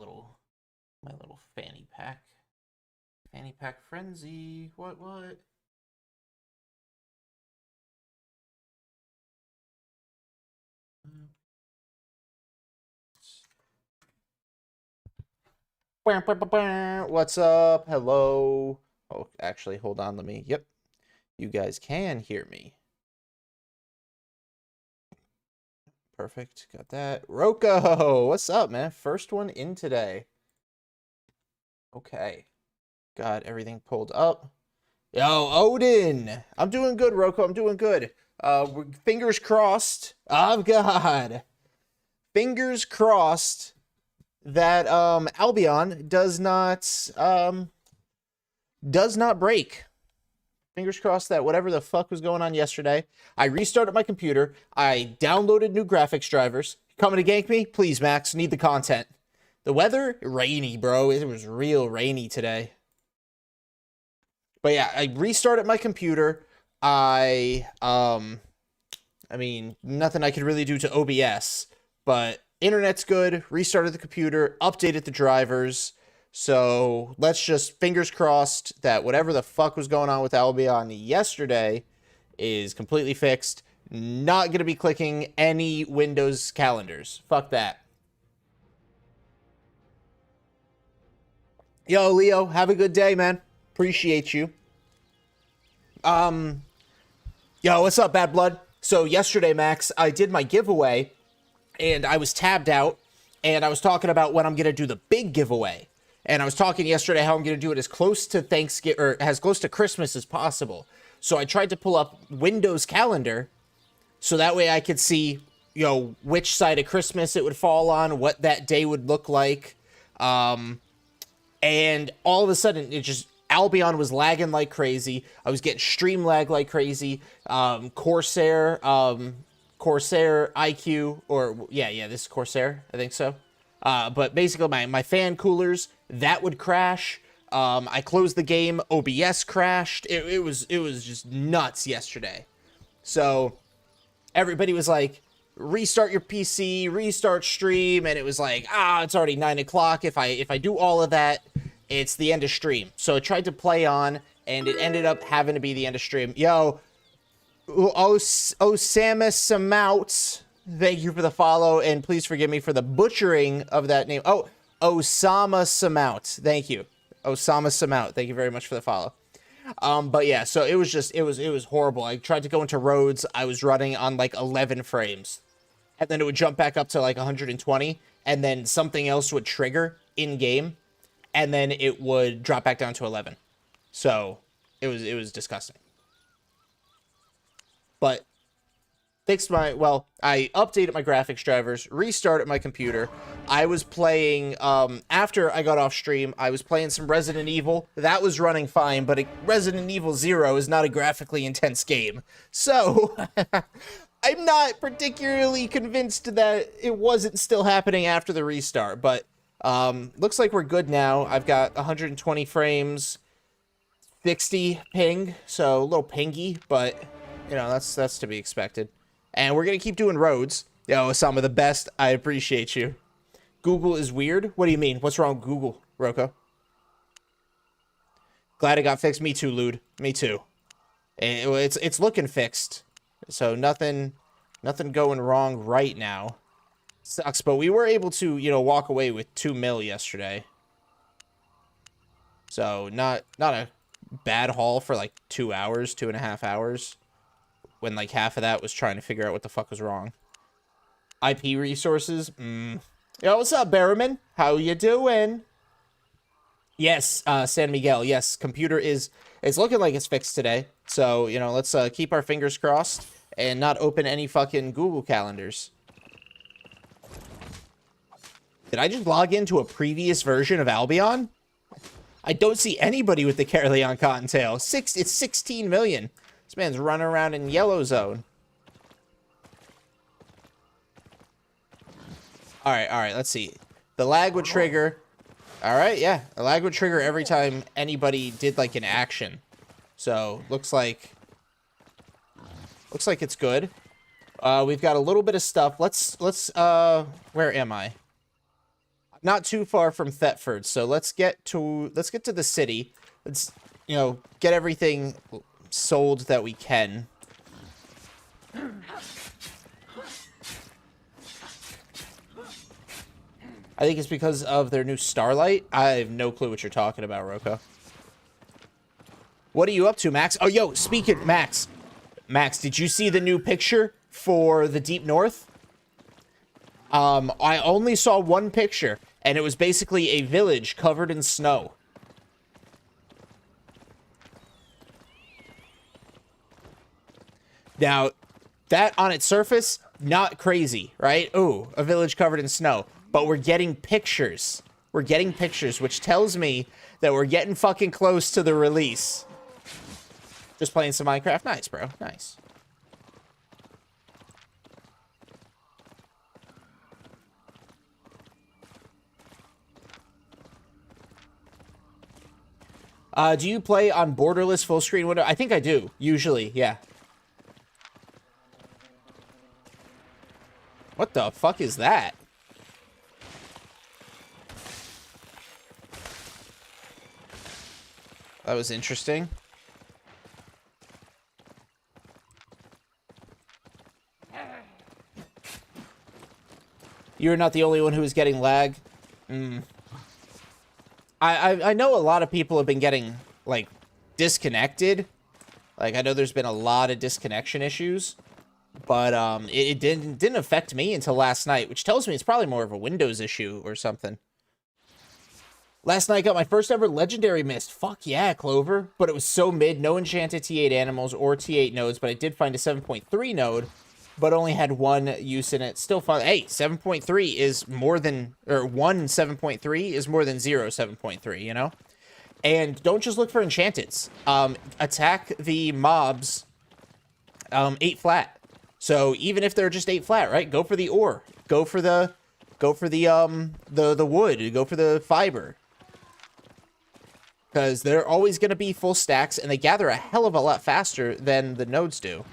little fanny pack. Fanny pack frenzy. What? What's up? Hello. Oh, actually, hold on. Let me. Yep. You guys can hear me. Perfect. Got that. Roko, what's up, man? First one in today. Okay. Got everything pulled up. Yo, Odin. I'm doing good, Roko. I'm doing good. Fingers crossed. Oh, God. Fingers crossed that Albion does not break. Fingers crossed that whatever the fuck was going on yesterday, I restarted my computer, I downloaded new graphics drivers. Coming to gank me? Please, Max, need the content. The weather? Rainy, bro. It was real rainy today. But yeah, I restarted my computer. I mean, nothing I could really do to OBS, but internet's good, restarted the computer, updated the drivers. So let's just fingers crossed that whatever the fuck was going on with Albion yesterday is completely fixed. Not going to be clicking any Windows calendars. Fuck that. Yo, Leo, have a good day, man. Appreciate you. Yo, what's up, Bad Blood? So yesterday, Max, I did my giveaway and I was tabbed out and I was talking about when I'm going to do the big giveaway. And I was talking yesterday how I'm going to do it as close to Thanksgiving or as close to Christmas as possible. So I tried to pull up Windows calendar so that way I could see, you know, which side of Christmas it would fall on, what that day would look like. And all of a sudden it just, Albion was lagging like crazy. I was getting stream lag like crazy. Corsair IQ, or yeah, this is Corsair, I think so. But basically my fan coolers, that would crash. I closed the game, OBS crashed. It was just nuts yesterday. So everybody was like, restart your PC, restart stream, and it was like, it's already 9 o'clock. If I do all of that, it's the end of stream. So I tried to play on, and it ended up having to be the end of stream. Yo, Osama Samouts, thank you for the follow, and please forgive me for the butchering of that name. Oh, Osama Samout, thank you. Osama Samout, thank you very much for the follow. But yeah, so it was horrible. I tried to go into Roads, I was running on like 11 frames. And then it would jump back up to like 120, and then something else would trigger in-game, and then it would drop back down to 11. So, it was disgusting. But fixed my, well, I updated my graphics drivers, restarted my computer. I was playing, after I got off stream, I was playing some Resident Evil. That was running fine, but Resident Evil 0 is not a graphically intense game. So, I'm not particularly convinced that it wasn't still happening after the restart, but looks like we're good now. I've got 120 frames, 60 ping, so a little pingy, but, you know, that's to be expected. And we're going to keep doing Roads. Yo, some of the best. I appreciate you. Google is weird? What do you mean? What's wrong with Google, Roko? Glad it got fixed. Me too, Lude. Me too. It's looking fixed. So nothing going wrong right now. Sucks, but we were able to, you know, walk away with 2 mil yesterday. So not a bad haul for like 2 hours, 2.5 hours. When like half of that was trying to figure out what the fuck was wrong. IP resources? Yo, what's up, Barrowman? How you doing? Yes, San Miguel. Yes, computer it's looking like it's fixed today. So, you know, let's keep our fingers crossed and not open any fucking Google calendars. Did I just log into a previous version of Albion? I don't see anybody with the Carleon Cottontail. It's 16 million. This man's running around in yellow zone. All right, let's see. The lag would trigger. All right, yeah. The lag would trigger every time anybody did like an action. So, looks like it's good. We've got a little bit of stuff. Let's where am I? I'm not too far from Thetford. So let's get to the city. Let's, you know, get everything sold that we can. I think it's because of their new Starlight. I have no clue what you're talking about, Roko. What are you up to, Max? Oh, yo, speaking, Max. Max, did you see the new picture for the Deep North? I only saw one picture, and it was basically a village covered in snow. Now, that on its surface, not crazy, right? Ooh, a village covered in snow. But we're getting pictures. We're getting pictures, which tells me that we're getting fucking close to the release. Just playing some Minecraft? Nice, bro. Nice. Do you play on borderless full screen window? I think I do, usually, yeah. What the fuck is that? That was interesting. You're not the only one who is getting lag. I know a lot of people have been getting, like, disconnected. Like, I know there's been a lot of disconnection issues. But it didn't affect me until last night, which tells me it's probably more of a Windows issue or something. Last night, got my first ever legendary mist. Fuck yeah, Clover. But it was so mid. No enchanted T8 animals or T8 nodes, but I did find a 7.3 node, but only had one use in it. Still fun. Hey, 7.3 is more than, or 7.3 is more than 7.3, you know? And don't just look for enchanteds. Attack the mobs 8 flat. So even if they're just 8 flat, right? Go for the ore. Go for the wood. Go for the fiber. Because they're always going to be full stacks, and they gather a hell of a lot faster than the nodes do.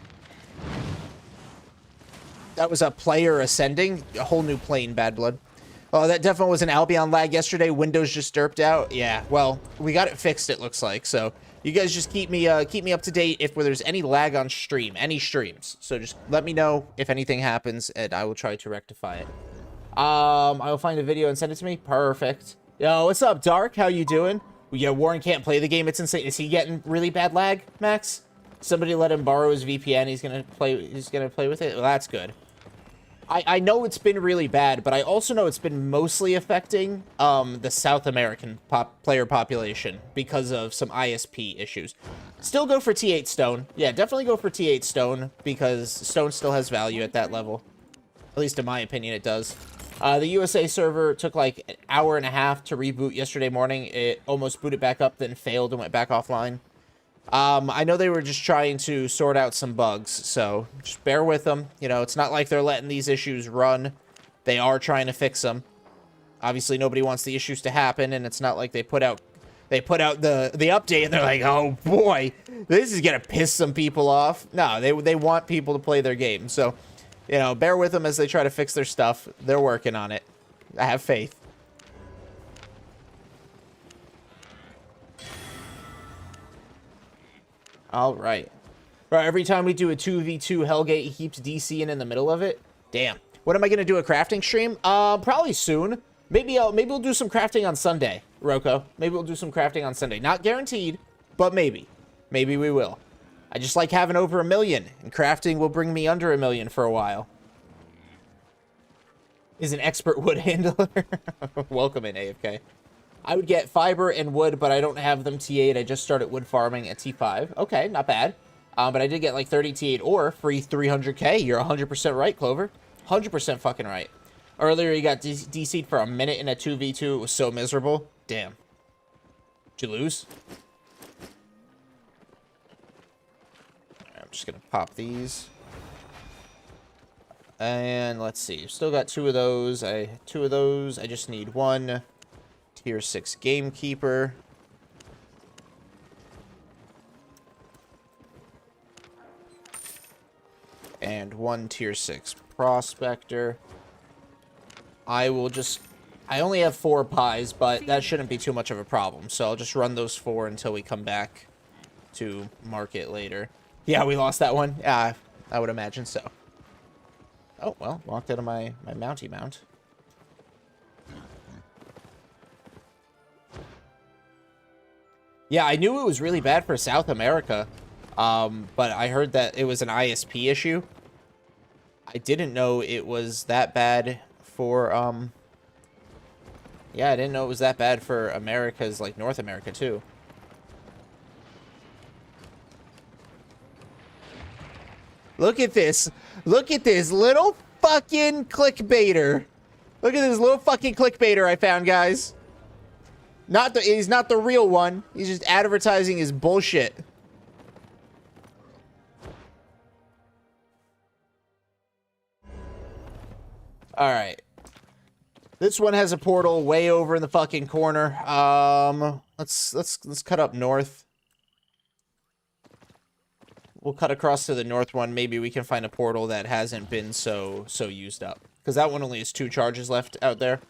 That was a player ascending. A whole new plane, Bad Blood. Oh, that definitely was an Albion lag yesterday. Windows just derped out. Yeah, well, we got it fixed, it looks like. So you guys just keep me up to date if there's any lag on stream, any streams. So just let me know if anything happens, and I will try to rectify it. I will find a video and send it to me. Perfect. Yo, what's up, Dark? How you doing? Yeah, Warren can't play the game. It's insane. Is he getting really bad lag, Max? Somebody let him borrow his VPN. He's gonna play with it. Well, that's good. I know it's been really bad, but I also know it's been mostly affecting the South American player population because of some ISP issues. Still go for T8 Stone. Yeah, definitely go for T8 Stone because Stone still has value at that level. At least in my opinion, it does. The USA server took like an hour and a half to reboot yesterday morning. It almost booted back up, then failed and went back offline. I know they were just trying to sort out some bugs, so just bear with them. You know, it's not like they're letting these issues run. They are trying to fix them. Obviously, nobody wants the issues to happen, and it's not like they put out the update and they're like, oh boy, this is gonna piss some people off. No, they want people to play their game. So, you know, bear with them as they try to fix their stuff. They're working on it. I have faith. All right. Bro, every time we do a 2v2 Hellgate, he keeps DC in the middle of it. Damn. What am I going to do, a crafting stream? Probably soon. Maybe we'll do some crafting on Sunday, Roko. Maybe we'll do some crafting on Sunday. Not guaranteed, but maybe. Maybe we will. I just like having over 1 million, and crafting will bring me under 1 million for a while. Is an expert wood handler. Welcome in, AFK. I would get fiber and wood, but I don't have them T8. I just started wood farming at T5. Okay, not bad. But I did get like 30 T8 ore, free 300k. You're 100% right, Clover. 100% fucking right. Earlier, you got DC'd for a minute in a 2v2. It was so miserable. Damn. Did you lose? I'm just going to pop these. And let's see. Still got 2 of those. I just need 1 Tier 6 Gamekeeper. And 1 Tier 6 Prospector. I will just I only have 4 pies, but that shouldn't be too much of a problem. So I'll just run those 4 until we come back to market later. Yeah, we lost that one. I would imagine so. Oh, well, walked out of my mounty mount. Yeah, I knew it was really bad for South America, but I heard that it was an ISP issue. I didn't know it was that bad for, yeah, I didn't know it was that bad for America's, like, North America, too. Look at this. Look at this little fucking clickbaiter. Look at this little fucking clickbaiter I found, guys. He's not the real one. He's just advertising his bullshit. All right. This one has a portal way over in the fucking corner. Let's cut up north. We'll cut across to the north one. Maybe we can find a portal that hasn't been so used up. Because that one only has 2 charges left out there.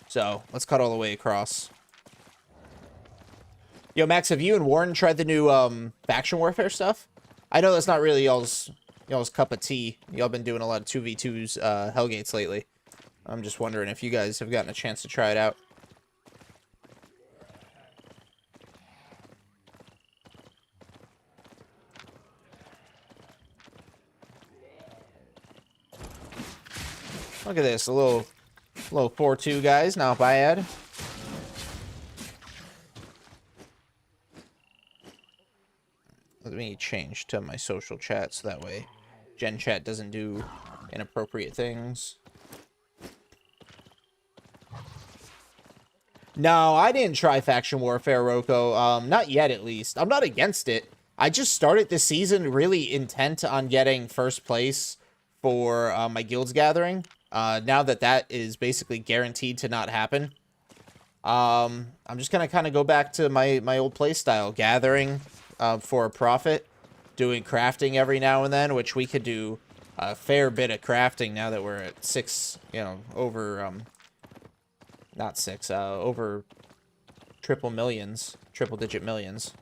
So, let's cut all the way across. Yo, Max, have you and Warren tried the new faction warfare stuff? I know that's not really y'all's cup of tea. Y'all been doing a lot of 2v2s Hellgates lately. I'm just wondering if you guys have gotten a chance to try it out. Look at this, a little 4-2 guys, not bad. Let me change to my social chat so that way Gen Chat doesn't do inappropriate things. No, I didn't try faction warfare, Roko. Not yet, at least. I'm not against it. I just started this season really intent on getting first place for my guilds gathering. Now that is basically guaranteed to not happen. I'm just gonna kind of go back to my old play style, gathering for a profit, doing crafting every now and then, which we could do a fair bit of crafting now that we're at 6, over not 6, over triple digit millions.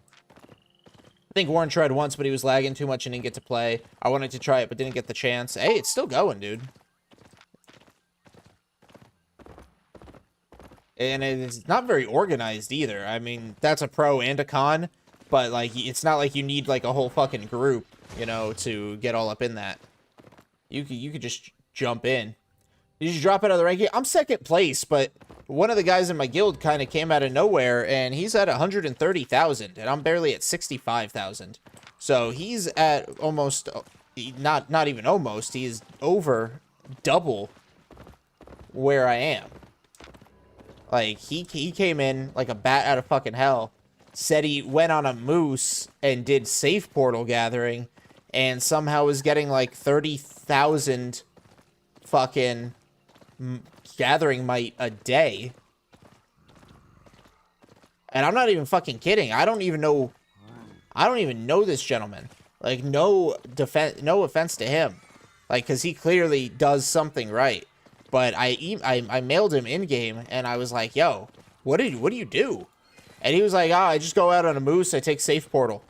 I think Warren tried once, but he was lagging too much and didn't get to play. I wanted to try it, but didn't get the chance. Hey, it's still going, dude. And it's not very organized either. I mean, that's a pro and a con, but, like, it's not like you need, like, a whole fucking group, to get all up in that. You could just jump in. Did you drop out of the ranking? I'm second place, but one of the guys in my guild kind of came out of nowhere, and he's at 130,000, and I'm barely at 65,000. So he's at almost, not even almost, he's over double where I am. Like, he came in like a bat out of fucking hell, said he went on a moose and did safe portal gathering, and somehow was getting like 30,000 fucking gathering might a day. And I'm not even fucking kidding. I don't even know this gentleman. Like, no offense to him. Like, because he clearly does something right. But I mailed him in-game, and I was like, yo, what do you do? And he was like, I just go out on a moose, I take safe portal.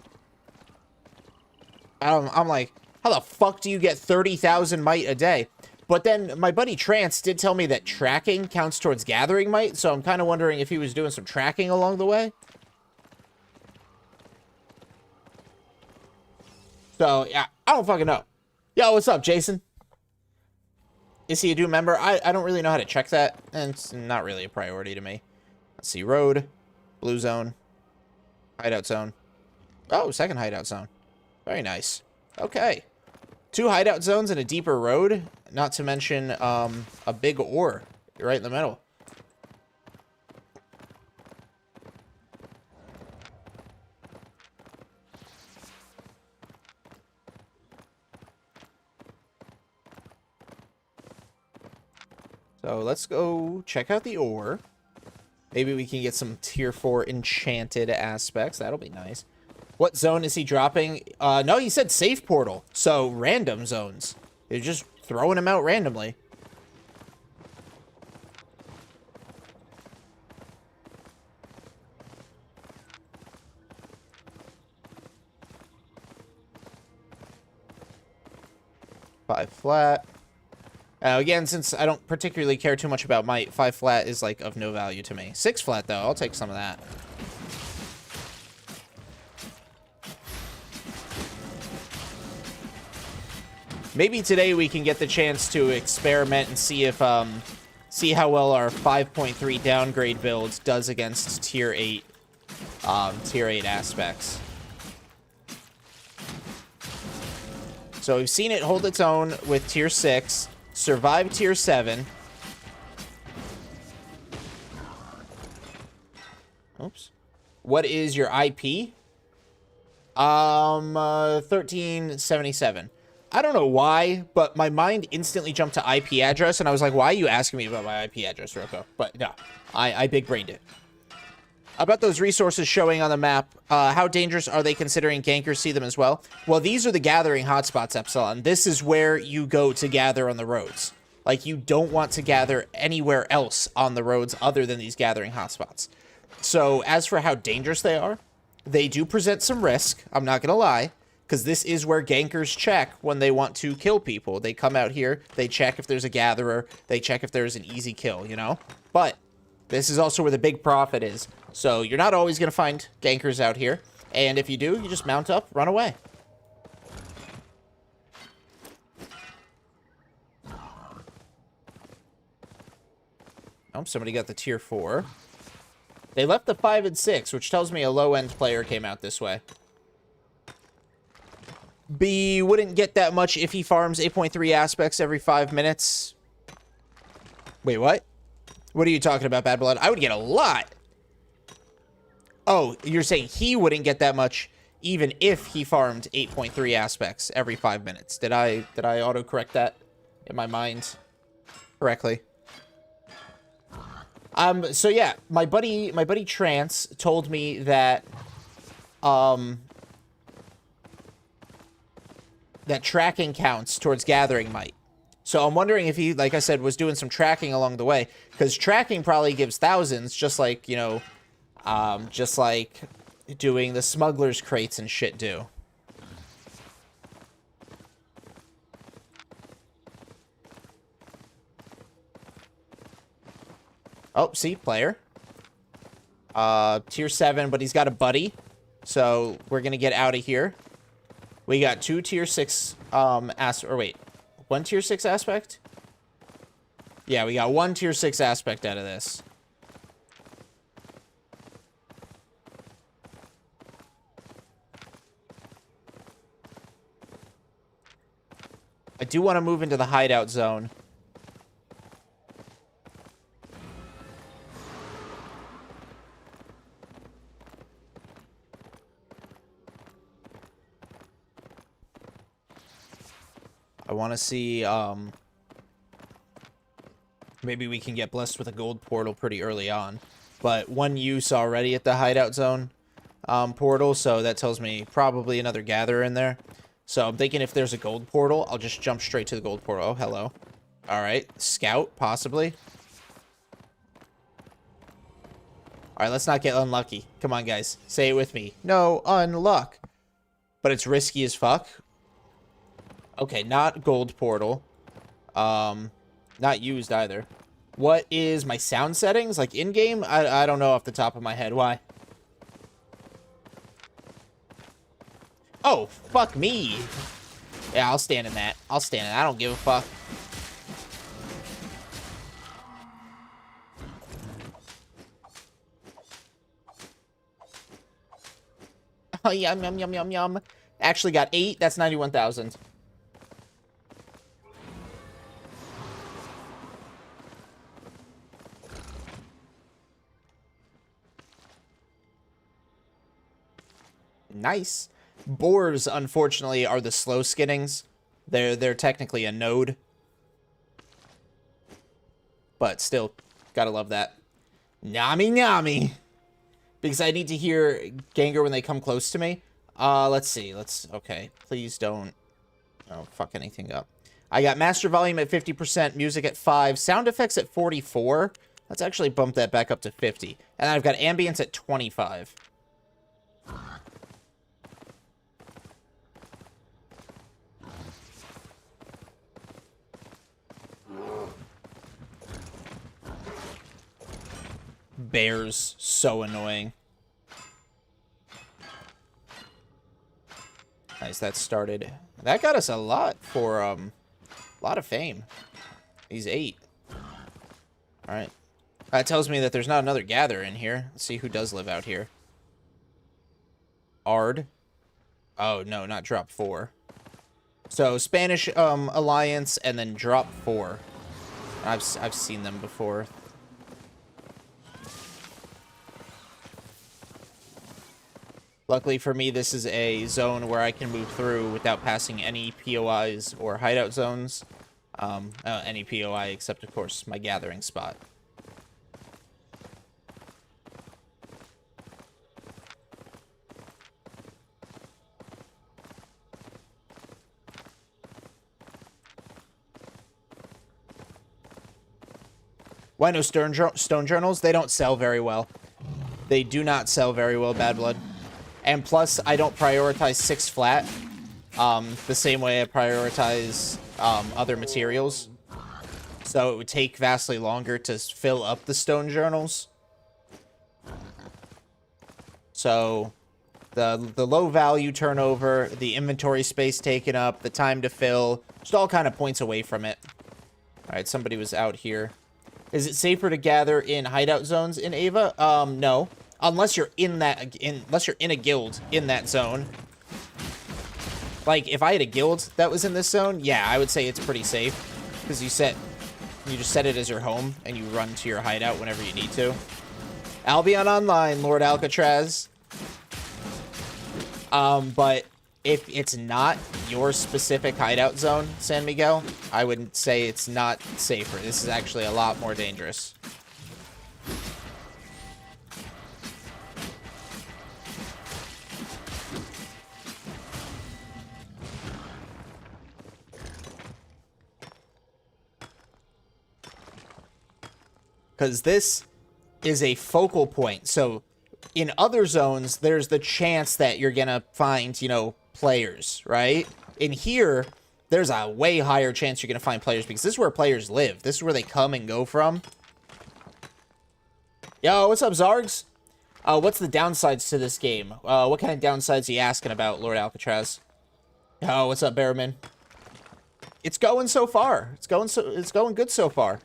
I'm like, how the fuck do you get 30,000 might a day? But then my buddy Trance did tell me that tracking counts towards gathering might, so I'm kind of wondering if he was doing some tracking along the way. So, yeah, I don't fucking know. Yo, what's up, Jason? Is he a new member? I don't really know how to check that, and it's not really a priority to me. Let's see, road, blue zone, hideout zone. Oh, second hideout zone. Very nice. Okay. 2 hideout zones and a deeper road, not to mention a big ore right in the middle. So let's go check out the ore. Maybe we can get some tier 4 enchanted aspects. That'll be nice. What zone is he dropping? No, he said safe portal. So random zones. They're just throwing him out randomly. 5 flat. Again, since I don't particularly care too much about might, 5 flat is, like, of no value to me. 6 flat, though. I'll take some of that. Maybe today we can get the chance to experiment and see if, see how well our 5.3 downgrade build does against tier 8 aspects. So we've seen it hold its own with tier 6, survive tier 7. Oops. What is your IP? 1377. I don't know why, but my mind instantly jumped to IP address, and I was like, why are you asking me about my IP address, Roko? But no, I big-brained it. About those resources showing on the map, how dangerous are they considering gankers see them as well? Well, these are the gathering hotspots, Epsilon. This is where you go to gather on the roads. Like, you don't want to gather anywhere else on the roads other than these gathering hotspots. So, as for how dangerous they are, they do present some risk, I'm not going to lie. Because this is where gankers check when they want to kill people. They come out here, they check if there's a gatherer, they check if there's an easy kill, you know? But this is also where the big profit is. So you're not always going to find gankers out here. And if you do, you just mount up, run away. Oh, somebody got the tier 4. They left the 5 and 6, which tells me a low-end player came out this way. B wouldn't get that much if he farms 8.3 aspects every 5 minutes. Wait, what? What are you talking about, Bad Blood? I would get a lot. Oh, you're saying he wouldn't get that much even if he farmed 8.3 aspects every 5 minutes. Did I auto-correct that in my mind correctly? So yeah, my buddy Trance told me that that tracking counts towards gathering might. So I'm wondering if he, like I said, was doing some tracking along the way. Because tracking probably gives thousands, just like, you know, just like doing the smuggler's crates and shit do. Oh, see, player. Tier 7, but he's got a buddy. So we're going to get out of here. We got 2 tier 6, one tier 6 aspect? Yeah, we got 1 tier 6 aspect out of this. I do want to move into the hideout zone. I want to see, maybe we can get blessed with a gold portal pretty early on. But 1 use already at the hideout zone portal, so that tells me probably another gatherer in there. So I'm thinking if there's a gold portal, I'll just jump straight to the gold portal. Oh, hello. All right, scout, possibly. All right, let's not get unlucky. Come on, guys. Say it with me. No unluck. But it's risky as fuck. Okay, not gold portal. Not used either. What is my sound settings? Like in-game? I don't know off the top of my head. Why? Oh, fuck me. Yeah, I'll stand in that. I'll stand in that. I don't give a fuck. Oh, yum, yum, yum, yum, yum. Actually got 8. That's 91,000. Nice. Boars, unfortunately, are the slow skinnings. They're technically a node. But still, gotta love that. Nami Nami. Because I need to hear Ganger when they come close to me. Let's see. Okay. Please don't. Oh, fuck anything up. I got master volume at 50%, music at 5, sound effects at 44. Let's actually bump that back up to 50. And I've got ambience at 25. Bears, so annoying. Nice, that started. That got us a lot for, a lot of fame. He's 8. Alright. That tells me that there's not another gather in here. Let's see who does live out here. Ard. Oh, no, not drop 4. So, Spanish, Alliance, and then drop 4. I've seen them before. Luckily for me, this is a zone where I can move through without passing any POIs or hideout zones. Any POI except, of course, my gathering spot. Why no stone journals? They don't sell very well. They do not sell very well, Bad Blood. And plus, I don't prioritize 6 flat the same way I prioritize other materials. So it would take vastly longer to fill up the stone journals. So the low value turnover, the inventory space taken up, the time to fill, just all kind of points away from it. All right, somebody was out here. Is it safer to gather in hideout zones in Ava? No. Unless you're in a guild in that zone. Like, if I had a guild that was in this zone, yeah, I would say it's pretty safe. Because you just set it as your home, and you run to your hideout whenever you need to. Albion Online, Lord Alcatraz. But if it's not your specific hideout zone, San Miguel, I would say it's not safer. This is actually a lot more dangerous. Because this is a focal point. So in other zones, there's the chance that you're going to find, you know, players, right? In here, there's a way higher chance you're going to find players because this is where players live. This is where they come and go from. Yo, what's up, Zargs? What's the downsides to this game? What kind of downsides are you asking about, Lord Alcatraz? Yo, what's up, Bearman? It's going so far. It's going good so far.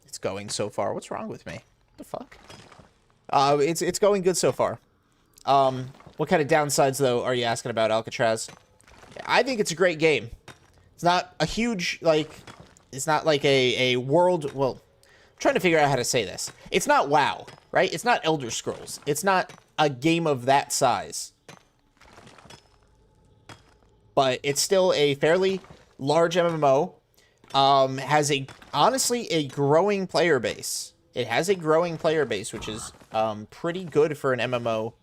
It's going so far. What's wrong with me? What the fuck? It's going good so far. What kind of downsides, though, are you asking about, Alcatraz? I think it's a great game. It's not a huge, like, it's not like a world, well, I'm trying to figure out how to say this. It's not WoW, right? It's not Elder Scrolls. It's not a game of that size. But it's still a fairly large MMO. Has honestly a growing player base. It has a growing player base, which is pretty good for an MMO,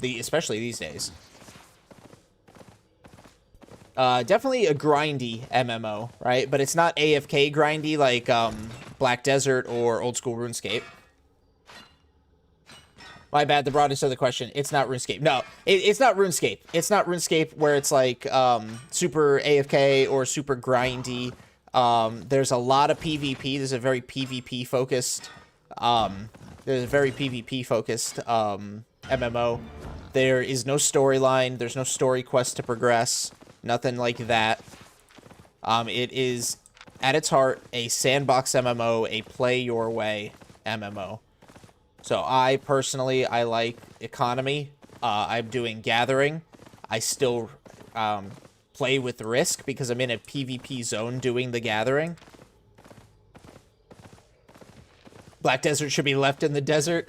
especially these days. Definitely a grindy MMO, right? But it's not AFK grindy like Black Desert or Old School RuneScape. My bad, the broadest of the question. It's not RuneScape. No, it's not RuneScape. It's not RuneScape where it's like super AFK or super grindy. There's a lot of PvP. There's a very PvP focused. MMO. There is no storyline. There's no story quest to progress. Nothing like that. It is at its heart a sandbox MMO, a play your way MMO. So I personally, I like economy. I'm doing gathering. I still play with risk because I'm in a PvP zone doing the gathering. Black Desert should be left in the desert.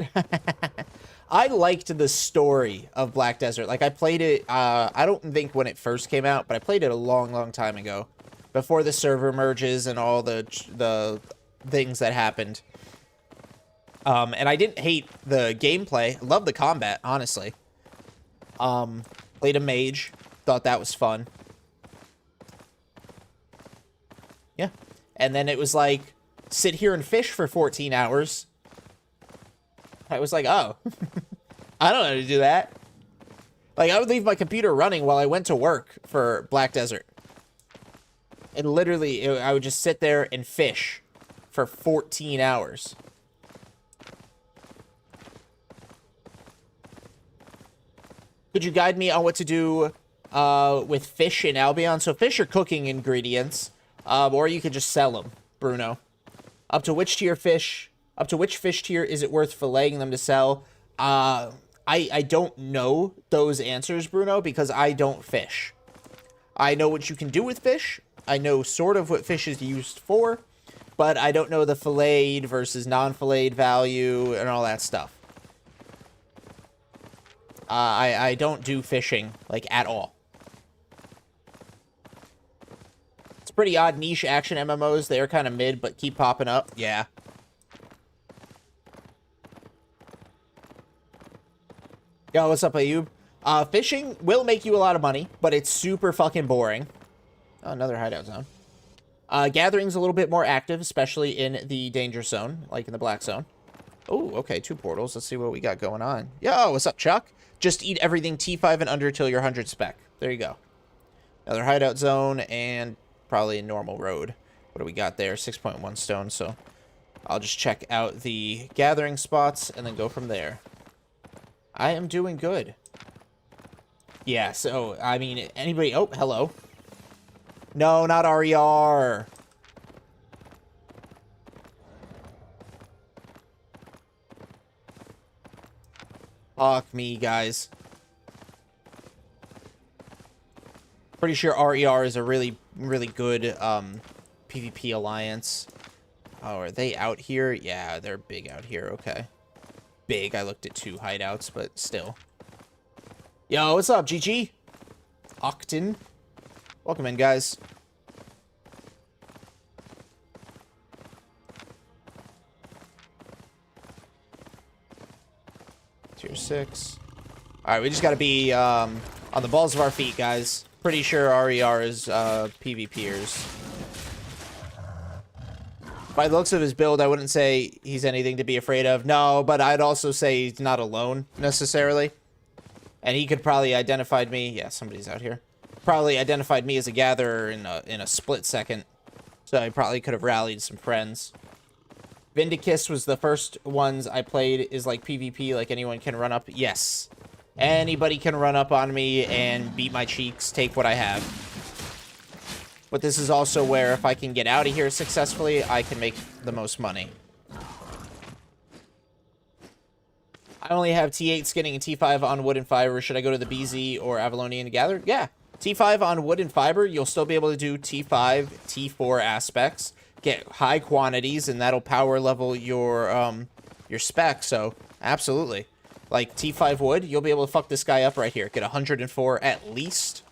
I liked the story of Black Desert. Like, I played it, I don't think when it first came out, but I played it a long, long time ago. Before the server merges and all the things that happened. And I didn't hate the gameplay. I loved the combat, honestly. Played a mage. Thought that was fun. Yeah. And then it was like, sit here and fish for 14 hours. I was like, oh. I don't know how to do that. Like, I would leave my computer running while I went to work for Black Desert. And literally, I would just sit there and fish for 14 hours. Could you guide me on what to do with fish in Albion? So fish are cooking ingredients, or you could just sell them, Bruno. Up to which fish tier is it worth filleting them to sell? I don't know those answers, Bruno, because I don't fish. I know what you can do with fish. I know sort of what fish is used for, but I don't know the filleted versus non-filleted value and all that stuff. I don't do fishing, like, at all. It's pretty odd niche action MMOs. They are kind of mid, but keep popping up. Yeah. Yo, what's up, Ayub? Fishing will make you a lot of money, but it's super fucking boring. Oh, another hideout zone. Gathering's a little bit more active, especially in the danger zone, like in the black zone. Oh, okay, 2 portals. Let's see what we got going on. Yo, what's up, Chuck? Just eat everything T5 and under till you're 100 spec. There you go. Another hideout zone and probably a normal road. What do we got there? 6.1 stone, so I'll just check out the gathering spots and then go from there. I am doing good. Yeah, so, I mean, anybody... Oh, hello. No, not RER. Fuck me, guys. Pretty sure RER is a really, really good PvP alliance. Oh, are they out here? Yeah, they're big out here. Okay. Big. I looked at 2 hideouts, but still. Yo, what's up, GG? Octon. Welcome in, guys. Tier 6. Alright, we just gotta be on the balls of our feet, guys. Pretty sure RER is PvPers. By the looks of his build, I wouldn't say he's anything to be afraid of. No, but I'd also say he's not alone, necessarily. And he could probably identified me. Yeah, somebody's out here. Probably identified me as a gatherer in a split second. So I probably could have rallied some friends. Vindicus was the first ones I played is like PvP, like anyone can run up. Yes. Anybody can run up on me and beat my cheeks, take what I have. But this is also where if I can get out of here successfully, I can make the most money. I only have T8 skinning and T5 on wood and fiber. Should I go to the BZ or Avalonian to gather? Yeah. T5 on wood and fiber, you'll still be able to do T5, T4 aspects. Get high quantities, and that'll power level your spec, so absolutely. Like T5 wood, you'll be able to fuck this guy up right here. Get 104 at least.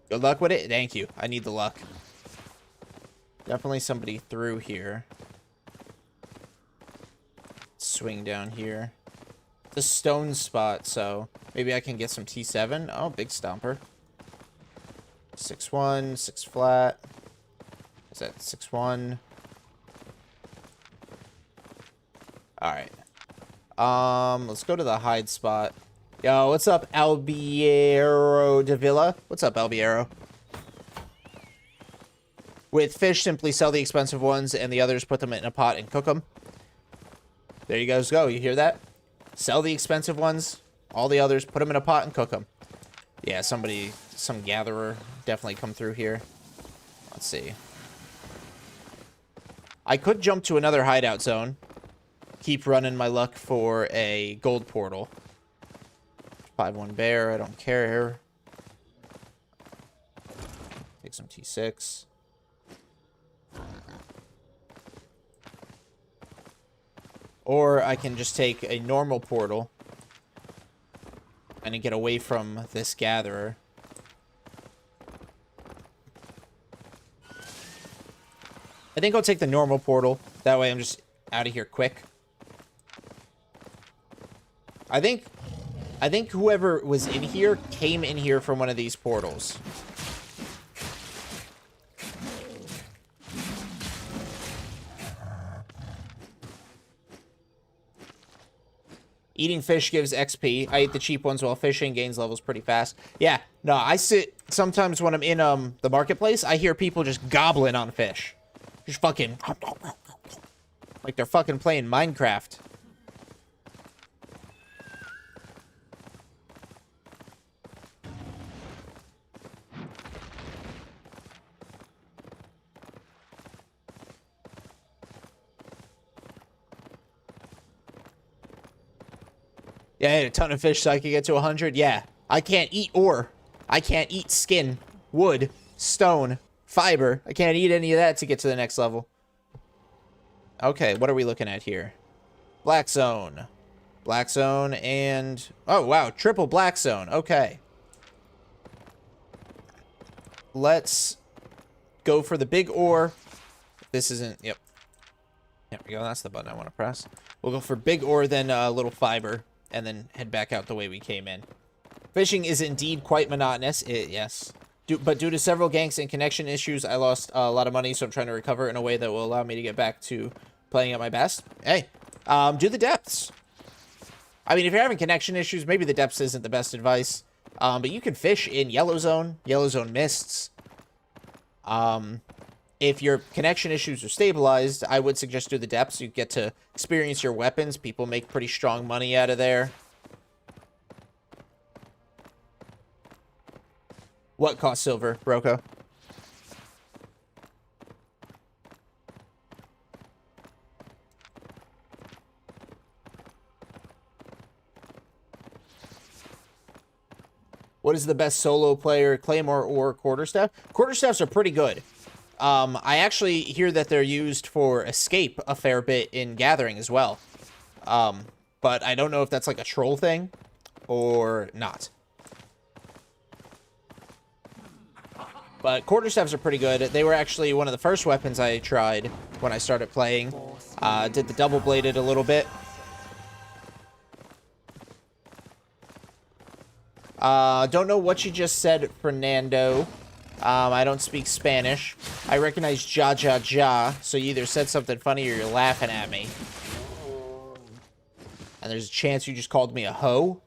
Good luck with it. Thank you. I need the luck. Definitely somebody through here. Swing down here. It's a stone spot, so maybe I can get some T7. Oh, big stomper. 6-1, 6 flat. Is that 6-1? Alright. Let's go to the hide spot. Yo, what's up, Albiero de Villa? What's up, Albiero? With fish, simply sell the expensive ones, and the others put them in a pot and cook them. There you guys go. You hear that? Sell the expensive ones, all the others, put them in a pot and cook them. Yeah, somebody, some gatherer definitely come through here. Let's see. I could jump to another hideout zone. Keep running my luck for a gold portal. 5-1 bear, I don't care. Take some T6. Or I can just take a normal portal and get away from this gatherer. I think I'll take the normal portal. That way I'm just out of here quick. I think whoever was in here came in here from one of these portals. Eating fish gives XP. I eat the cheap ones while fishing, gains levels pretty fast. Yeah, no, I sit sometimes when I'm in the marketplace, I hear people just gobbling on fish. Just fucking like they're fucking playing Minecraft. Yeah, I ate a ton of fish so I could get to 100. Yeah, I can't eat ore. I can't eat skin, wood, stone, fiber. I can't eat any of that to get to the next level. Okay, what are we looking at here? Black zone. Black zone and... Oh, wow. Triple black zone. Okay. Let's go for the big ore. This isn't... Yep. There we go. That's the button I want to press. We'll go for big ore, then a little fiber, and then head back out the way we came in. Fishing is indeed quite monotonous. Yes. But due to several ganks and connection issues, I lost a lot of money, so I'm trying to recover in a way that will allow me to get back to playing at my best. Hey, do the depths. I mean, if you're having connection issues, maybe the depths isn't the best advice. But you can fish in yellow zone mists. If your connection issues are stabilized, I would suggest do the depths. You get to experience your weapons. People make pretty strong money out of there. What costs silver, Roko? What is the best solo player, Claymore or Quarterstaff? Quarterstaffs are pretty good. I actually hear that they're used for escape a fair bit in Gathering as well. But I don't know if that's like a troll thing or not. But quarterstaffs are pretty good. They were actually one of the first weapons I tried when I started playing. Did the double-bladed a little bit. Don't know what you just said, Fernando. I don't speak Spanish. I recognize ja, ja, ja, so you either said something funny or you're laughing at me. And there's a chance you just called me a hoe.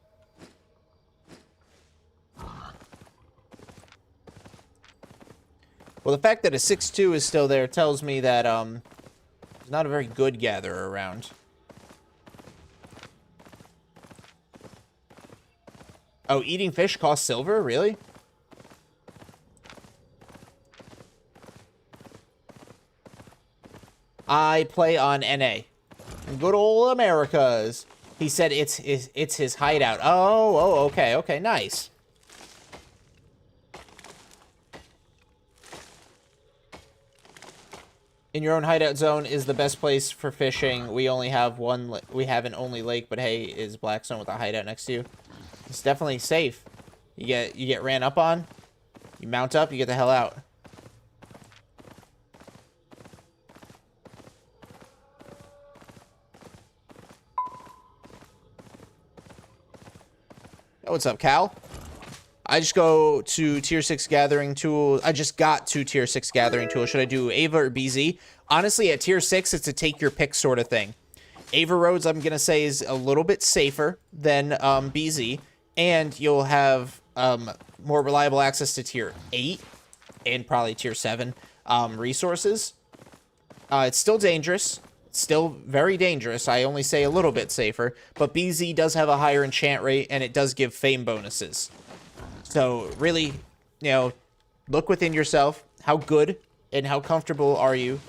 Well, the fact that a 6'2" is still there tells me that, there's not a very good gatherer around. Oh, eating fish costs silver? Really? I play on NA. Good old Americas. He said it's his hideout. Oh, okay, okay, nice. In your own hideout zone is the best place for fishing. We only have one. We have an only lake, but hey, is black zone with a hideout next to you. It's definitely safe. You get ran up on. You mount up. You get the hell out. Oh, what's up, Cal? I just go to tier 6 gathering tool. I just got to tier 6 gathering tool. Should I do Ava or BZ? Honestly, at tier 6, it's a take your pick sort of thing. Ava Roads, I'm going to say, is a little bit safer than BZ. And you'll have more reliable access to tier 8 and probably tier 7 resources. It's still dangerous. Still very dangerous. I only say a little bit safer. But BZ does have a higher enchant rate, and it does give fame bonuses. So really, look within yourself. How good and how comfortable are you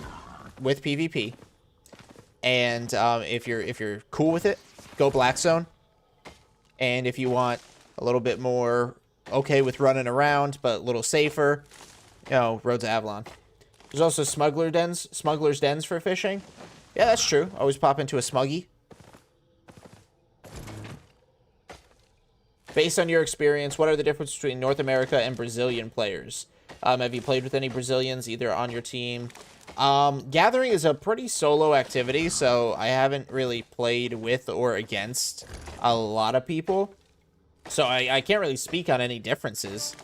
with PvP? And if you're cool with it, go Black Zone. And if you want a little bit more okay with running around, but a little safer, Roads of Avalon. There's also smugglers' dens for fishing. Yeah, that's true. Always pop into a smuggy. Based on your experience, what are the differences between North America and Brazilian players? Have you played with any Brazilians, either on your team? Gathering is a pretty solo activity, so I haven't really played with or against a lot of people. So I can't really speak on any differences.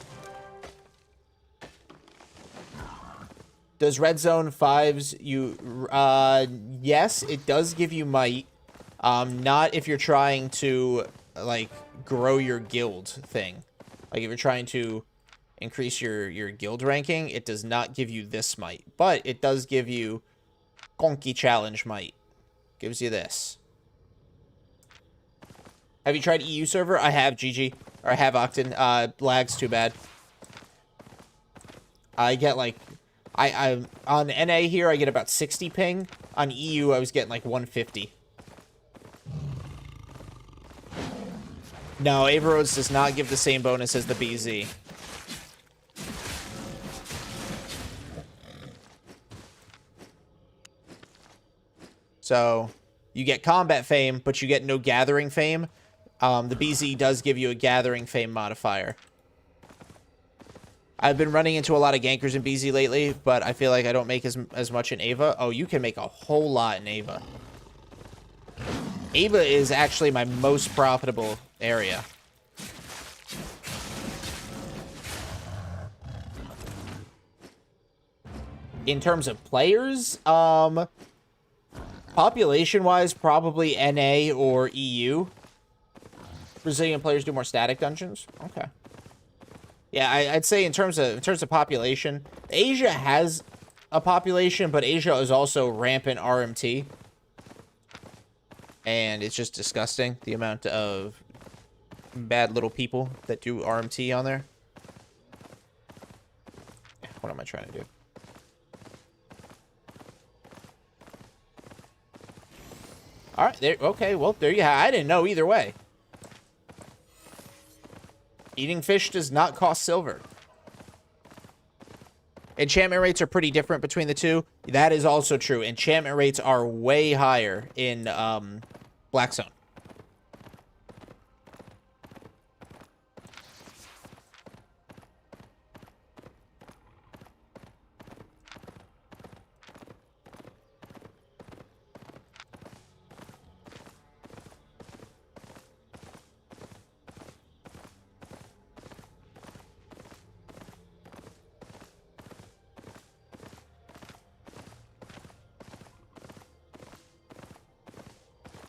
Does Red Zone 5s yes, it does give you might. Not if you're trying to, like, grow your guild thing. Like, if you're trying to increase your guild ranking, it does not give you this might. But it does give you Conky Challenge might. Gives you this. Have you tried EU server? I have, GG. Or I have Octin. Lags too bad. I get, like... I on NA here, I get about 60 ping. On EU, I was getting, like, 150. No, Ava Roads does not give the same bonus as the BZ. So, you get combat fame, but you get no gathering fame. The BZ does give you a gathering fame modifier. I've been running into a lot of gankers in BZ lately, but I feel like I don't make as much in Ava. Oh, you can make a whole lot in Ava. Ava is actually my most profitable area. In terms of players, population-wise, probably NA or EU. Brazilian players do more static dungeons. Okay. Yeah, I'd say in terms of population, Asia has a population, but Asia is also rampant RMT. And it's just disgusting, the amount of bad little people that do RMT on there. What am I trying to do? All right, there. Okay, well, there you have. I didn't know either way. Eating fish does not cost silver. Enchantment rates are pretty different between the two. That is also true. Enchantment rates are way higher in Black Zone.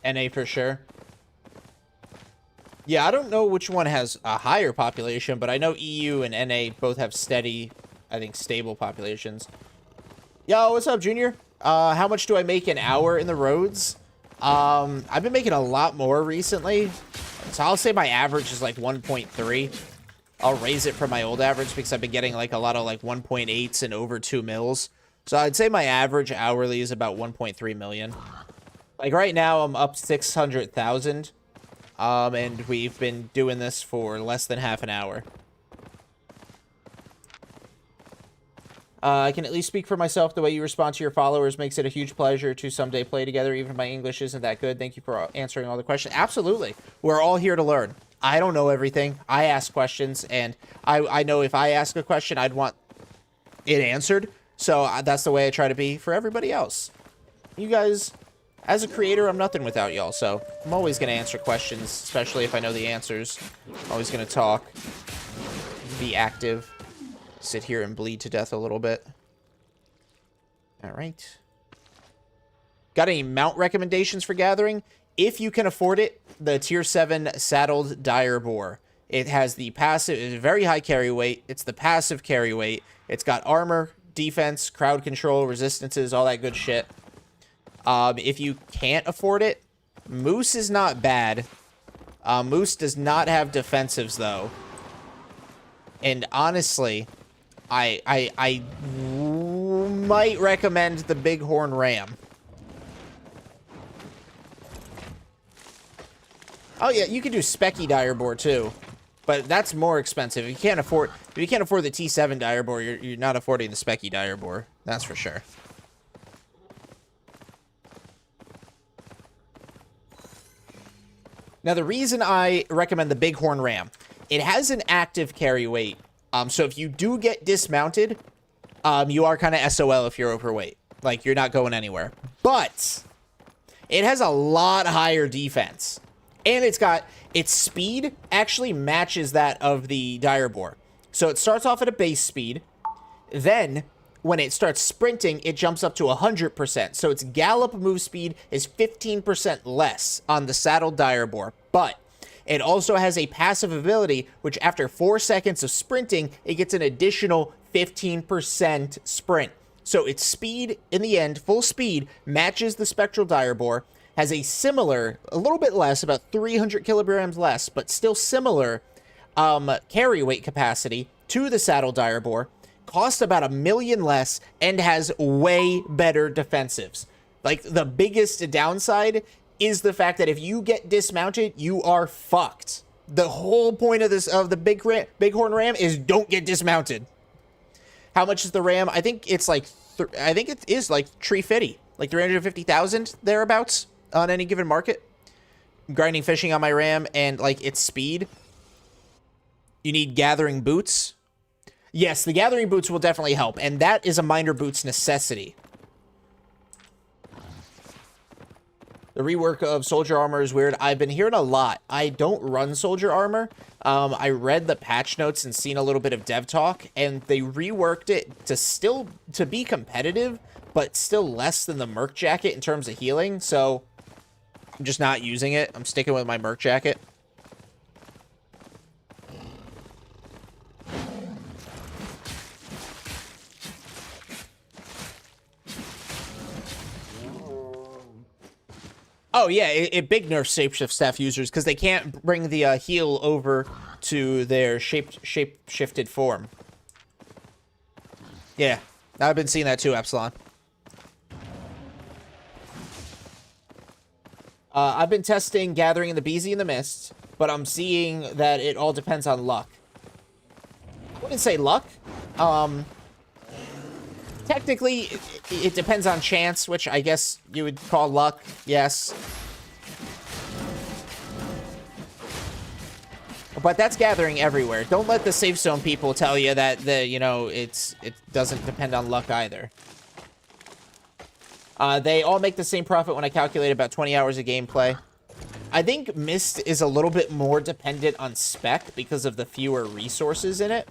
NA for sure. Yeah, I don't know which one has a higher population, but I know EU and NA both have steady, I think, stable populations. Yo, what's up, Junior? How much do I make an hour in the roads? I've been making a lot more recently. So I'll say my average is like 1.3. I'll raise it from my old average because I've been getting like a lot of like 1.8s and over 2 mils. So I'd say my average hourly is about 1.3 million. Like right now, I'm up 600,000, and we've been doing this for less than half an hour. I can at least speak for myself. The way you respond to your followers makes it a huge pleasure to someday play together, even if my English isn't that good. Thank you for answering all the questions. Absolutely. We're all here to learn. I don't know everything. I ask questions, and I know if I ask a question, I'd want it answered. So that's the way I try to be for everybody else. You guys... As a creator, I'm nothing without y'all, so I'm always going to answer questions, especially if I know the answers. I'm always going to talk, be active, sit here and bleed to death a little bit. All right. Got any mount recommendations for gathering? If you can afford it, the Tier 7 Saddled Dire Boar. It has the passive, it's very high carry weight. It's the passive carry weight. It's got armor, defense, crowd control, resistances, all that good shit. If you can't afford it, Moose is not bad. Moose does not have defensives, though. And honestly, I might recommend the Bighorn Ram. Oh, yeah, you could do Specky Dire Boar, too. But that's more expensive. If you can't afford the T7 Dire Boar, you're not affording the Specky Dire Boar. That's for sure. Now, the reason I recommend the Bighorn Ram, it has an active carry weight. So if you do get dismounted, you are kind of SOL if you're overweight. Like, you're not going anywhere. But it has a lot higher defense. And its speed actually matches that of the Dire Boar. So it starts off at a base speed. Then, when it starts sprinting, it jumps up to 100%. So its gallop move speed is 15% less on the Saddled Dire Boar. But it also has a passive ability, which after 4 seconds of sprinting, it gets an additional 15% sprint. So its speed, in the end, full speed, matches the Spectral Dire Boar, has a similar, a little bit less, about 300 kilograms less, but still similar carry weight capacity to the Saddled Dire Boar, costs about $1 million less, and has way better defensives. Like, the biggest downside is the fact that if you get dismounted, you are fucked. The whole point of the bighorn ram is don't get dismounted. How much is the ram? I think it's like I think it is like 350, like 350,000 thereabouts on any given market. I'm grinding fishing on my ram and like its speed. You need gathering boots. Yes, the gathering boots will definitely help, and that is a miner boots necessity. The rework of soldier armor is weird. I've been hearing a lot. I don't run soldier armor. I read the patch notes and seen a little bit of dev talk, and they reworked it to be competitive, but still less than the merc jacket in terms of healing. So I'm just not using it. I'm sticking with my merc jacket. Oh, yeah, it big nerfs shapeshift staff users because they can't bring the heal over to their shape-shifted form. Yeah, I've been seeing that too, Epsilon. I've been testing Gathering in the Beezy in the Mist, but I'm seeing that it all depends on luck. I wouldn't say luck. Technically, it depends on chance, which I guess you would call luck, yes. But that's gathering everywhere. Don't let the safe zone people tell you that it doesn't depend on luck either. They all make the same profit when I calculate about 20 hours of gameplay. I think Mist is a little bit more dependent on spec because of the fewer resources in it.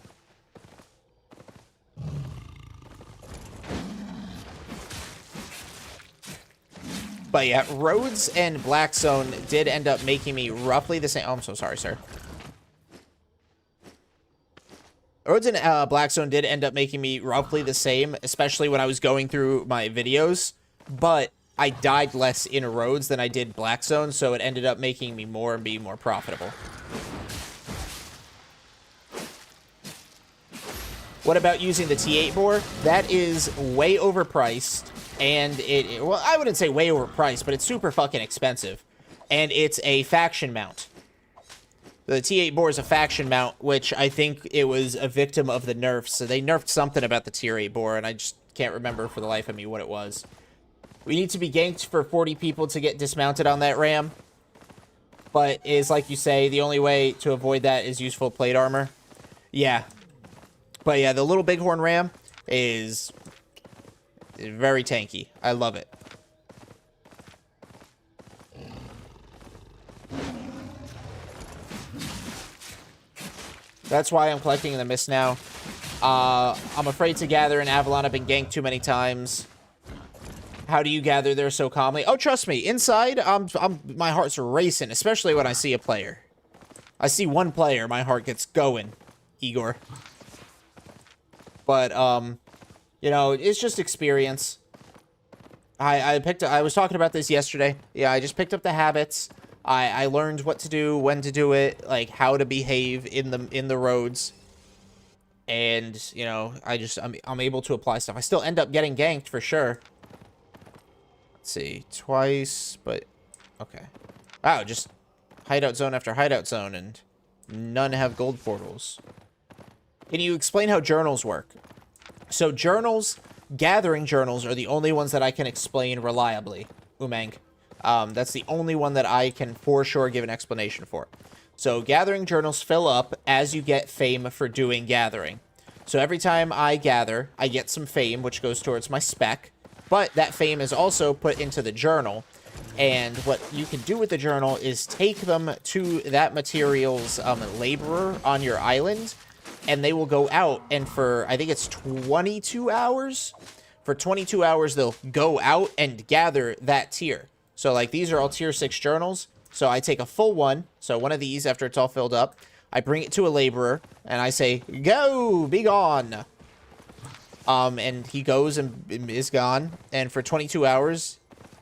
But yeah, Roads and Black Zone did end up making me roughly the same. Oh, I'm so sorry, sir. Roads and Black Zone did end up making me roughly the same, especially when I was going through my videos. But I died less in Roads than I did Black Zone, so it ended up making me more and being more profitable. What about using the T8 bore? That is way overpriced. And well, I wouldn't say way overpriced, but it's super fucking expensive. And it's a faction mount. The T8 bore is a faction mount, which I think it was a victim of the nerfs. So they nerfed something about the tier 8 bore, and I just can't remember for the life of me what it was. We need to be ganked for 40 people to get dismounted on that ram. But is, like you say, the only way to avoid that is useful plate armor. Yeah. But yeah, the little bighorn ram is very tanky. I love it. That's why I'm collecting in the Mist now. I'm afraid to gather in Avalon. I've been ganked too many times. How do you gather there so calmly? Oh, trust me. Inside, my heart's racing, especially when I see a player. I see one player, my heart gets going, Igor. But, you know, it's just experience. I was talking about this yesterday. Yeah, I just picked up the habits. I learned what to do, when to do it, like how to behave in the roads. And, you know, I'm able to apply stuff. I still end up getting ganked for sure. Let's see, twice, but okay. Wow, just hideout zone after hideout zone, and none have gold portals. Can you explain how journals work? So journals, gathering journals, are the only ones that I can explain reliably, Umang. That's the only one that I can for sure give an explanation for. So gathering journals fill up as you get fame for doing gathering. So every time I gather, I get some fame, which goes towards my spec. But that fame is also put into the journal. And what you can do with the journal is take them to that material's laborer on your island. And they will go out, and for, I think it's 22 hours. For 22 hours, they'll go out and gather that tier. So, like, these are all tier 6 journals. So I take a full one. So one of these, after it's all filled up, I bring it to a laborer, and I say, go, be gone. And he goes and is gone. And for 22 hours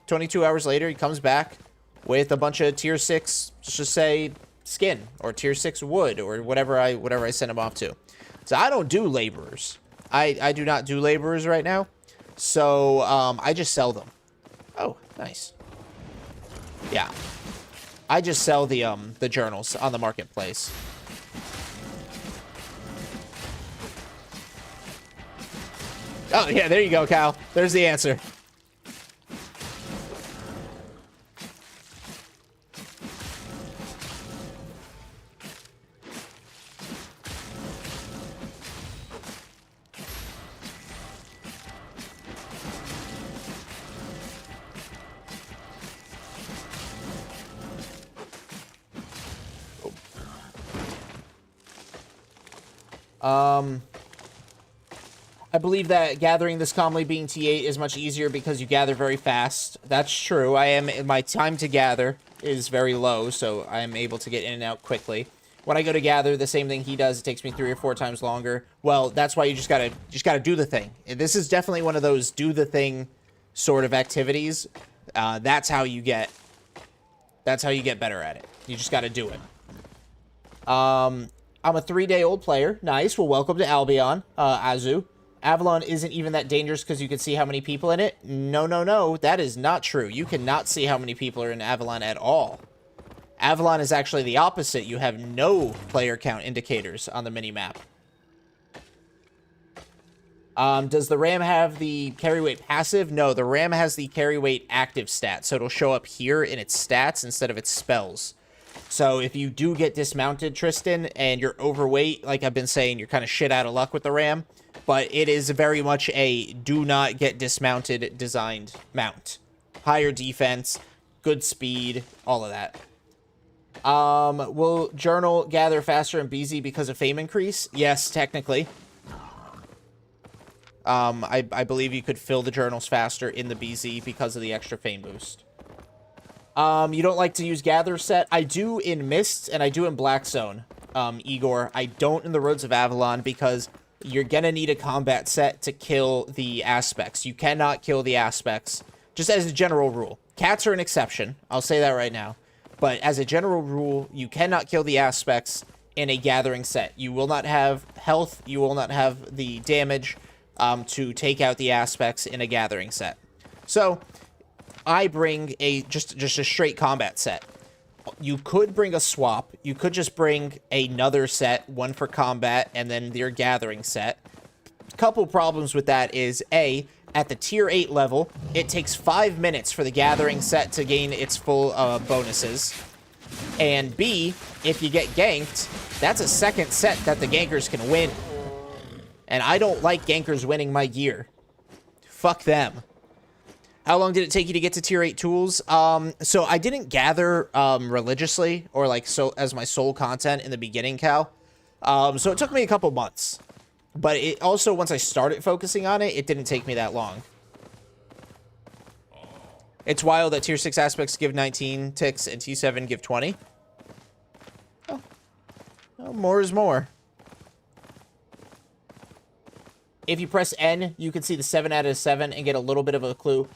later, he comes back with a bunch of tier 6, let's just say, skin, or tier 6 wood, or whatever I send him off to. So I don't do laborers. I do not do laborers right now. So I just sell them. Oh, nice. Yeah. I just sell the journals on the marketplace. Oh, yeah, there you go, Cal. There's the answer. I believe that gathering this calmly being T8 is much easier because you gather very fast. That's true. My time to gather is very low, so I am able to get in and out quickly. When I go to gather, the same thing he does, it takes me 3 or 4 times longer. Well, that's why you just gotta do the thing. This is definitely one of those do the thing sort of activities. That's how you get better at it. You just gotta do it. I'm a 3-day-old player. Nice. Well, welcome to Albion, Azu. Avalon isn't even that dangerous because you can see how many people in it. No. That is not true. You cannot see how many people are in Avalon at all. Avalon is actually the opposite. You have no player count indicators on the minimap. Does the RAM have the carry weight passive? No, the RAM has the carry weight active stat, so it'll show up here in its stats instead of its spells. So if you do get dismounted, Tristan, and you're overweight, like I've been saying, you're kind of shit out of luck with the RAM, but it is very much a do not get dismounted designed mount. Higher defense, good speed, all of that. Will Journal gather faster in BZ because of fame increase? Yes, technically. I believe you could fill the journals faster in the BZ because of the extra fame boost. You don't like to use gather set? I do in Mist, and I do in Black Zone, Igor. I don't in the Roads of Avalon because you're gonna need a combat set to kill the aspects. You cannot kill the aspects, just as a general rule. Cats are an exception, I'll say that right now. But as a general rule, you cannot kill the aspects in a gathering set. You will not have health, you will not have the damage to take out the aspects in a gathering set. So, I bring just a straight combat set. You could bring a swap. You could just bring another set, one for combat, and then your gathering set. Couple problems with that is, A, at the tier 8 level, it takes 5 minutes for the gathering set to gain its full bonuses. And B, if you get ganked, that's a second set that the gankers can win. And I don't like gankers winning my gear. Fuck them. How long did it take you to get to tier 8 tools? So I didn't gather religiously or like so as my sole content in the beginning, Cal. So it took me a couple months. But it also, once I started focusing on it, it didn't take me that long. It's wild that tier 6 aspects give 19 ticks and T7 give 20. Oh. Well, more is more. If you press N, you can see the 7 out of 7 and get a little bit of a clue.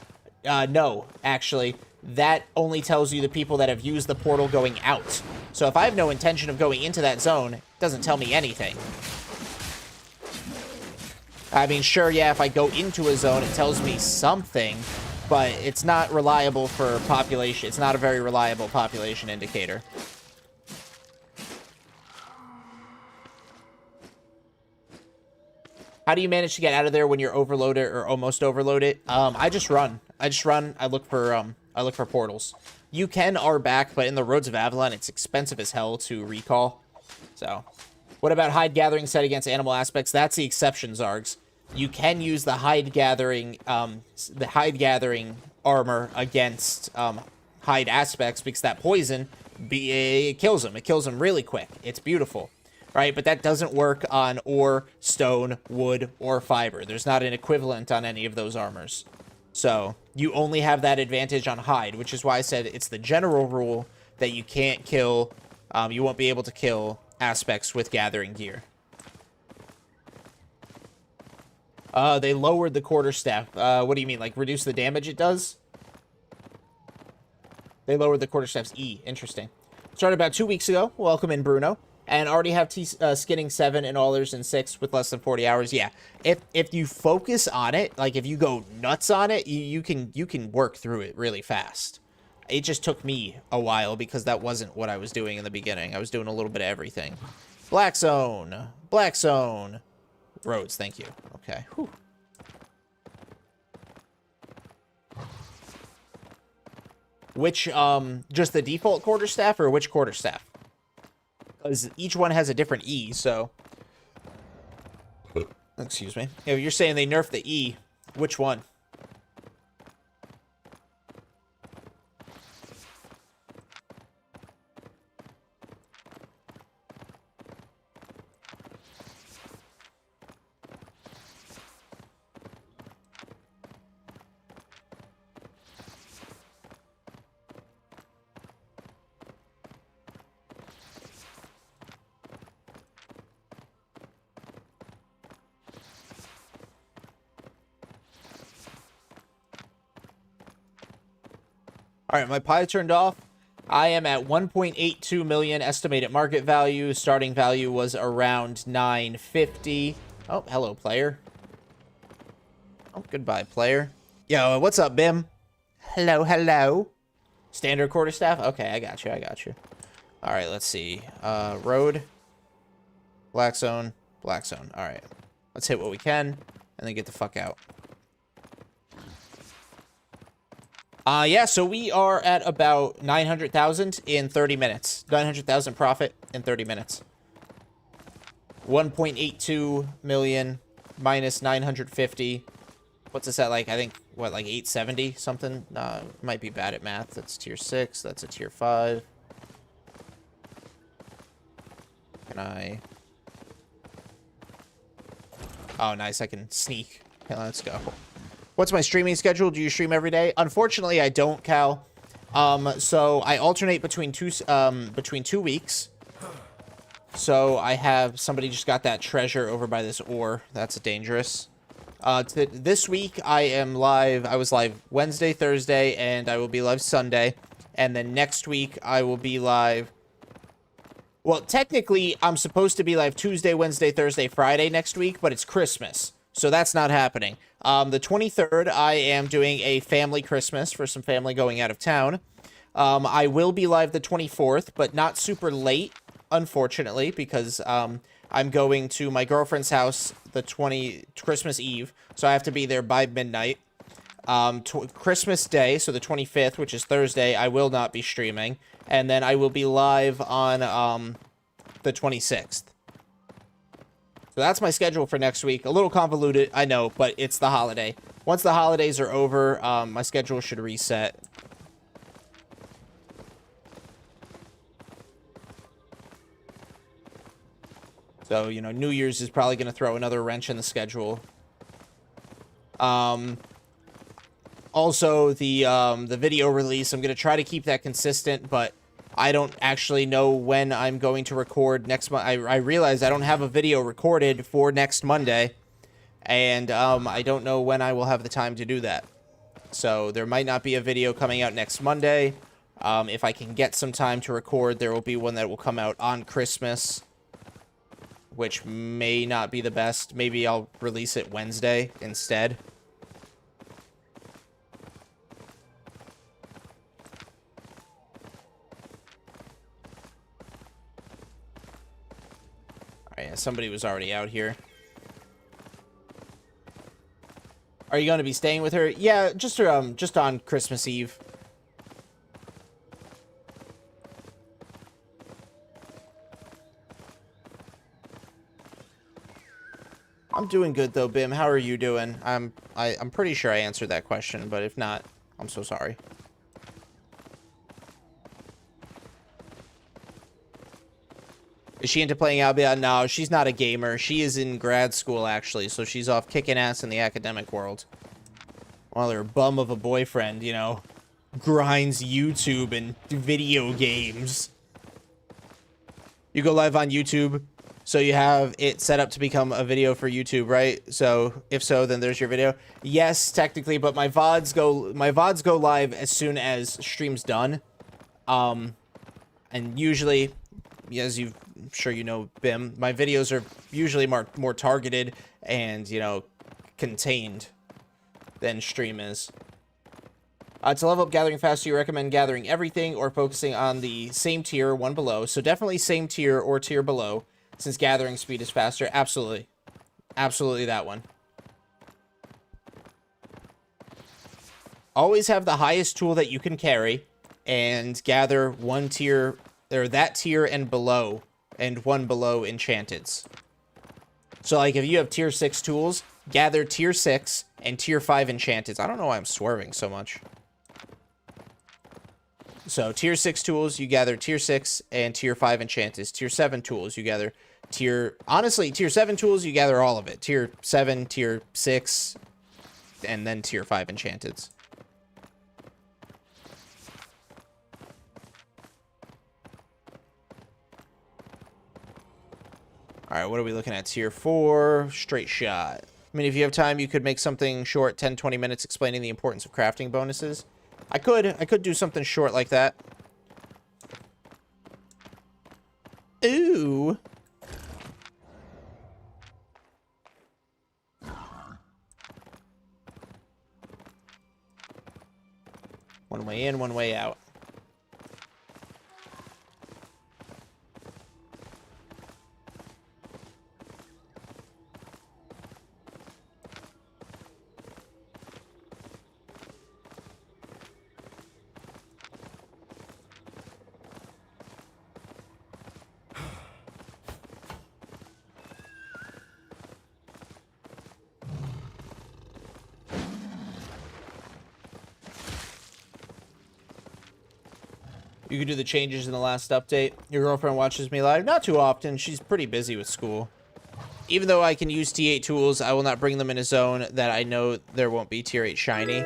No, actually, that only tells you the people that have used the portal going out. So if I have no intention of going into that zone, it doesn't tell me anything. I mean, sure, yeah, if I go into a zone, it tells me something, but it's not reliable for population. It's not a very reliable population indicator. How do you manage to get out of there when you're overloaded or almost overloaded? I just run. I look for portals. You can R back, but in the Roads of Avalon, it's expensive as hell to recall. So, what about hide gathering set against animal aspects? That's the exception, Zargs. You can use the hide gathering armor against hide aspects because that poison it kills them. It kills them really quick. It's beautiful. Right, but that doesn't work on ore, stone, wood, or fiber. There's not an equivalent on any of those armors. So, you only have that advantage on hide, which is why I said it's the general rule that you can't kill, you won't be able to kill aspects with gathering gear. They lowered the quarterstaff. What do you mean, like reduce the damage it does? They lowered the quarterstaff's E. Interesting. Started about 2 weeks ago. Welcome in, Bruno. And already have skinning 7 and allers in 6 with less than 40 hours. Yeah, if you focus on it, like if you go nuts on it, you can work through it really fast. It just took me a while because that wasn't what I was doing in the beginning. I was doing a little bit of everything. Black zone. Black zone. Roads, thank you. Okay. Whew. Which, just the default quarterstaff or which quarterstaff? Because each one has a different E, so... Excuse me. If you're saying they nerfed the E, which one? All right, my pie turned off. I am at 1.82 million estimated market value. Starting value was around 950. Oh, hello, player. Oh, goodbye, player. Yo, what's up, Bim? Hello, hello. Standard quarterstaff? Okay, I got you, I got you. All right, let's see. Road. Black zone. Black zone. All right. Let's hit what we can, and then get the fuck out. Yeah, so we are at about 900,000 in 30 minutes. 900,000 profit in 30 minutes. 1.82 million minus 950. What's this at, like, I think, what, like 870 something? Might be bad at math. That's tier 6. That's a tier 5. Can I... Oh, nice. I can sneak. Okay, let's go. What's my streaming schedule? Do you stream every day? Unfortunately, I don't, Cal. So I alternate between two weeks. So I have somebody just got that treasure over by this ore. That's dangerous. This week I am live. I was live Wednesday, Thursday, and I will be live Sunday. And then next week I will be live. Well, technically I'm supposed to be live Tuesday, Wednesday, Thursday, Friday next week, but it's Christmas. So that's not happening. The 23rd, I am doing a family Christmas for some family going out of town. I will be live the 24th, but not super late, unfortunately, because I'm going to my girlfriend's house the Christmas Eve, so I have to be there by midnight. Christmas Day, so the 25th, which is Thursday, I will not be streaming, and then I will be live on the 26th. So that's my schedule for next week. A little convoluted, I know, but it's the holiday. Once the holidays are over, my schedule should reset. So, you know, New Year's is probably going to throw another wrench in the schedule. Also, the video release, I'm going to try to keep that consistent, but I don't actually know when I'm going to record next month. I realized I don't have a video recorded for next Monday, and I don't know when I will have the time to do that. So there might not be a video coming out next Monday. If I can get some time to record, there will be one that will come out on Christmas, which may not be the best. Maybe I'll release it Wednesday instead. Yeah, somebody was already out here. Are you going to be staying with her? Yeah, just on Christmas Eve. I'm doing good though, Bim. How are you doing? I'm pretty sure I answered that question, but if not, I'm so sorry. Is she into playing Albion? No, she's not a gamer. She is in grad school, actually, so she's off kicking ass in the academic world. While her bum of a boyfriend, you know, grinds YouTube and video games. You go live on YouTube, so you have it set up to become a video for YouTube, right? So, if so, then there's your video. Yes, technically, but my VODs go live as soon as stream's done. And usually, as I'm sure you know, Bim, my videos are usually more targeted and, you know, contained than stream is. To level up gathering faster, you recommend gathering everything or focusing on the same tier, one below. So definitely same tier or tier below, since gathering speed is faster. Absolutely. Absolutely that one. Always have the highest tool that you can carry and gather one tier, or that tier and below, and one below enchanteds. So like if you have tier 6 tools, gather tier 6 and tier 5 enchanteds. I don't know why I'm swerving so much. So tier 6 tools, you gather tier 6 and tier 5 enchanteds. Tier 7 tools, you gather honestly, tier 7 tools, you gather all of it. Tier 7, tier 6, and then tier 5 enchanteds. All right, what are we looking at? Tier 4, straight shot. I mean, if you have time, you could make something short, 10, 20 minutes, explaining the importance of crafting bonuses. I could do something short like that. Ooh. One way in, one way out. You could do the changes in the last update. Your girlfriend watches me live. Not too often. She's pretty busy with school. Even though I can use T8 tools, I will not bring them in a zone that I know there won't be tier 8 shiny.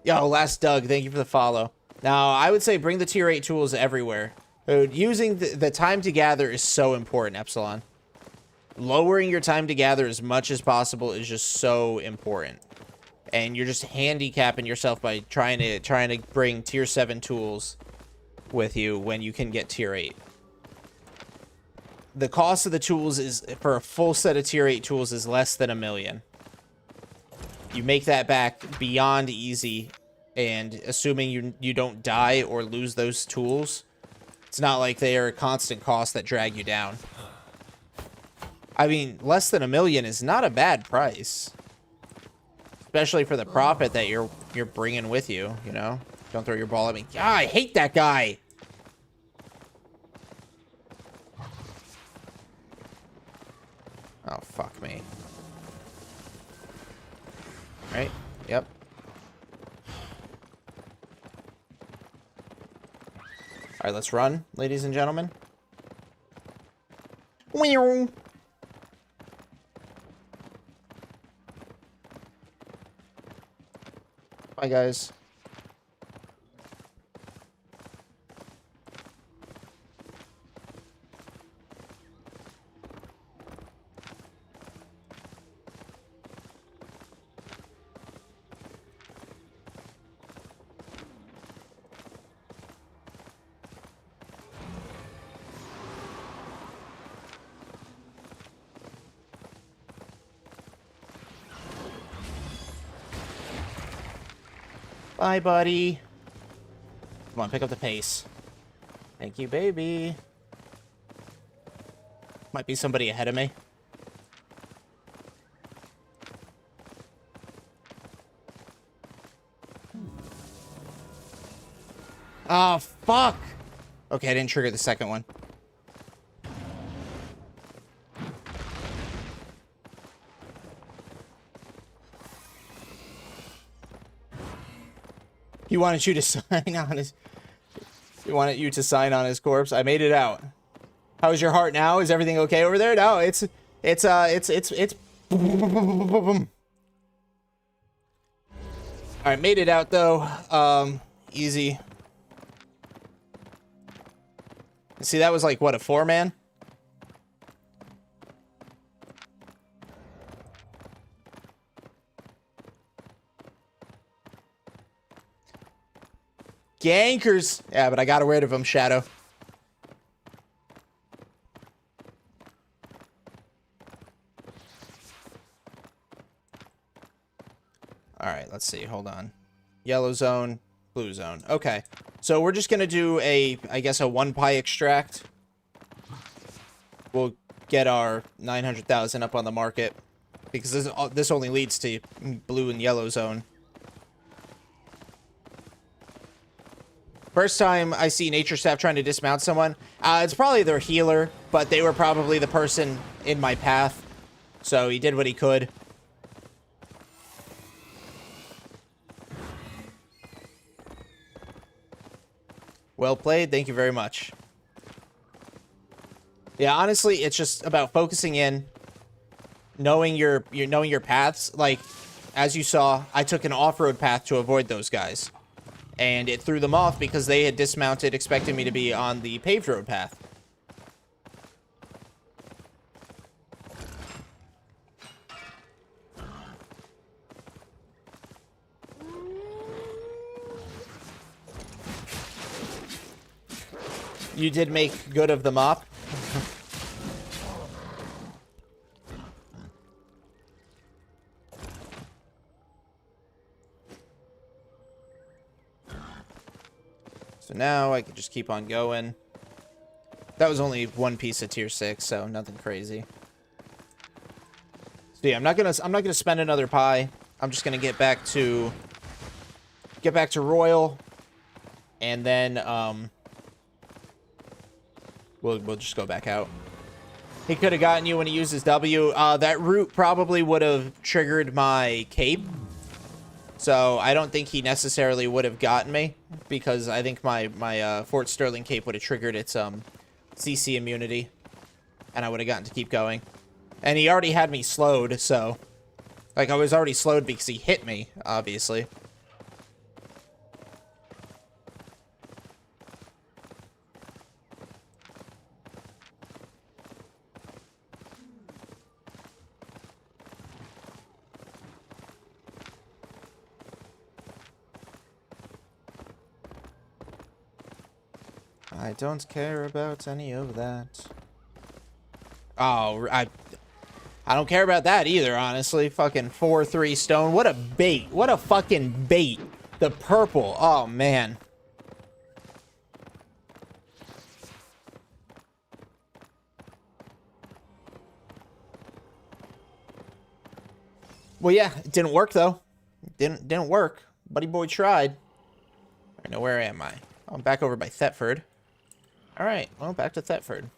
Yo, Last Doug, thank you for the follow. Now, I would say bring the tier 8 tools everywhere. Dude, using the time to gather is so important, Epsilon. Lowering your time to gather as much as possible is just so important. And you're just handicapping yourself by trying to bring tier 7 tools with you when you can get tier 8. The cost of the tools is, for a full set of tier 8 tools, is less than $1 million. You make that back beyond easy, and assuming you don't die or lose those tools, it's not like they are a constant cost that drag you down. I mean, less than $1 million is not a bad price, especially for the profit that you're bringing with you. You know, don't throw your ball at me. Ah, I hate that guy. Oh, fuck me. Right? Yep. Alright, let's run, ladies and gentlemen. Bye, guys. Bye, buddy. Come on, pick up the pace. Thank you, baby. Might be somebody ahead of me. Oh, fuck! Okay, I didn't trigger the second one. He wanted you to sign on his... He wanted you to sign on his corpse. I made it out. How's your heart now? Is everything okay over there? No, it's... Alright, made it out, though. Easy. See, that was like, what, a 4-man? Gankers! Yeah, but I got rid of him, Shadow. Alright, let's see. Hold on. Yellow zone. Blue zone. Okay. So we're just going to do I guess, a 1 pie extract. We'll get our 900,000 up on the market. Because this only leads to blue and yellow zone. First time I see nature staff trying to dismount someone, it's probably their healer, but they were probably the person in my path. So he did what he could. Well played. Thank you very much. Yeah, honestly, it's just about focusing in, knowing your paths. Like, as you saw, I took an off-road path to avoid those guys. And it threw them off because they had dismounted expecting me to be on the paved road path. You did make good of the mop. So now I can just keep on going. That was only one piece of tier 6, so nothing crazy. So yeah, I'm not gonna spend another pie. I'm just gonna get back to Royal, and then we'll just go back out. He could have gotten you when he used his W. That route probably would have triggered my cape. So I don't think he necessarily would have gotten me, because I think my Fort Sterling cape would have triggered its CC immunity, and I would have gotten to keep going. And he already had me slowed, so like I was already slowed because he hit me, obviously. I don't care about any of that. Oh, I don't care about that either, honestly. Fucking 4-3 stone. What a bait. What a fucking bait. The purple. Oh, man. Well, yeah, it didn't work, though. Didn't work. Buddy boy tried. I know, where am I? Oh, I'm back over by Thetford. Alright, well, back to Thetford.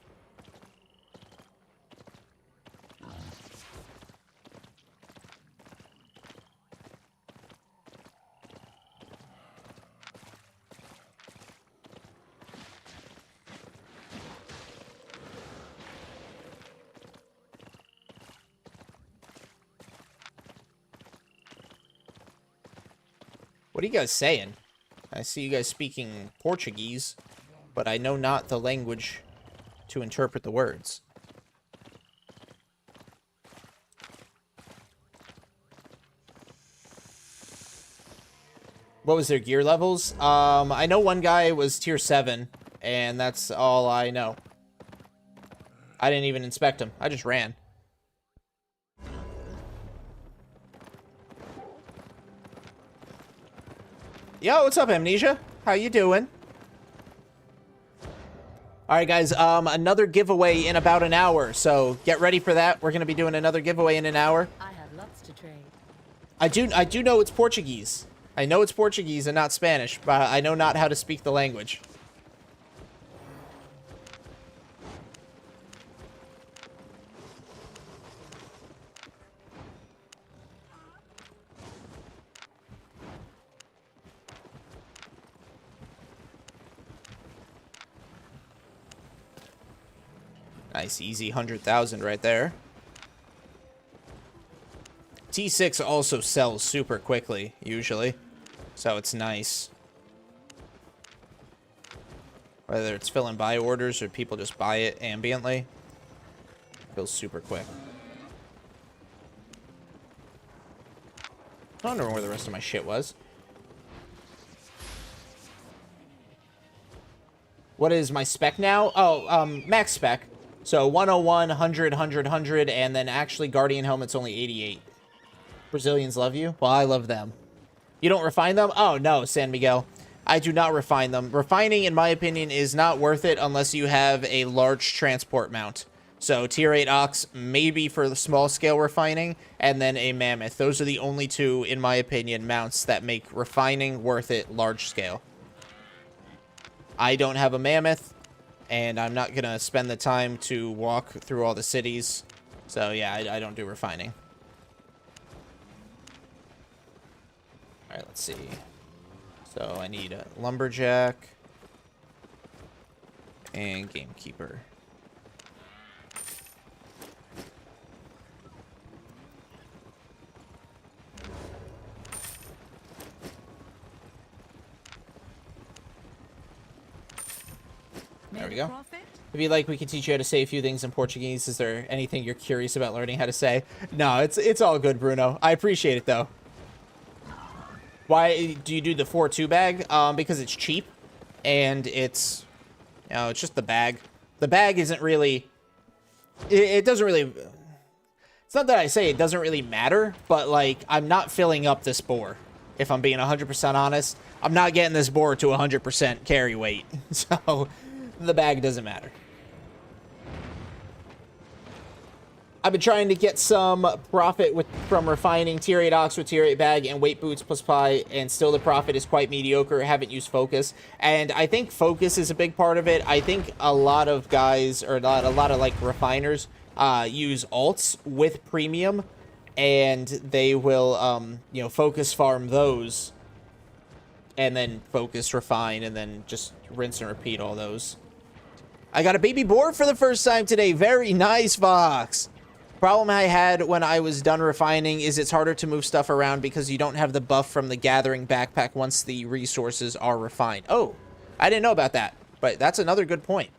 What are you guys saying? I see you guys speaking Portuguese, but I know not the language to interpret the words. What was their gear levels? I know one guy was tier 7, and that's all I know. I didn't even inspect him. I just ran. Yo, what's up, Amnesia? How you doing? Alright, guys, another giveaway in about an hour, so get ready for that. We're going to be doing another giveaway in an hour. I have lots to trade. I do know it's Portuguese. I know it's Portuguese and not Spanish, but I know not how to speak the language. Nice, easy 100,000 right there. T6 also sells super quickly, usually. So it's nice. Whether it's filling buy orders or people just buy it ambiently. Feels super quick. I don't know where the rest of my shit was. What is my spec now? Oh, max spec. So 101, 100, 100, 100, and then actually Guardian Helmet's only 88. Brazilians love you? Well, I love them. You don't refine them? Oh, no, San Miguel. I do not refine them. Refining, in my opinion, is not worth it unless you have a large transport mount. So tier 8 ox, maybe for the small scale refining, and then a mammoth. Those are the only two, in my opinion, mounts that make refining worth it large scale. I don't have a mammoth, and I'm not going to spend the time to walk through all the cities. So yeah, I don't do refining. Alright, let's see. So I need a lumberjack and gamekeeper. There we go. If you'd like, we can teach you how to say a few things in Portuguese. Is there anything you're curious about learning how to say? No, it's all good, Bruno. I appreciate it, though. Why do you do the 4-2 bag? Because it's cheap, and it's, you know, it's just the bag. The bag isn't really, it doesn't really, it's not that I say it doesn't really matter, but, like, I'm not filling up this boar. If I'm being 100% honest, I'm not getting this boar to 100% carry weight. So the bag doesn't matter. I've been trying to get some profit from refining tier 8 ox with tier 8 bag and weight boots plus pie, and still the profit is quite mediocre. I haven't used focus, and I think focus is a big part of it. I think a lot of guys, or a lot of like refiners, use alts with premium, and they will, you know, focus farm those, and then focus refine, and then just rinse and repeat all those. I got a baby boar for the first time today. Very nice, Fox. Problem I had when I was done refining is it's harder to move stuff around because you don't have the buff from the gathering backpack once the resources are refined. Oh, I didn't know about that, but that's another good point.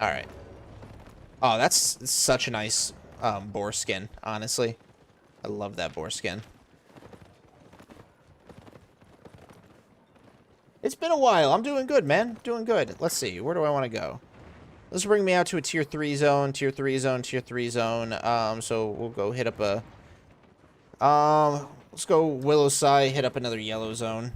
All right. Oh, that's such a nice boar skin, honestly. I love that boar skin. It's been a while. I'm doing good, man. Doing good. Let's see. Where do I want to go? This will bring me out to a tier 3 zone, tier 3 zone, tier 3 zone. So we'll go hit up a... let's go Willow Side, hit up another yellow zone.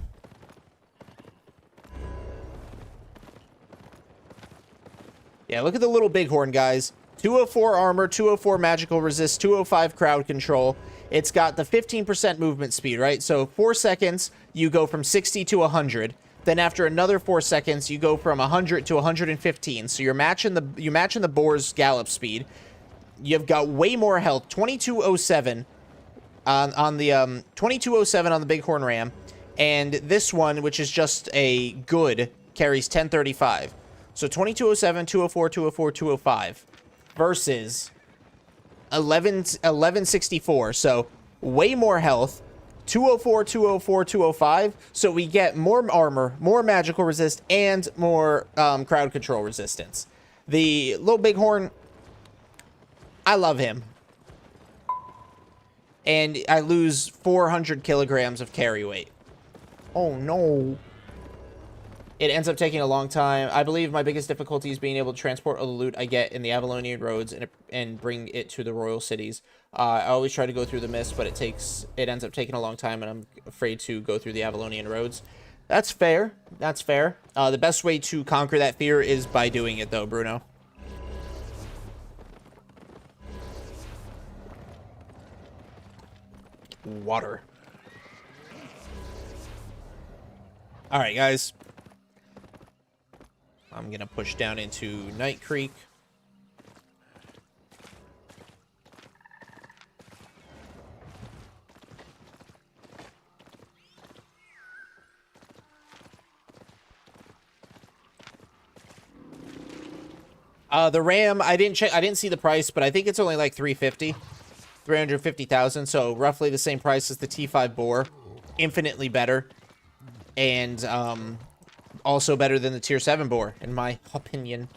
Yeah, look at the little bighorn, guys. 204 armor, 204 magical resist, 205 crowd control. It's got the 15% movement speed, right? So 4 seconds, you go from 60 to 100. Then after another 4 seconds, you go from 100 to 115. So you're matching the boar's gallop speed. You've got way more health. 2207 on the 2207 on the bighorn ram, and this one, which is just a good, carries 1035. So 2207, 204, 204, 205 versus 1164. So way more health. 204, 204, 205. So we get more armor, more magical resist, and more crowd control resistance. The little bighorn, I love him. And I lose 400 kilograms of carry weight. Oh no. It ends up taking a long time. I believe my biggest difficulty is being able to transport all the loot I get in the Avalonian roads and bring it to the royal cities. I always try to go through the mist, but it ends up taking a long time, and I'm afraid to go through the Avalonian roads. That's fair. That's fair. The best way to conquer that fear is by doing it, though, Bruno. Water. All right, guys. I'm going to push down into Night Creek. The RAM, I didn't check. I didn't see the price, but I think it's only like 350,000. So roughly the same price as the T5 Boar. Infinitely better. And, also better than the tier 7 boar, in my opinion.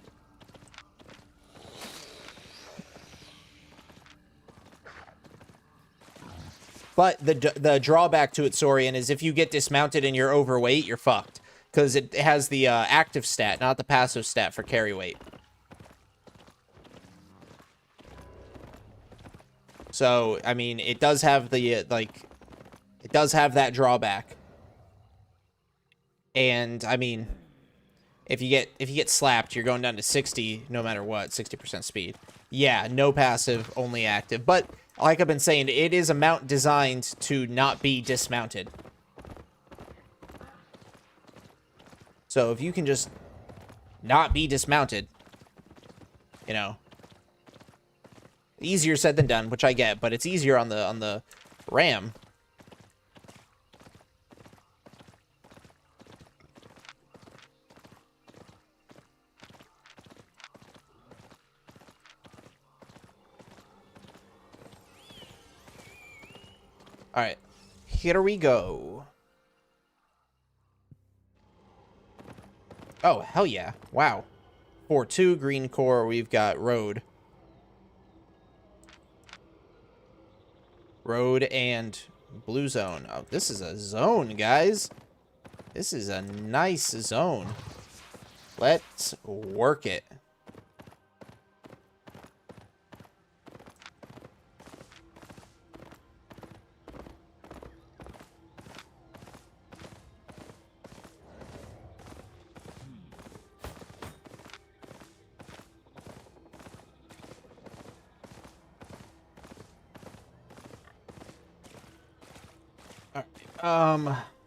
But the drawback to it, Saurian, is if you get dismounted and you're overweight, you're fucked. Because it has the active stat, not the passive stat for carry weight. So, I mean, it does have the, like, it does have that drawback. And, I mean, if you get slapped, you're going down to 60 no matter what, 60% speed. Yeah, no passive, only active. But, like I've been saying, it is a mount designed to not be dismounted. So, if you can just not be dismounted, you know, easier said than done, which I get, but it's easier on the RAM. All right, here we go. Oh, hell yeah. Wow. 4-2, green core, we've got road. Road and blue zone. Oh, this is a zone, guys. This is a nice zone. Let's work it.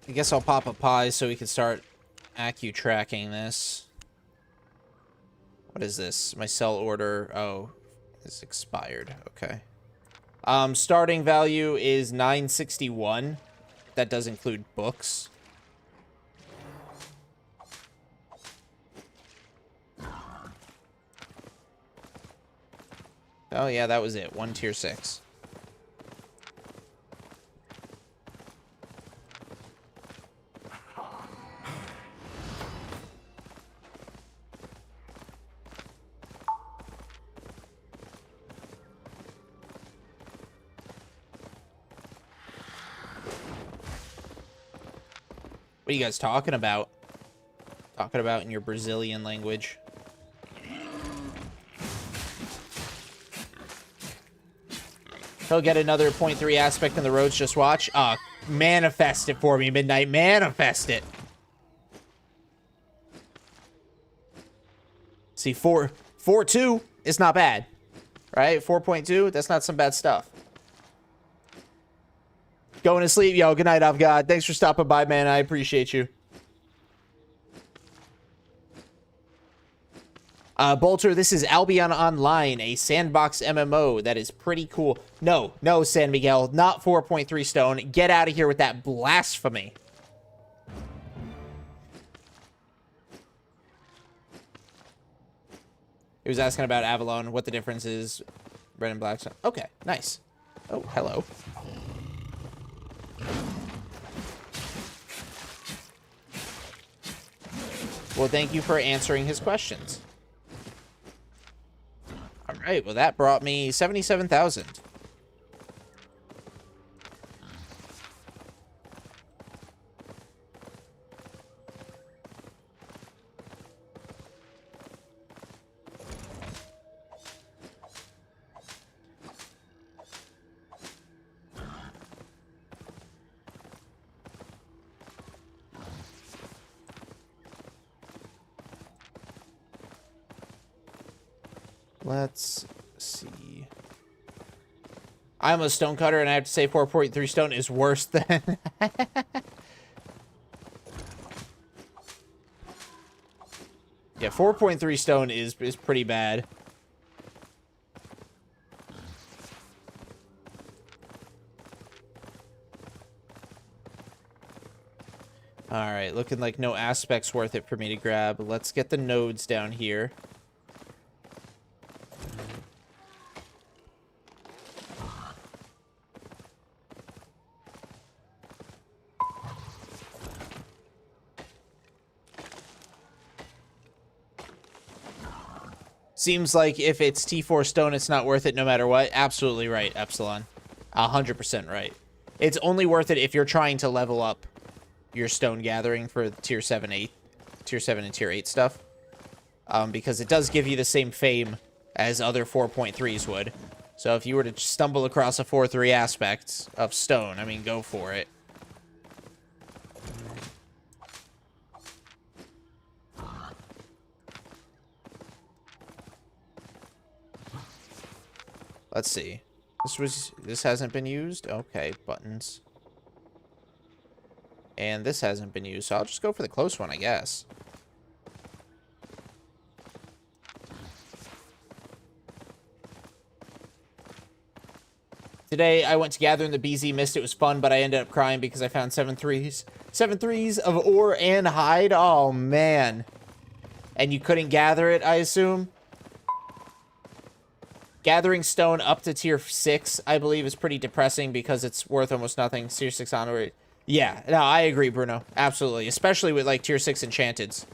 I guess I'll pop a pie so we can start accu-tracking this. What is this? My sell order. Oh, it's expired. Okay. Starting value is 961. That does include books. Oh, yeah, that was it. 1 tier 6. What are you guys talking about? Talking about in your Brazilian language. He'll get another 0.3 aspect in the roads, just watch. Manifest it for me, Midnight. Manifest it. See, 4.2 is not bad. Right? 4.2, that's not some bad stuff. Going to sleep, yo. Good night, I've God. Thanks for stopping by, man. I appreciate you. Bolter, this is Albion Online, a sandbox MMO that is pretty cool. No, San Miguel, not 4.3 stone. Get out of here with that blasphemy. He was asking about Avalon, what the difference is. Red and black stone. Okay, nice. Oh, hello. Well, thank you for answering his questions. All right, well, that brought me 77,000. Let's see. I'm a stonecutter, and I have to say 4.3 stone is worse than... Yeah, 4.3 stone is pretty bad. Alright, looking like no aspect's worth it for me to grab. Let's get the nodes down here. Seems like if it's T4 stone, it's not worth it no matter what. Absolutely right, Epsilon. 100% right. It's only worth it if you're trying to level up your stone gathering for tier 7 and tier 8 stuff. Because it does give you the same fame as other 4.3s would. So if you were to stumble across a 4-3 aspect of stone, I mean, go for it. Let's see. This hasn't been used? Okay, buttons. And this hasn't been used, so I'll just go for the close one, I guess. Today, I went to gather in the BZ mist. It was fun, but I ended up crying because I found 7 threes. 7 threes of ore and hide? Oh, man. And you couldn't gather it, I assume? Gathering stone up to tier 6, I believe, is pretty depressing because it's worth almost nothing. Tier 6 onward. Yeah, no, I agree, Bruno. Absolutely. Especially with, like, tier 6 enchanteds.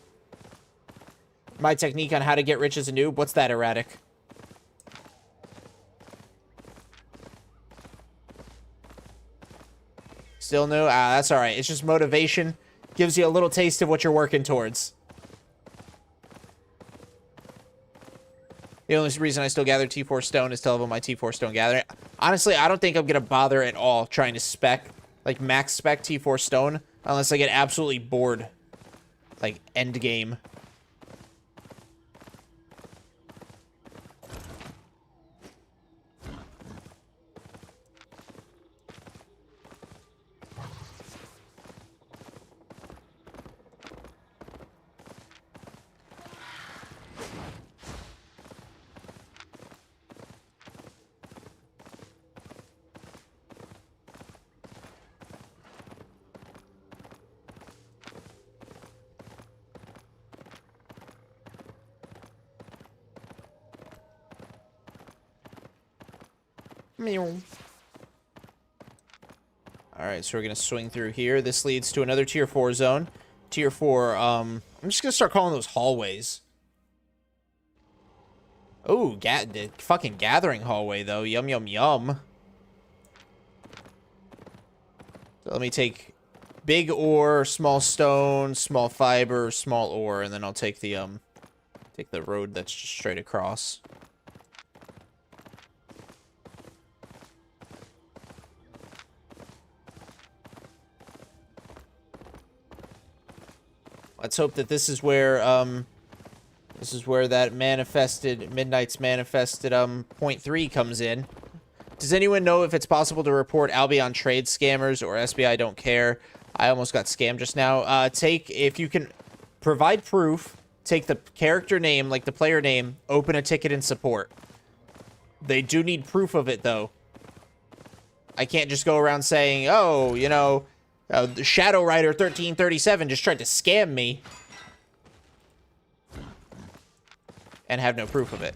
My technique on how to get rich as a noob? What's that, erratic? Still new? Ah, that's alright. It's just motivation. Gives you a little taste of what you're working towards. The only reason I still gather T4 stone is to level my T4 stone gathering. Honestly, I don't think I'm going to bother at all trying to spec, like max spec T4 stone, unless I get absolutely bored. Like, end game. Alright, so we're going to swing through here. This leads to another tier 4 zone. Tier 4, I'm just going to start calling those hallways. Oh, the fucking gathering hallway, though. Yum, yum, yum. So let me take big ore, small stone, small fiber, small ore, and then I'll take the road that's just straight across. Let's hope that this is where that Midnight's manifested, 0.3 comes in. Does anyone know if it's possible to report Albion trade scammers or SBI don't care? I almost got scammed just now. If you can provide proof, take the character name, like the player name, open a ticket in support. They do need proof of it, though. I can't just go around saying, oh, you know, the Shadow Rider 1337 just tried to scam me and have no proof of it.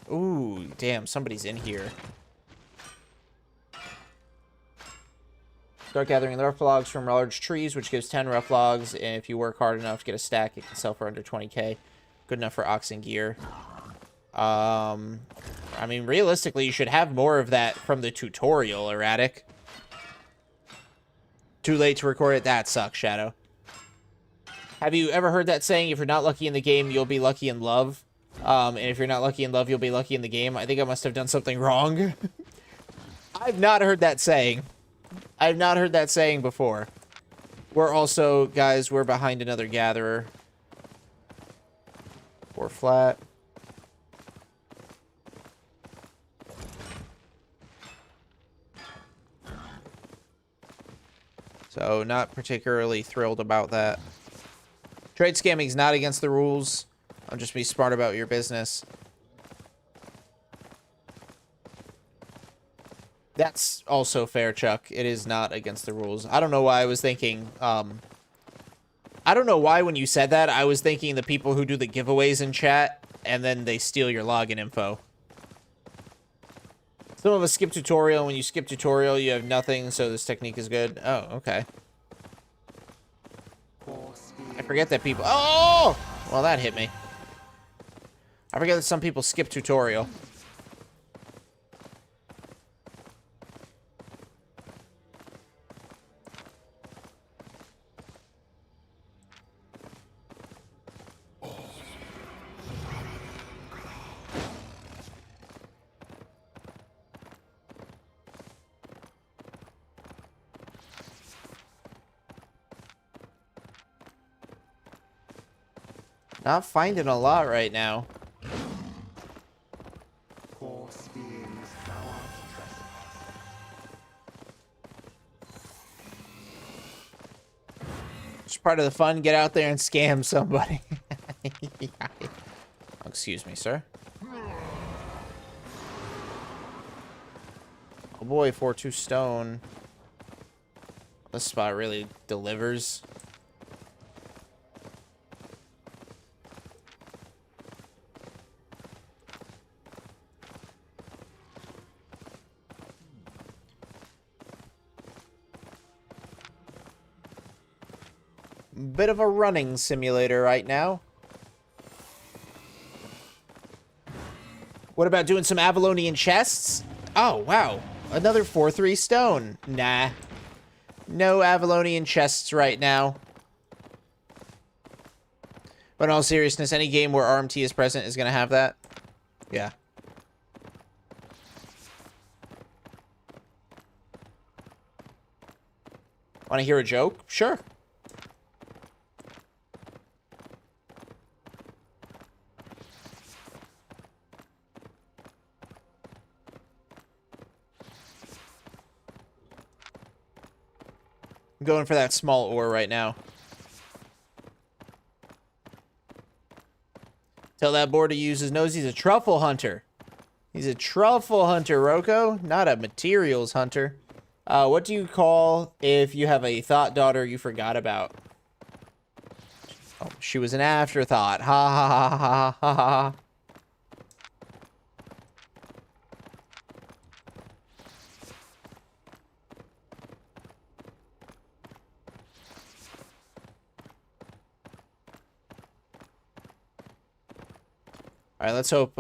Ooh, damn, somebody's in here. Start gathering the rough logs from large trees, which gives 10 rough logs, and if you work hard enough to get a stack, it can sell for under 20k. Good enough for oxen gear. I mean, realistically, you should have more of that from the tutorial, erratic. Too late to record it? That sucks, Shadow. Have you ever heard that saying, if you're not lucky in the game, you'll be lucky in love? And if you're not lucky in love, you'll be lucky in the game. I think I must have done something wrong. I've not heard that saying. I've not heard that saying before. We're also, guys, we're behind another gatherer. 4 flat. So, not particularly thrilled about that. Trade scamming is not against the rules. I'm just being smart about your business. That's also fair, Chuck. It is not against the rules. I don't know why I was thinking, I don't know why when you said that, I was thinking the people who do the giveaways in chat, and then they steal your login info. Some of us skip tutorial, and when you skip tutorial, you have nothing, so this technique is good. Oh, okay. I forget that people... Oh! Well, that hit me. I forget that some people skip tutorial. Not finding a lot right now. It's part of the fun. Get out there and scam somebody. Excuse me, sir. Oh boy, 4-2 stone. This spot really delivers. Bit of a running simulator right now. What about doing some Avalonian chests? Oh, wow. Another 4-3 stone. Nah. No Avalonian chests right now. But in all seriousness, any game where RMT is present is going to have that. Yeah. Want to hear a joke? Sure. I'm going for that small ore right now. Tell that board to use his nose. He's a truffle hunter. He's a truffle hunter, Rocco. Not a materials hunter. What do you call if you have a thought daughter you forgot about? Oh, she was an afterthought. Ha ha ha ha ha ha. Alright, let's hope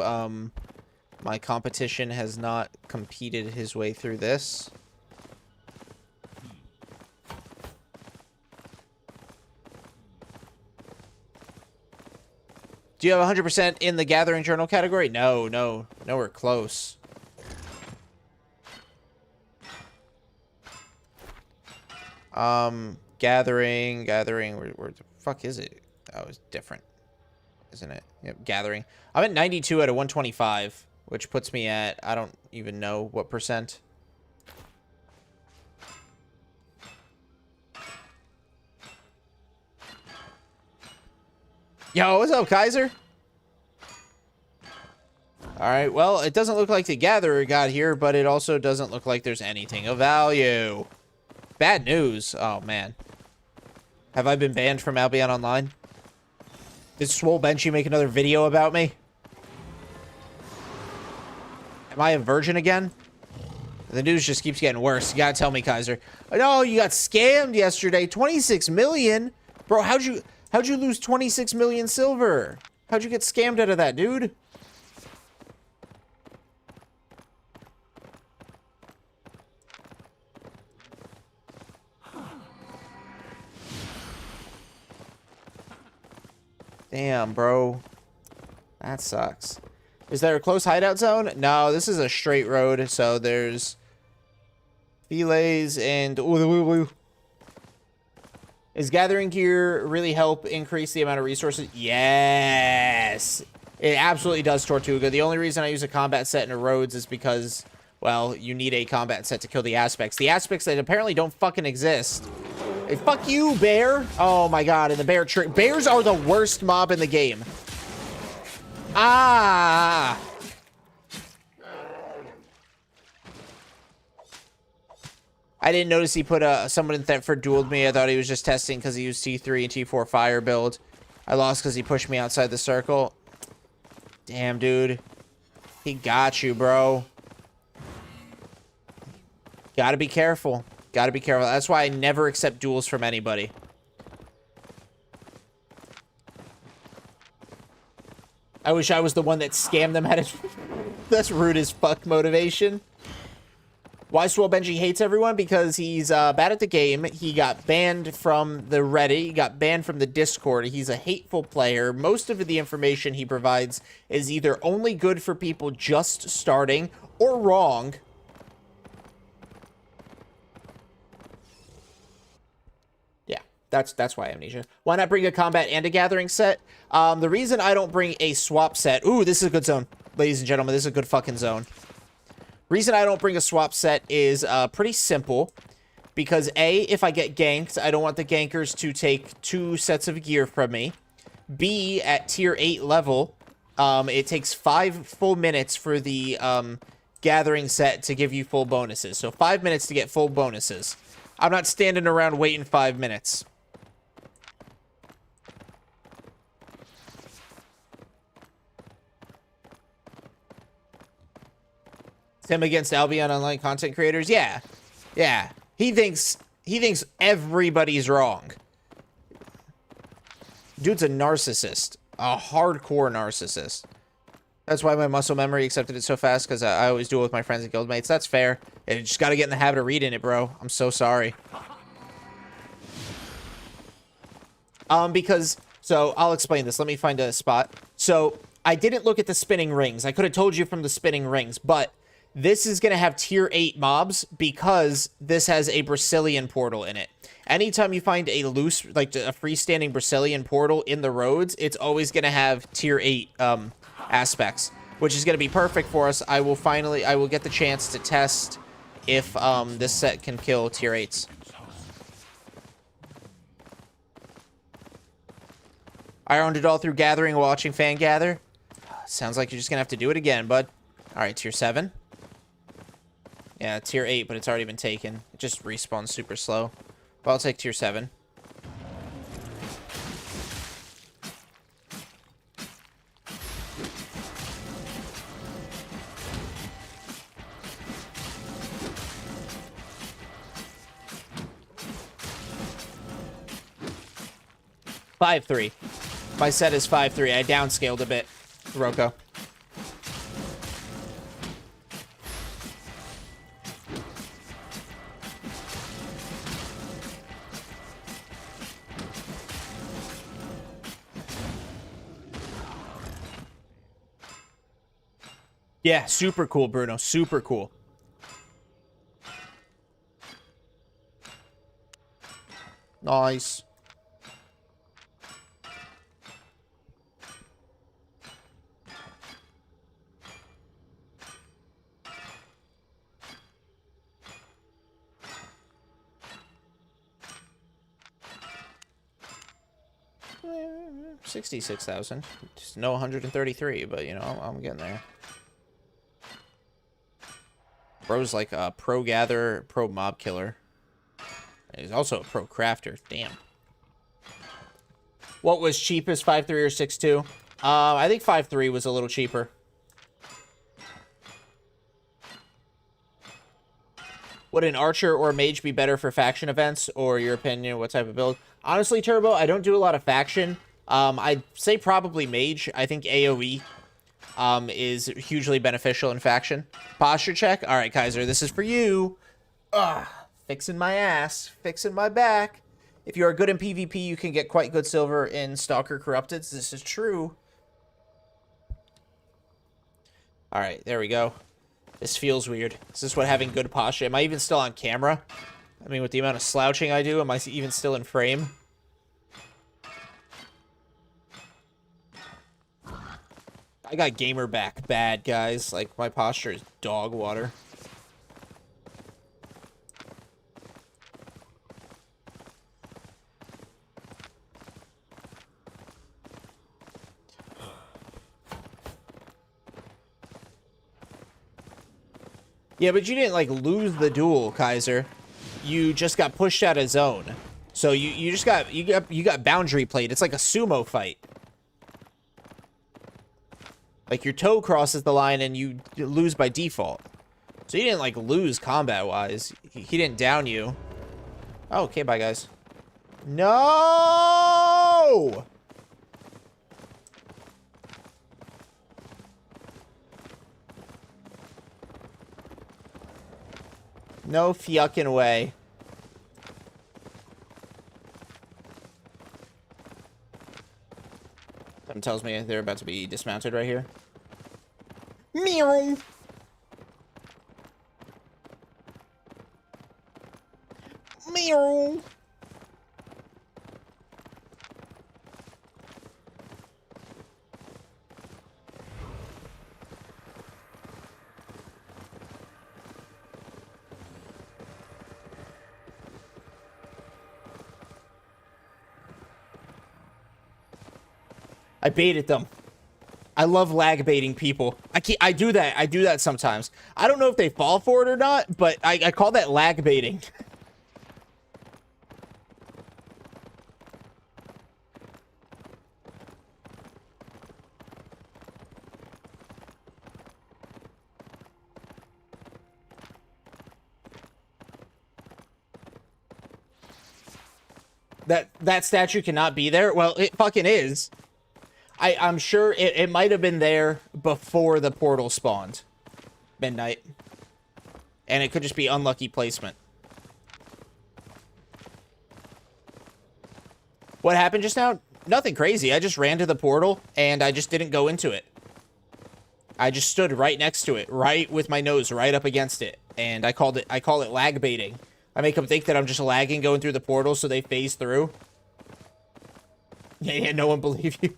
my competition has not competed his way through this. Do you have 100% in the Gathering Journal category? No, nowhere close. Gathering, where the fuck is it? Oh, it's different, isn't it? Yep, Gathering. I'm at 92 out of 125, which puts me at, I don't even know what percent. Yo, what's up, Kaiser? Alright, well, it doesn't look like the Gatherer got here, but it also doesn't look like there's anything of value. Bad news. Oh, man. Have I been banned from Albion Online? Did Swole Benchy make another video about me? Am I a virgin again? The news just keeps getting worse. You gotta tell me, Kaiser. No, you got scammed yesterday. 26 million? Bro, how'd you lose 26 million silver? How'd you get scammed out of that, dude? Damn, bro. That sucks. Is there a close hideout zone? No, this is a straight road, so there's fillets and... Is gathering gear really help increase the amount of resources? Yes! It absolutely does, Tortuga. The only reason I use a combat set in a Roads is because, well, you need a combat set to kill the aspects. The aspects that apparently don't fucking exist. Hey, fuck you, bear! Oh my god, and the bear trick. Bears are the worst mob in the game. Ah! I didn't notice he put someone in Thetford dueled me. I thought he was just testing because he used T3 and T4 fire build. I lost because he pushed me outside the circle. Damn, dude. He got you, bro. Gotta be careful. Gotta be careful. That's why I never accept duels from anybody. I wish I was the one that scammed them out of... That's rude as fuck motivation. Why Swole Benji hates everyone? Because he's bad at the game. He got banned from the Reddit. He got banned from the Discord. He's a hateful player. Most of the information he provides is either only good for people just starting or wrong. Yeah. That's why amnesia. Why not bring a combat and a gathering set? The reason I don't bring a swap set... Ooh, this is a good zone. Ladies and gentlemen, this is a good fucking zone. Reason I don't bring a swap set is pretty simple. Because A, if I get ganked, I don't want the gankers to take 2 sets of gear from me. B, at tier 8 level, it takes 5 full minutes for the gathering set to give you full bonuses. So 5 minutes to get full bonuses. I'm not standing around waiting 5 minutes. Him against Albion Online content creators? Yeah. Yeah. He thinks everybody's wrong. Dude's a narcissist. A hardcore narcissist. That's why my muscle memory accepted it so fast, because I always do it with my friends and guildmates. That's fair. You just gotta get in the habit of reading it, bro. I'm so sorry. So I'll explain this. Let me find a spot. So I didn't look at the spinning rings. I could have told you from the spinning rings, but this is going to have tier 8 mobs because this has a Brazilian portal in it. Anytime you find a loose, like a freestanding Brazilian portal in the roads, it's always going to have tier 8 aspects, which is going to be perfect for us. I will get the chance to test if this set can kill tier 8s. I earned it all through gathering and watching fan gather. Sounds like you're just going to have to do it again, bud. All right, tier 7. Yeah, tier 8, but it's already been taken. It just respawns super slow. But I'll take tier 7. Five 3. My set is 5-3. I downscaled a bit, Roko. Yeah, super cool, Bruno. Super cool. Nice. $66,000. Just no 133, but you know, I'm getting there. Bro's like a pro gatherer, pro mob killer. He's also a pro crafter. Damn. What was cheapest, 5.3 or 6.2? I think 5.3 was a little cheaper. Would an archer or a mage be better for faction events, or your opinion, what type of build? Honestly, Turbo, I don't do a lot of faction. I'd say probably mage. I think AoE is hugely beneficial in faction. Posture check. All right, Kaiser, this is for you. Fixing my ass, fixing my back. If you are good in PvP, you can get quite good silver in Stalker Corrupted. This is true. All right, there we go. This feels weird. Is this what having good posture? Am I even still on camera? I mean, with the amount of slouching I do, am I even still in frame? I got gamer back bad, guys. Like, my posture is dog water. Yeah, but you didn't, like, lose the duel, Kaiser. You just got pushed out of zone. So you just got, you got boundary played. It's like a sumo fight. Like, your toe crosses the line and you lose by default. So you didn't, like, lose combat-wise. He didn't down you. Oh, okay, bye, guys. No! No fucking way. Something tells me they're about to be dismounted right here. Meow. Meow. I baited them. I love lag baiting people. I do that. I do that sometimes. I don't know if they fall for it or not, but I call that lag baiting. That statue cannot be there? Well, it fucking is. I'm sure it might have been there before the portal spawned. Midnight. And it could just be unlucky placement. What happened just now? Nothing crazy. I just ran to the portal, and I just didn't go into it. I just stood right next to it, right with my nose right up against it. And I call it lag baiting. I make them think that I'm just lagging going through the portal so they phase through. Yeah, no one believe you.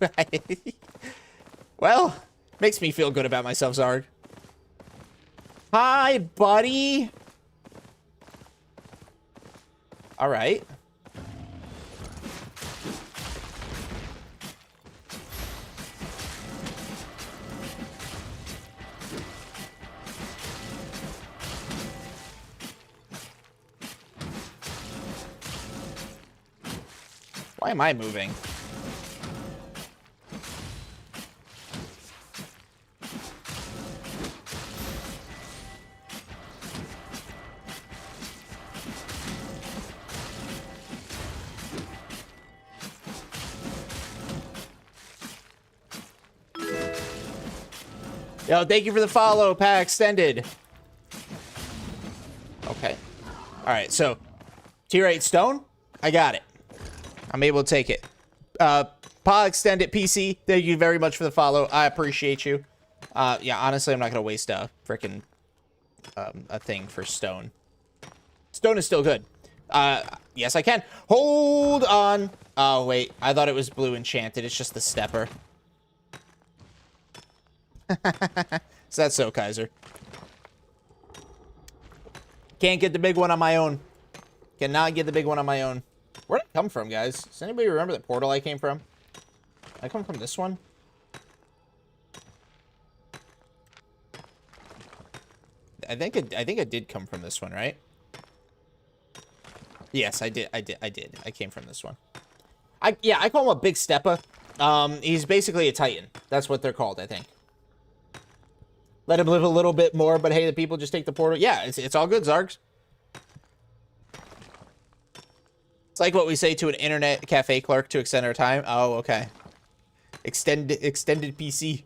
Well, makes me feel good about myself, Zarg. Hi, buddy. All right. Why am I moving? Yo, thank you for the follow, Pack Extended. Okay. Alright, so tier 8 stone. I got it. I'm able to take it. Pa Extended PC, thank you very much for the follow. I appreciate you. Yeah, honestly, I'm not going to waste a freaking a thing for stone. Stone is still good. Yes, I can. Hold on. Oh, wait. I thought it was blue enchanted. It's just the stepper. So that's so, Kaiser. Can't get the big one on my own. Cannot get the big one on my own. Where'd I come from, guys? Does anybody remember the portal I came from? I come from this one? I think I did come from this one, right? Yes, I did. I came from this one. Yeah, I call him a big stepper. He's basically a titan. That's what they're called, I think. Let him live a little bit more, but hey, the people just take the portal. Yeah, it's all good, Zargs. It's like what we say to an internet cafe clerk to extend our time. Oh, okay. Extended PC.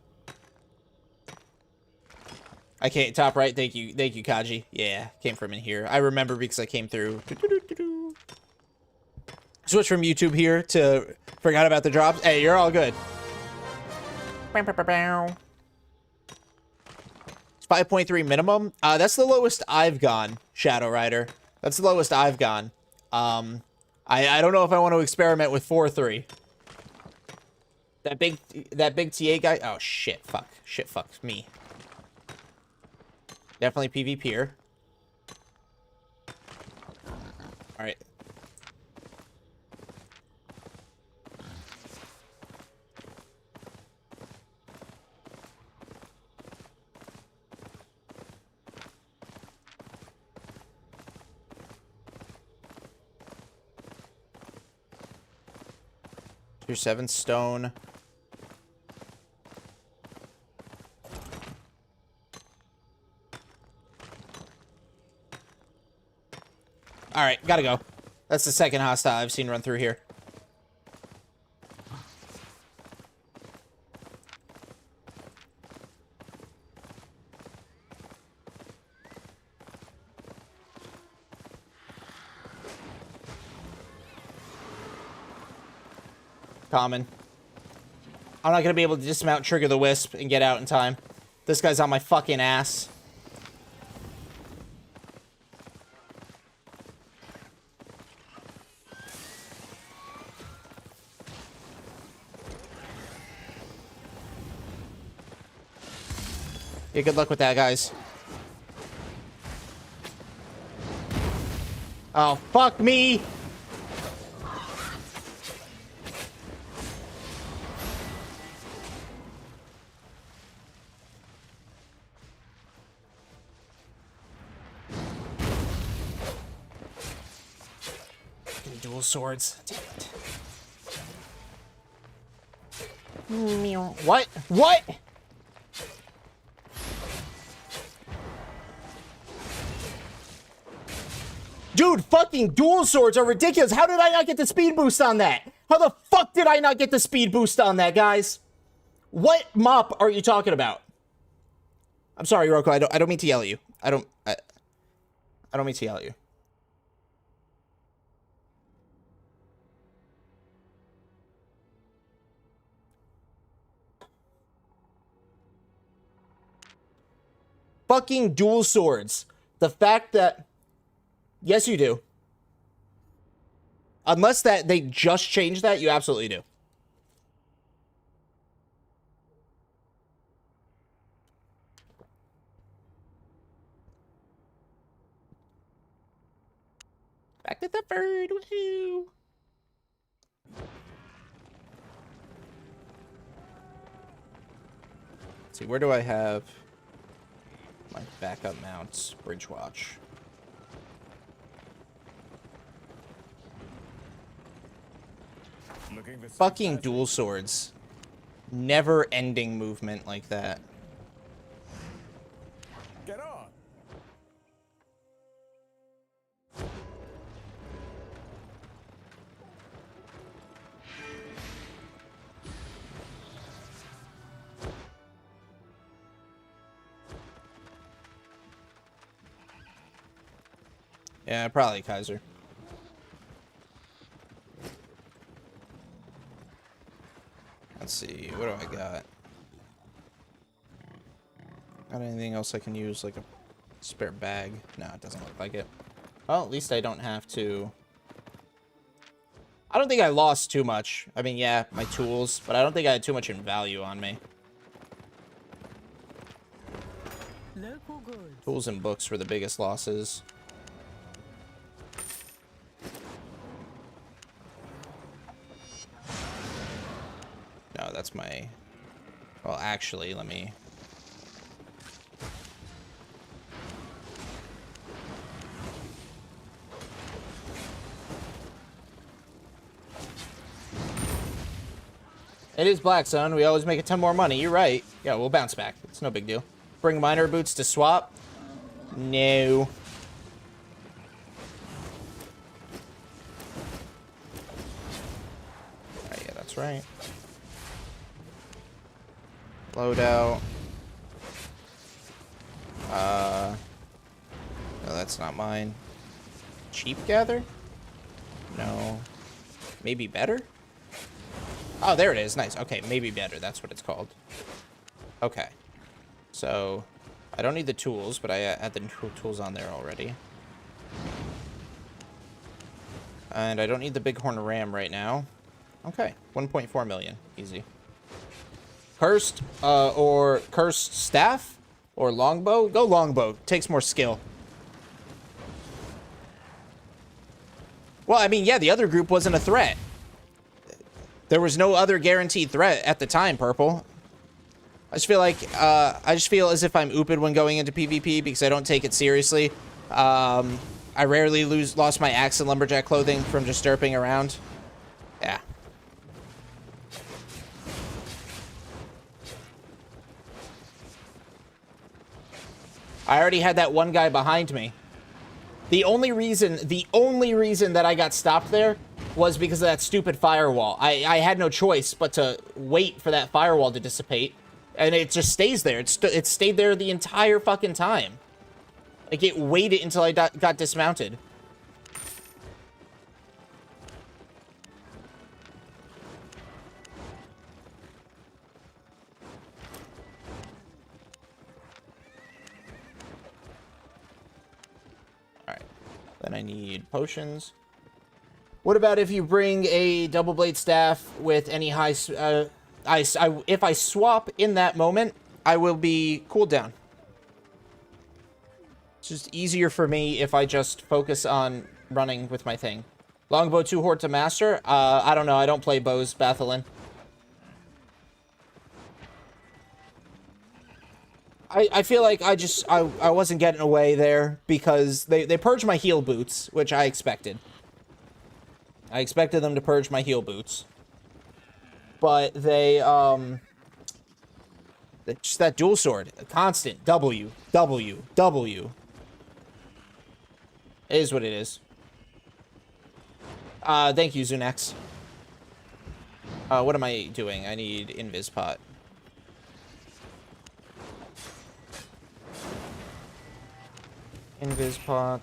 I can't top right. Thank you, Kaji. Yeah, came from in here. I remember because I came through. Switch from YouTube here to forgot about the drops. Hey, you're all good. It's 5.3 minimum. That's the lowest I've gone, Shadow Rider. That's the lowest I've gone. I don't know if I want to experiment with 4.3. That big TA guy. Oh shit! Fuck! Shit! Fuck me. Definitely PvP here. All right. Tier 7 stone. Alright, gotta go. That's the second hostile I've seen run through here. Common. I'm not gonna be able to dismount, trigger the wisp, and get out in time. This guy's on my fucking ass. Yeah, good luck with that, guys. Oh, fuck me! dual swords. Damn it. What? What? Dude, fucking dual swords are ridiculous. How did I not get the speed boost on that? How the fuck did I not get the speed boost on that, guys? What mop are you talking about? I'm sorry, Roko. I don't mean to yell at you. I don't mean to yell at you. Fucking dual swords. The fact that... Yes, you do. Unless that they just changed that, you absolutely do. Back to the bird. Woohoo! Let's see, where do I have my backup mounts? Bridge watch. Fucking dual swords. Never-ending movement like that. Get on. Yeah, probably Kaiser. Let's see, what do I got? Got anything else I can use, like a spare bag? No, it doesn't look like it. Well, at least I don't have to... I don't think I lost too much. I mean, yeah, my tools, but I don't think I had too much in value on me. Local goods. Tools and books were the biggest losses. No, that's my... Well, actually, let me... It is Black Sun. We always make a ton more money. You're right. Yeah, we'll bounce back. It's no big deal. Bring miner boots to swap? No. Alright, yeah, that's right. Loadout. No, that's not mine. Cheap gather? No. Maybe better? Oh, there it is. Nice. Okay, maybe better. That's what it's called. Okay. So, I don't need the tools, but I had the tools on there already. And I don't need the bighorn ram right now. Okay. 1.4 million. Easy. Cursed, or cursed staff? Or longbow? Go longbow. Takes more skill. Well, I mean, yeah, the other group wasn't a threat. There was no other guaranteed threat at the time, Purple. I just feel like, I just feel as if I'm ooped when going into PvP because I don't take it seriously. I rarely lost my axe and lumberjack clothing from just derping around. Yeah. I already had that one guy behind me. The only reason that I got stopped there was because of that stupid firewall. I had no choice but to wait for that firewall to dissipate, and it just stays there. It stayed there the entire fucking time. Like, it waited until I got dismounted. Alright. Then I need potions. What about if you bring a double blade staff with any high... if I swap in that moment, I will be cooled down. It's just easier for me if I just focus on running with my thing. Longbow 2 Horde to Master? I don't know. I don't play bows, Bathalin. I feel like I wasn't getting away there because they purged my heal boots, which I expected. I expected them to purge my heel boots. But they, just that dual sword. Constant. W. W. W. It is what it is. Thank you, Zunax. What am I doing? I need invis pot. Invis pot.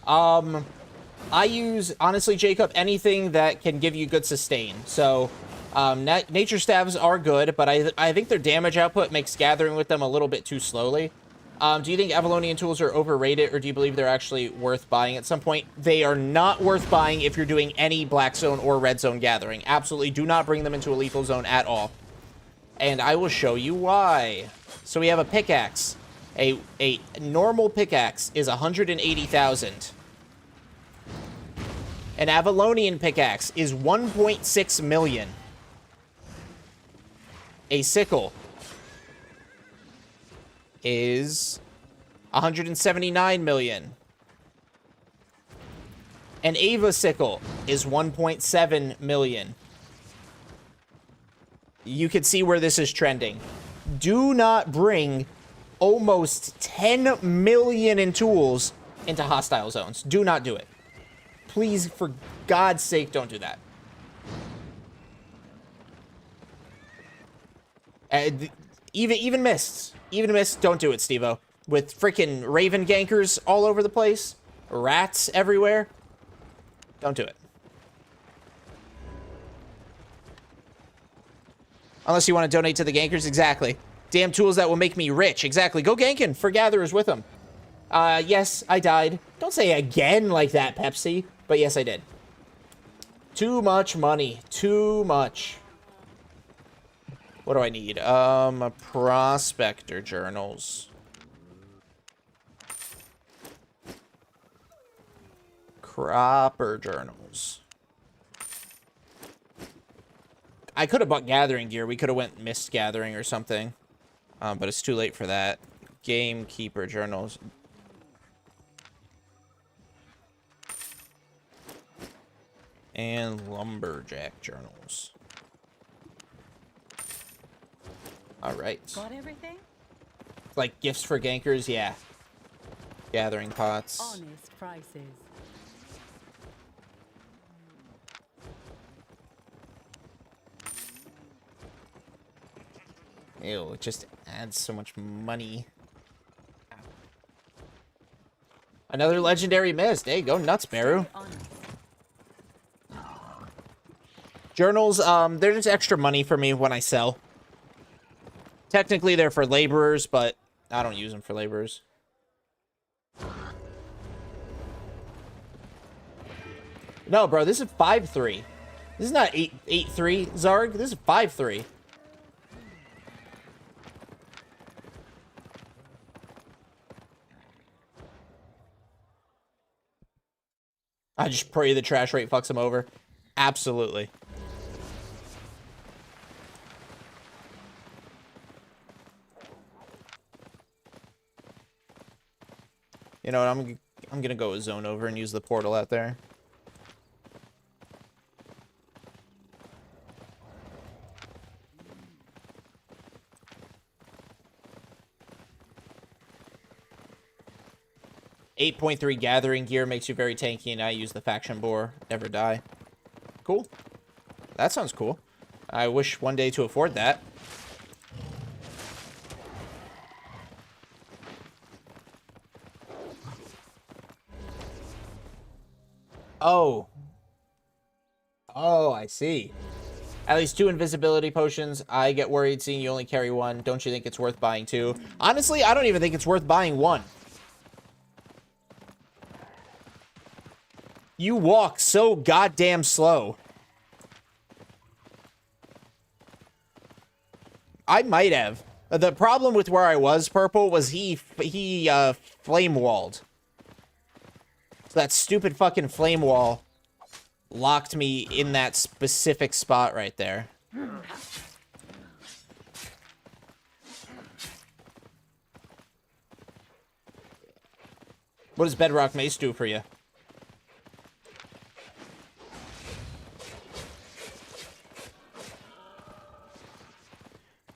I use, honestly, Jacob, anything that can give you good sustain. So, nature staves are good, but I think their damage output makes gathering with them a little bit too slowly. Do you think Avalonian tools are overrated, or do you believe they're actually worth buying at some point? They are not worth buying if you're doing any black zone or red zone gathering. Absolutely do not bring them into a lethal zone at all. And I will show you why. So we have a pickaxe. A normal pickaxe is 180,000. An Avalonian pickaxe is 1.6 million. A sickle is 179 million. An Ava sickle is 1.7 million. You can see where this is trending. Do not bring almost 10 million in tools into hostile zones. Do not do it. Please, for God's sake, don't do that. Even mists. Even mists, don't do it, Steve-O. With freaking Raven gankers all over the place. Rats everywhere. Don't do it. Unless you want to donate to the gankers. Exactly. Damn tools that will make me rich. Exactly. Go ganking for gatherers with them. Yes, I died. Don't say again like that, Pepsi. But yes, I did. Too much money. Too much. What do I need? Prospector journals. Cropper journals. I could have bought gathering gear. We could have went mist gathering or something. But it's too late for that. Gamekeeper journals. And lumberjack journals. Alright. Got everything? Like gifts for gankers? Yeah. Gathering pots. Honest prices. Ew, it just adds so much money. Another legendary mist. There you go, nuts, Meru. Journals, they're just extra money for me when I sell. Technically, they're for laborers, but I don't use them for laborers. No, bro, this is 5-3. This is not 8-3, Zarg. This is 5-3. I just pray the trash rate fucks him over. Absolutely. You know what? I'm gonna go a zone over and use the portal out there. .3 gathering gear makes you very tanky, and I use the faction boar. Never die. Cool. That sounds cool. I wish one day to afford that. Oh. Oh, I see. At least 2 invisibility potions. I get worried seeing you only carry 1. Don't you think it's worth buying 2? Honestly, I don't even think it's worth buying 1. You walk so goddamn slow. I might have. The problem with where I was, Purple, was he flame walled. So that stupid fucking flame wall locked me in that specific spot right there. What does Bedrock Mace do for you?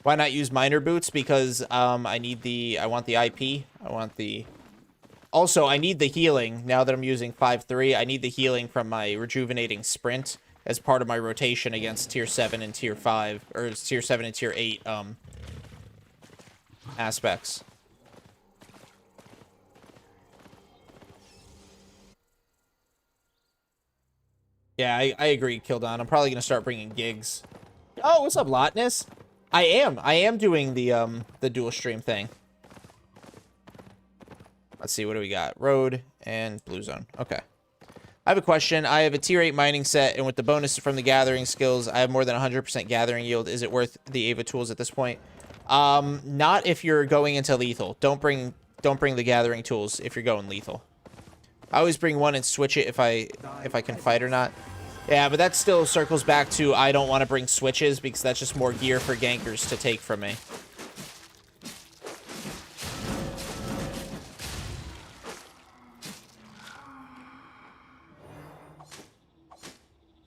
Why not use Miner Boots? Because I want the IP. I want the... Also, I need the healing. Now that I'm using 5-3, I need the healing from my Rejuvenating Sprint as part of my rotation against Tier 7 and Tier 5, or Tier 7 and Tier 8 aspects. Yeah, I agree, Kildon. I'm probably going to start bringing gigs. Oh, what's up, Lotness? I am doing the dual stream thing. Let's see, what do we got? Road and Blue Zone. Okay. I have a question. I have a tier 8 mining set, and with the bonus from the gathering skills, I have more than 100% gathering yield. Is it worth the Ava tools at this point? Not if you're going into lethal. Don't bring the gathering tools if you're going lethal. I always bring one and switch it if I can fight or not. Yeah, but that still circles back to I don't want to bring switches because that's just more gear for gankers to take from me.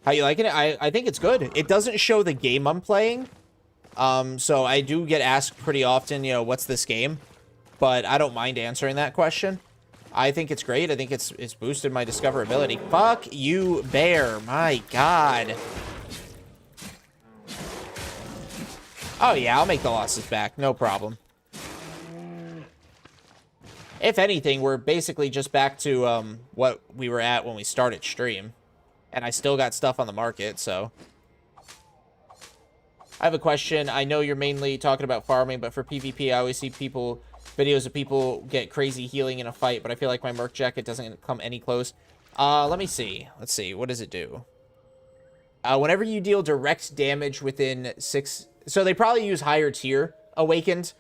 How you liking it? I think it's good. It doesn't show the game I'm playing. So I do get asked pretty often, you know, what's this game? But I don't mind answering that question. I think it's great. I think it's boosted my discoverability. Fuck you, bear. My God. Oh, yeah, I'll make the losses back. No problem. If anything, we're basically just back to what we were at when we started stream. And I still got stuff on the market, so... I have a question. I know you're mainly talking about farming, but for PvP, I always see videos of people get crazy healing in a fight, but I feel like my Merc Jacket doesn't come any close. Let me see. Let's see. What does it do? Whenever you deal direct damage within 6... So they probably use higher tier Awakened.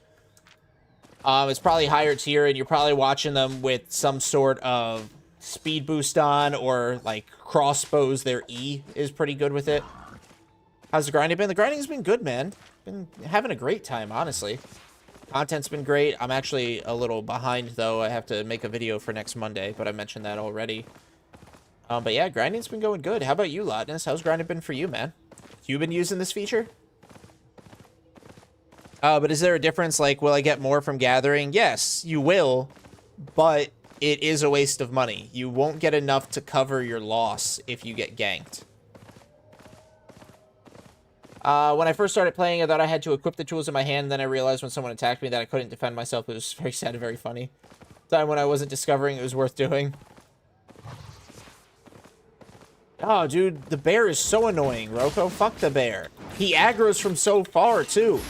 It's probably higher tier, and you're probably watching them with some sort of speed boost on, or, like, crossbows. Their E is pretty good with it. How's the grinding been? The grinding's been good, man. Been having a great time, honestly. Content's been great. I'm actually a little behind, though. I have to make a video for next Monday, but I mentioned that already. But yeah, grinding's been going good. How about you, Lotness? How's grinding been for you, man? You been using this feature? But is there a difference? Like, will I get more from gathering? Yes, you will, but it is a waste of money. You won't get enough to cover your loss if you get ganked. When I first started playing, I thought I had to equip the tools in my hand, then I realized when someone attacked me that I couldn't defend myself. It was very sad and very funny. Time when I wasn't discovering it was worth doing. Oh, dude, the bear is so annoying, Roko. Fuck the bear. He aggroes from so far, too.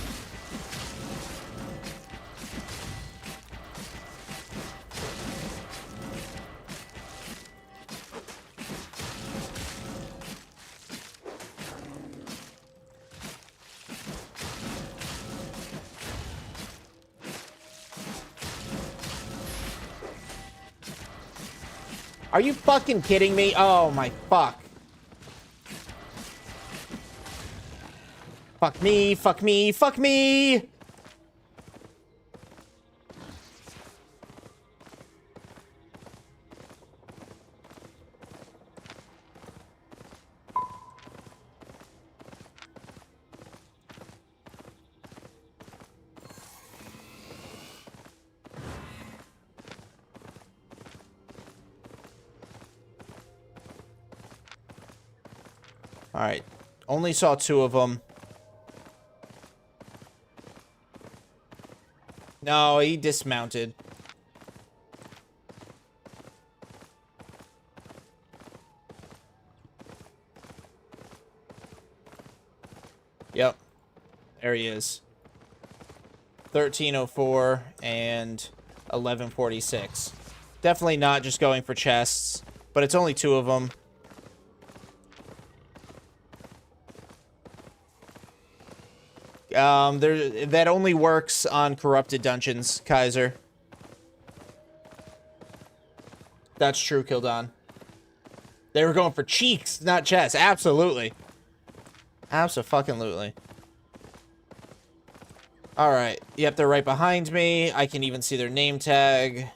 Are you fucking kidding me? Oh my fuck. Fuck me, fuck me, fuck me! Alright. Only saw 2 of them. No, he dismounted. Yep. There he is. 1304 and 1146. Definitely not just going for chests, but it's only 2 of them. That only works on corrupted dungeons, Kaiser. That's true, Kildon. They were going for cheeks, not chests. Absolutely. Abso-fucking-lutely. Alright. Yep, they're right behind me. I can even see their name tag.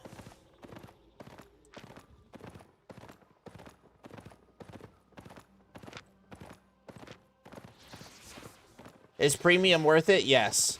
Is premium worth it? Yes.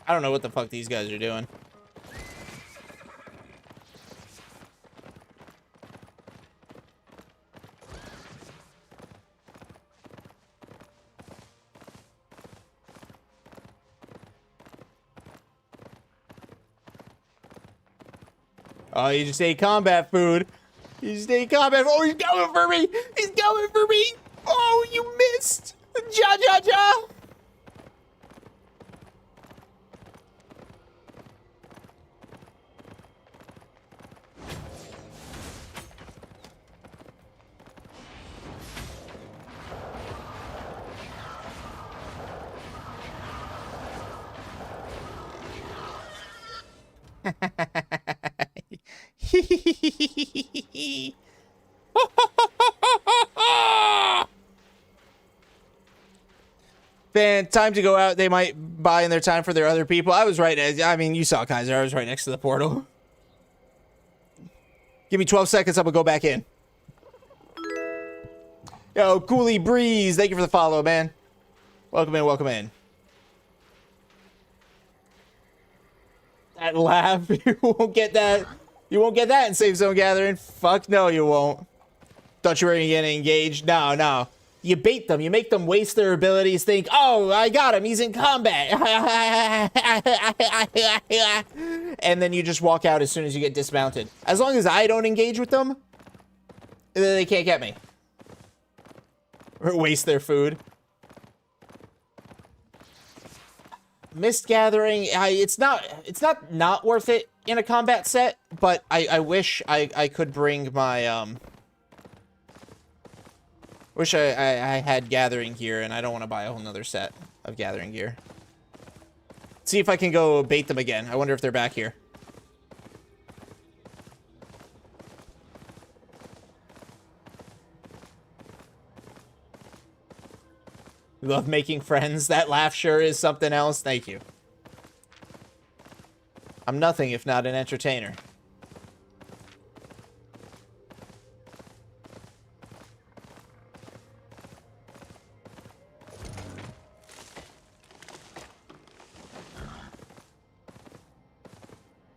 I don't know what the fuck these guys are doing. Oh, you just ate combat food. You just ate combat. Oh, he's coming for me. He's coming for me. Oh, you missed. Ja, ja, ja. Man, time to go out. They might buy in their time for their other people. I was right. I mean, you saw Kaiser. I was right next to the portal. Give me 12 seconds. I'm going to go back in. Yo, Coolie Breeze. Thank you for the follow, man. Welcome in. Welcome in. That laugh. You won't get that. You won't get that in Safe Zone Gathering. Fuck no, you won't. Thought you were going to get engaged. No, no. You bait them. You make them waste their abilities. Think, oh, I got him. He's in combat. And then you just walk out as soon as you get dismounted. As long as I don't engage with them, they can't get me. Or waste their food. Mist Gathering, it's not worth it in a combat set, but I wish I could bring my, wish I had Gathering Gear, and I don't want to buy a whole nother set of Gathering Gear. See if I can go bait them again. I wonder if they're back here. Love making friends. That laugh sure is something else. Thank you. I'm nothing if not an entertainer.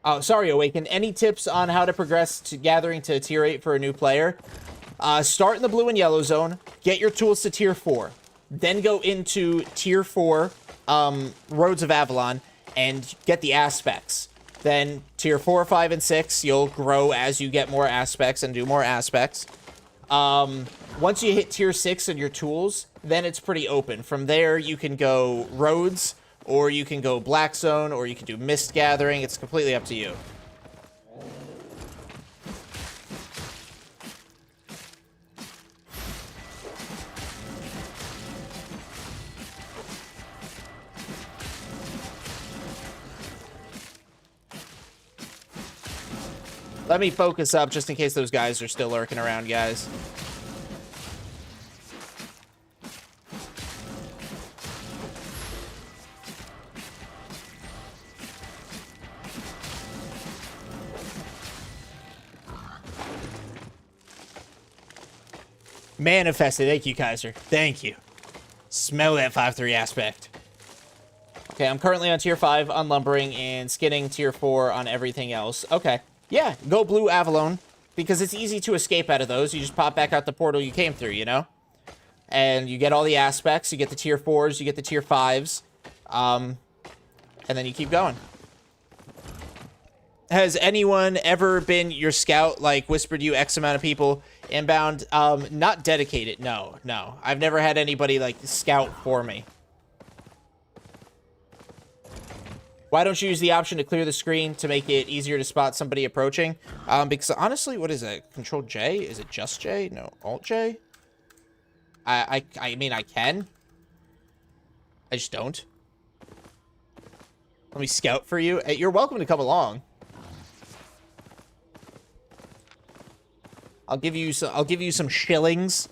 Oh, sorry, Awaken. Any tips on how to progress to Gathering to tier 8 for a new player? Start in the blue and yellow zone. Get your tools to tier 4. Then go into tier 4, Roads of Avalon, and get the aspects. Then tier 4, 5, and 6, you'll grow as you get more aspects and do more aspects. Once you hit tier 6 and your tools, then it's pretty open. From there, you can go roads, or you can go black zone, or you can do mist gathering. It's completely up to you. Let me focus up just in case those guys are still lurking around, guys. Manifested. Thank you, Kaiser. Thank you. Smell that 5-3 aspect. Okay, I'm currently on tier 5 on lumbering and skinning tier 4 on everything else. Okay. Yeah, go blue Avalon, because it's easy to escape out of those. You just pop back out the portal you came through, you know? And you get all the aspects. You get the tier 4s, you get the tier 5s. And then you keep going. Has anyone ever been your scout, like, whispered you X amount of people inbound? Not dedicated, no, no. I've never had anybody, like, scout for me. Why don't you use the option to clear the screen to make it easier to spot somebody approaching? Because honestly, what is that? Control J? Is it just J? No, Alt J? I mean, I can. I just don't. Let me scout for you. Hey, you're welcome to come along. I'll give you some shillings.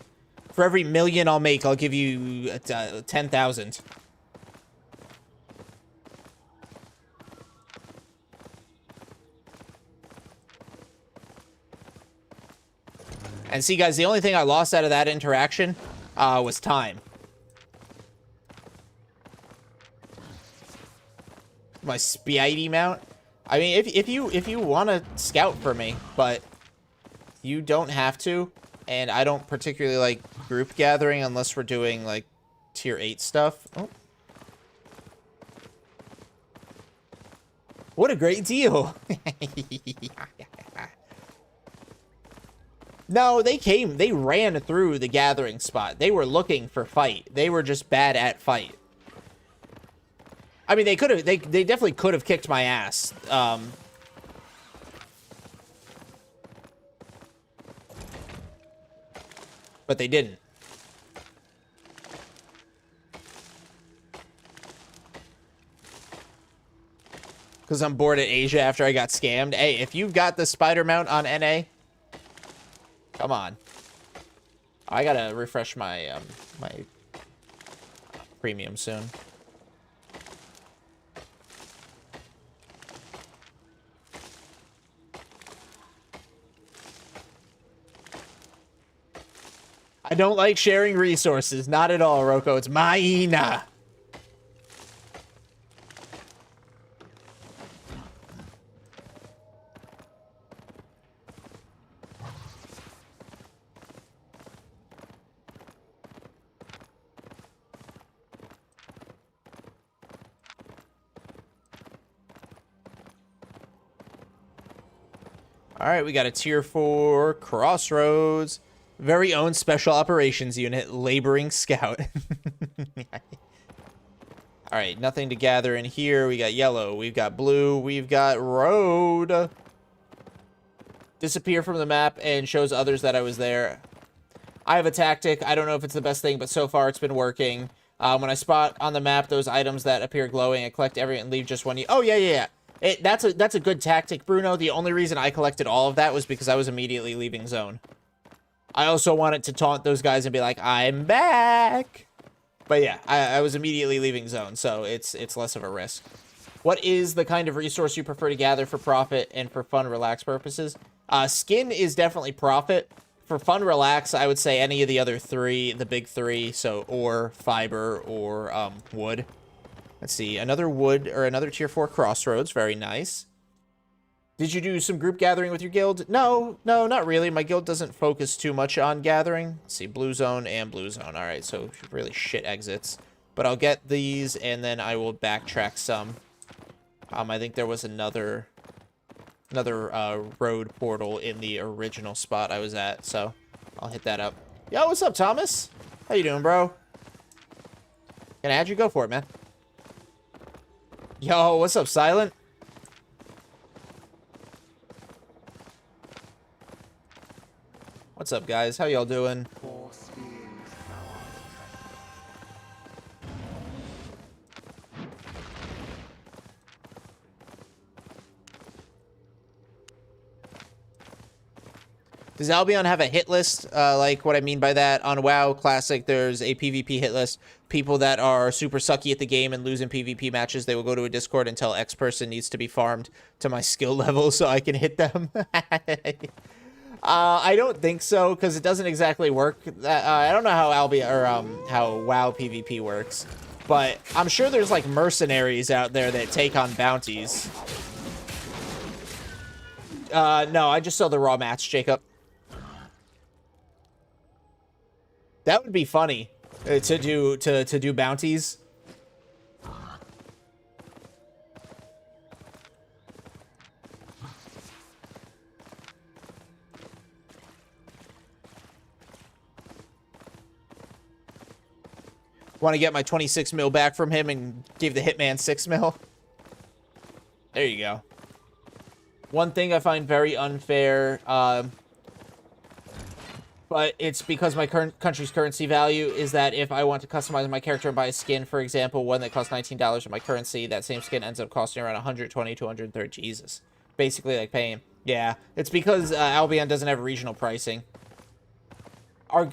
For every million I'll make, I'll give you 10,000. And see, guys, the only thing I lost out of that interaction was time. My Spidey mount. I mean, if you want to scout for me, but you don't have to. And I don't particularly like group gathering unless we're doing like tier 8 stuff. Oh. What a great deal. No, they ran through the gathering spot. They were looking for fight. They were just bad at fight. I mean, they definitely could have kicked my ass. But they didn't. Because I'm bored at Asia after I got scammed. Hey, if you've got the spider mount on NA, come on. I gotta refresh my my premium soon. I don't like sharing resources. Not at all, Rocco. It's mine. All right, we got a tier 4 crossroads. Very own special operations unit, laboring scout. All right, nothing to gather in here. We got yellow, we've got blue, we've got road. Disappear from the map and shows others that I was there. I have a tactic. I don't know if it's the best thing, but so far it's been working. When I spot on the map those items that appear glowing, I collect every and leave just one. Oh, yeah. That's a good tactic, Bruno. The only reason I collected all of that was because I was immediately leaving zone. I also wanted to taunt those guys and be like, I'm back. But yeah, I was immediately leaving zone, so it's less of a risk. What is the kind of resource you prefer to gather for profit and for fun, relax purposes? Skin is definitely profit. For fun, relax, I would say any of the other three, the big three, so ore, fiber, or wood. Let's see, another wood, or another tier 4 crossroads, very nice. Did you do some group gathering with your guild? No, not really. My guild doesn't focus too much on gathering. Let's see, blue zone and blue zone. All right, so really shit exits. But I'll get these, and then I will backtrack some. I think there was another road portal in the original spot I was at, so I'll hit that up. Yo, what's up, Thomas? How you doing, bro? Can I add you? Go for it, man. Yo, what's up, Silent? What's up, guys? How y'all doing? Does Albion have a hit list? Like what I mean by that, on WoW Classic, there's a PvP hit list. People that are super sucky at the game and lose in PvP matches, they will go to a Discord and tell X person needs to be farmed to my skill level so I can hit them. I don't think so, because it doesn't exactly work. I don't know how Albion or how WoW PvP works, but I'm sure there's like mercenaries out there that take on bounties. No, I just sell the raw mats, Jacob. That would be funny to do bounties. Want to get my 26 mil back from him and give the hitman 6 mil? There you go. One thing I find very unfair, but it's because my current country's currency value is that if I want to customize my character and buy a skin, for example, one that costs $19 in my currency, that same skin ends up costing around 120 to 130. Jesus. Basically like paying. Yeah, it's because Albion doesn't have regional pricing.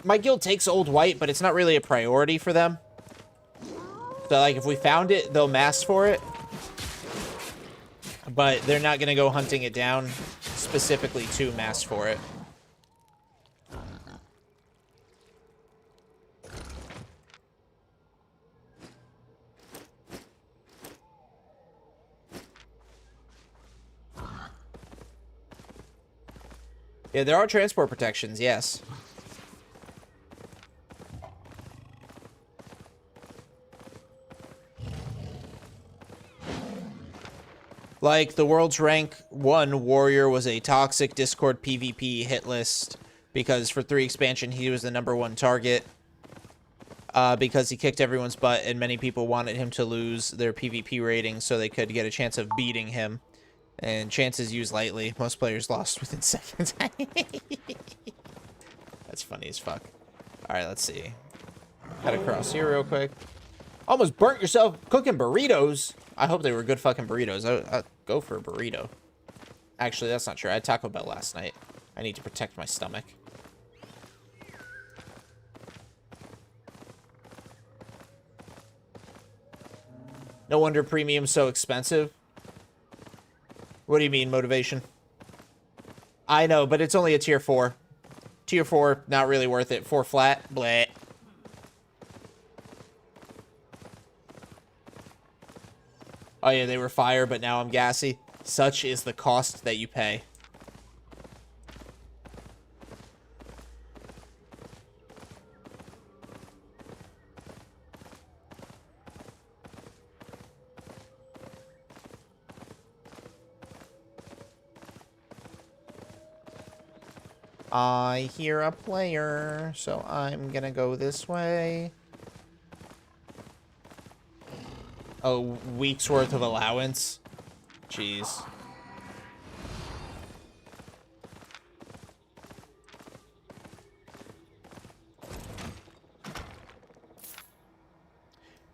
My guild takes old white, but it's not really a priority for them. So, like, if we found it, they'll mass for it. But they're not going to go hunting it down specifically to mass for it. Yeah, there are transport protections, yes. Like, the world's rank 1 warrior was a toxic Discord PvP hit list because for 3 expansion he was the #1 target because he kicked everyone's butt and many people wanted him to lose their PvP rating so they could get a chance of beating him. And chances used lightly. Most players lost within seconds. That's funny as fuck. Alright, let's see. Gotta cross here real quick. Almost burnt yourself cooking burritos. I hope they were good fucking burritos. I'd go for a burrito. Actually, that's not true. I had Taco Bell last night. I need to protect my stomach. No wonder premium's so expensive. What do you mean, motivation? I know, but it's only a tier 4. Tier 4, not really worth it. 4 flat, bleh. Oh yeah, they were fire, but now I'm gassy. Such is the cost that you pay. I hear a player, so I'm gonna go this way. A week's worth of allowance. Jeez.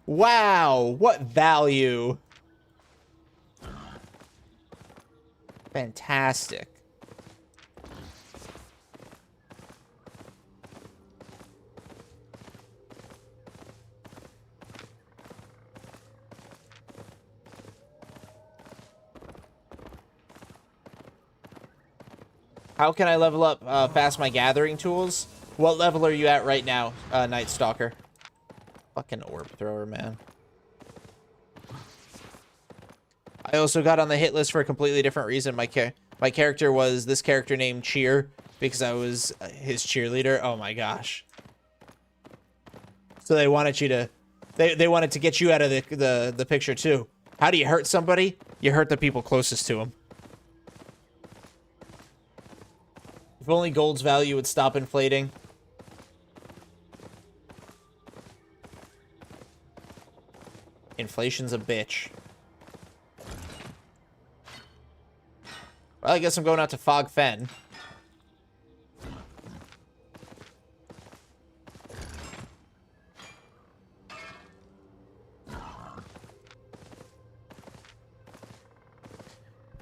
Wow, what value. Fantastic. How can I level up fast my gathering tools? What level are you at right now, Night Stalker? Fucking orb thrower, man. I also got on the hit list for a completely different reason. My character was this character named Cheer because I was his cheerleader. Oh my gosh. So they wanted you to, they wanted to get you out of the picture too. How do you hurt somebody? You hurt the people closest to them. If only gold's value would stop inflating. Inflation's a bitch. Well, I guess I'm going out to Fog Fen.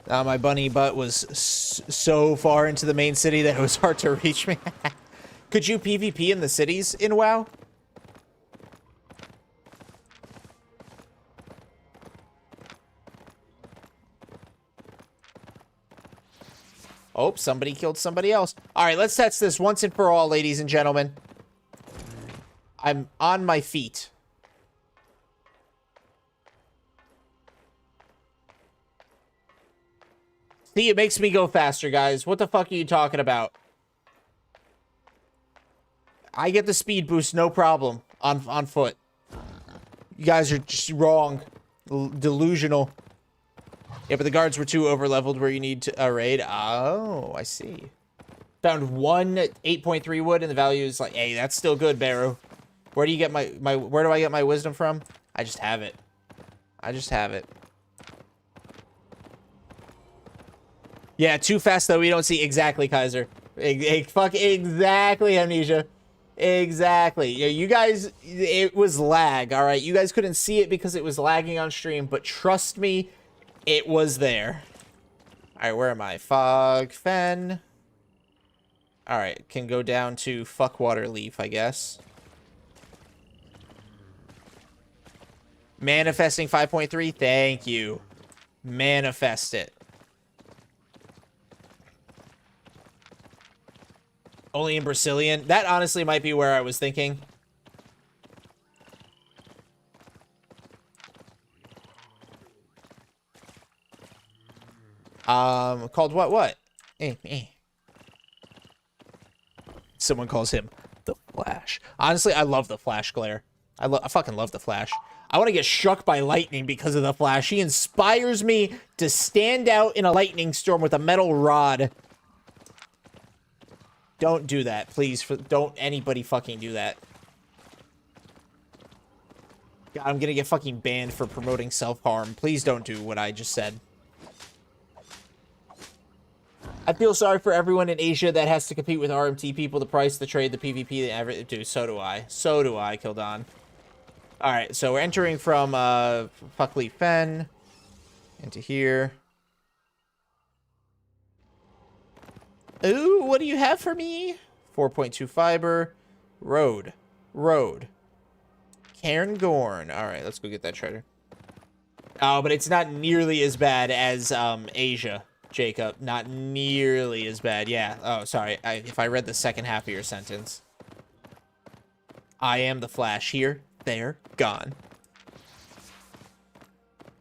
My bunny butt was so far into the main city that it was hard to reach me. Could you PvP in the cities in WoW? Oh, somebody killed somebody else. All right, let's test this once and for all, ladies and gentlemen. I'm on my feet. See, it makes me go faster, guys. What the fuck are you talking about? I get the speed boost, no problem, on foot. You guys are just wrong. Delusional. Yeah, but the guards were too overleveled where you need to raid. Oh, I see. Found one 8.3 wood, and the value is like, hey, that's still good, Barrow. Where do you get where do I get my wisdom from? I just have it. I just have it. Yeah, too fast though. We don't see exactly, Kaiser. Fuck exactly, Amnesia. Exactly. Yeah, you guys, it was lag. All right, you guys couldn't see it because it was lagging on stream, but trust me, it was there. All right, where am I? Fog, Fen. All right, can go down to Fuckwater Leaf, I guess. Manifesting 5.3. Thank you. Manifest it. Only in Brazilian. That honestly might be where I was thinking. Called what? Someone calls him the Flash. Honestly, I love the Flash glare. I fucking love the Flash. I want to get struck by lightning because of the Flash. He inspires me to stand out in a lightning storm with a metal rod. Don't do that, please. Don't anybody fucking do that. God, I'm gonna get fucking banned for promoting self-harm. Please don't do what I just said. I feel sorry for everyone in Asia that has to compete with RMT people, the price, the trade, the PvP, the everything. Dude, so do I. So do I, Kildon. Alright, so we're entering from Fuckley Fen into here. Ooh, what do you have for me? 4.2 fiber. Road. Cairngorn. Alright, let's go get that treasure. Oh, but it's not nearly as bad as Asia, Jacob. Not nearly as bad. Yeah. Oh, sorry. If I read the second half of your sentence. I am the Flash here. There. Gone.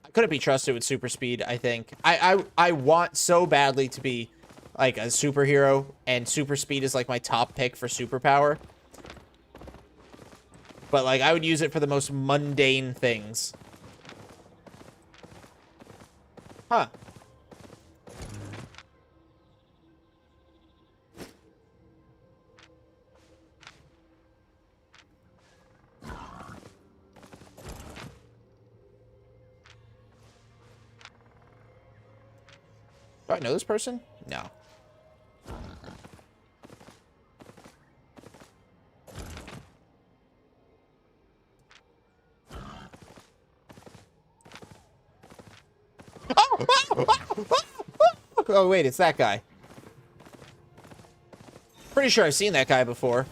I couldn't be trusted with super speed, I think. I want so badly to be like a superhero, and super speed is like my top pick for superpower. But like I would use it for the most mundane things. Huh. Do I know this person? No. Oh, wait, it's that guy. Pretty sure I've seen that guy before.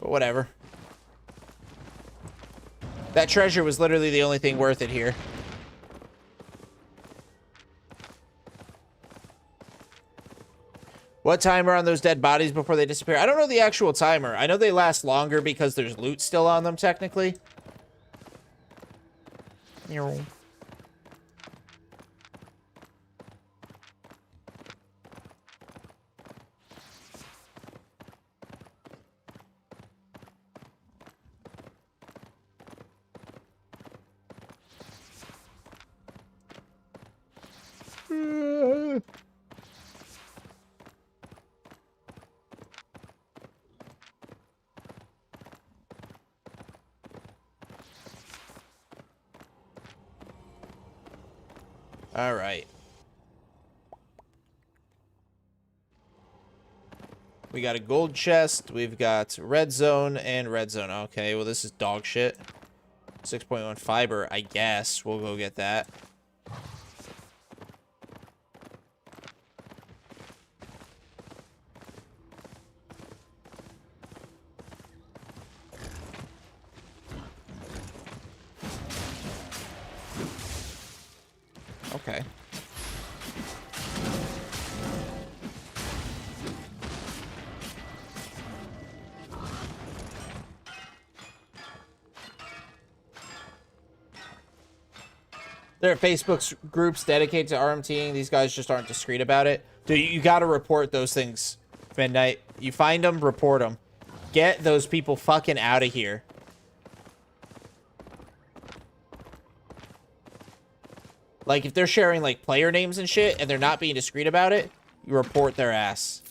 But whatever. That treasure was literally the only thing worth it here. What timer on those dead bodies before they disappear? I don't know the actual timer. I know they last longer because there's loot still on them, technically. All right. We got a gold chest. We've got red zone and red zone. Okay, well, this is dog shit. 6.1 fiber, I guess. We'll go get that. Okay. There are Facebook groups dedicated to RMTing. These guys just aren't discreet about it. Dude, you got to report those things, Midnight. You find them, report them. Get those people fucking out of here. Like, if they're sharing, like, player names and shit, and they're not being discreet about it, you report their ass.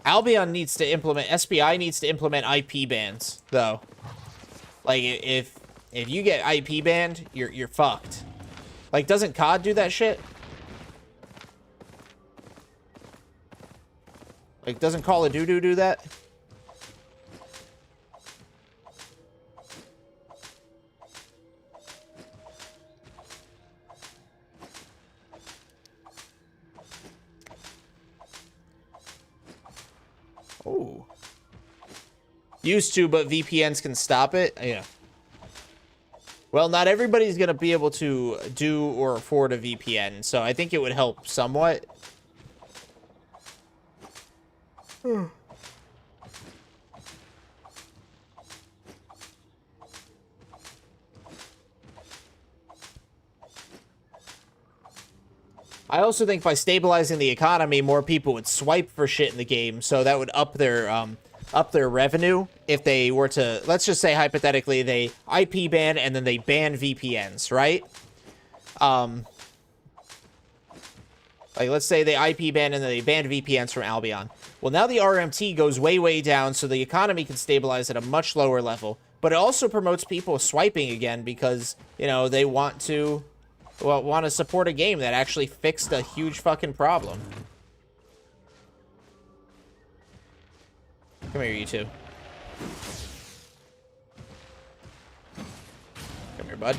Albion needs to implement, SPI needs to implement IP bans, though. Like, if you get IP banned, you're fucked. Like, doesn't COD do that shit? Like, doesn't Call of Duty do that? Oh. Used to, but VPNs can stop it? Yeah. Well, not everybody's going to be able to do or afford a VPN, so I think it would help somewhat. I also think by stabilizing the economy, more people would swipe for shit in the game, so that would up their revenue if they were to, let's just say hypothetically, they IP ban and then they ban VPNs, right? Like, let's say they IP ban and then they ban VPNs from Albion. Well, now the RMT goes way, way down, so the economy can stabilize at a much lower level. But it also promotes people swiping again because, you know, they want to, well, want to support a game that actually fixed a huge fucking problem. Come here, you two. Come here, bud.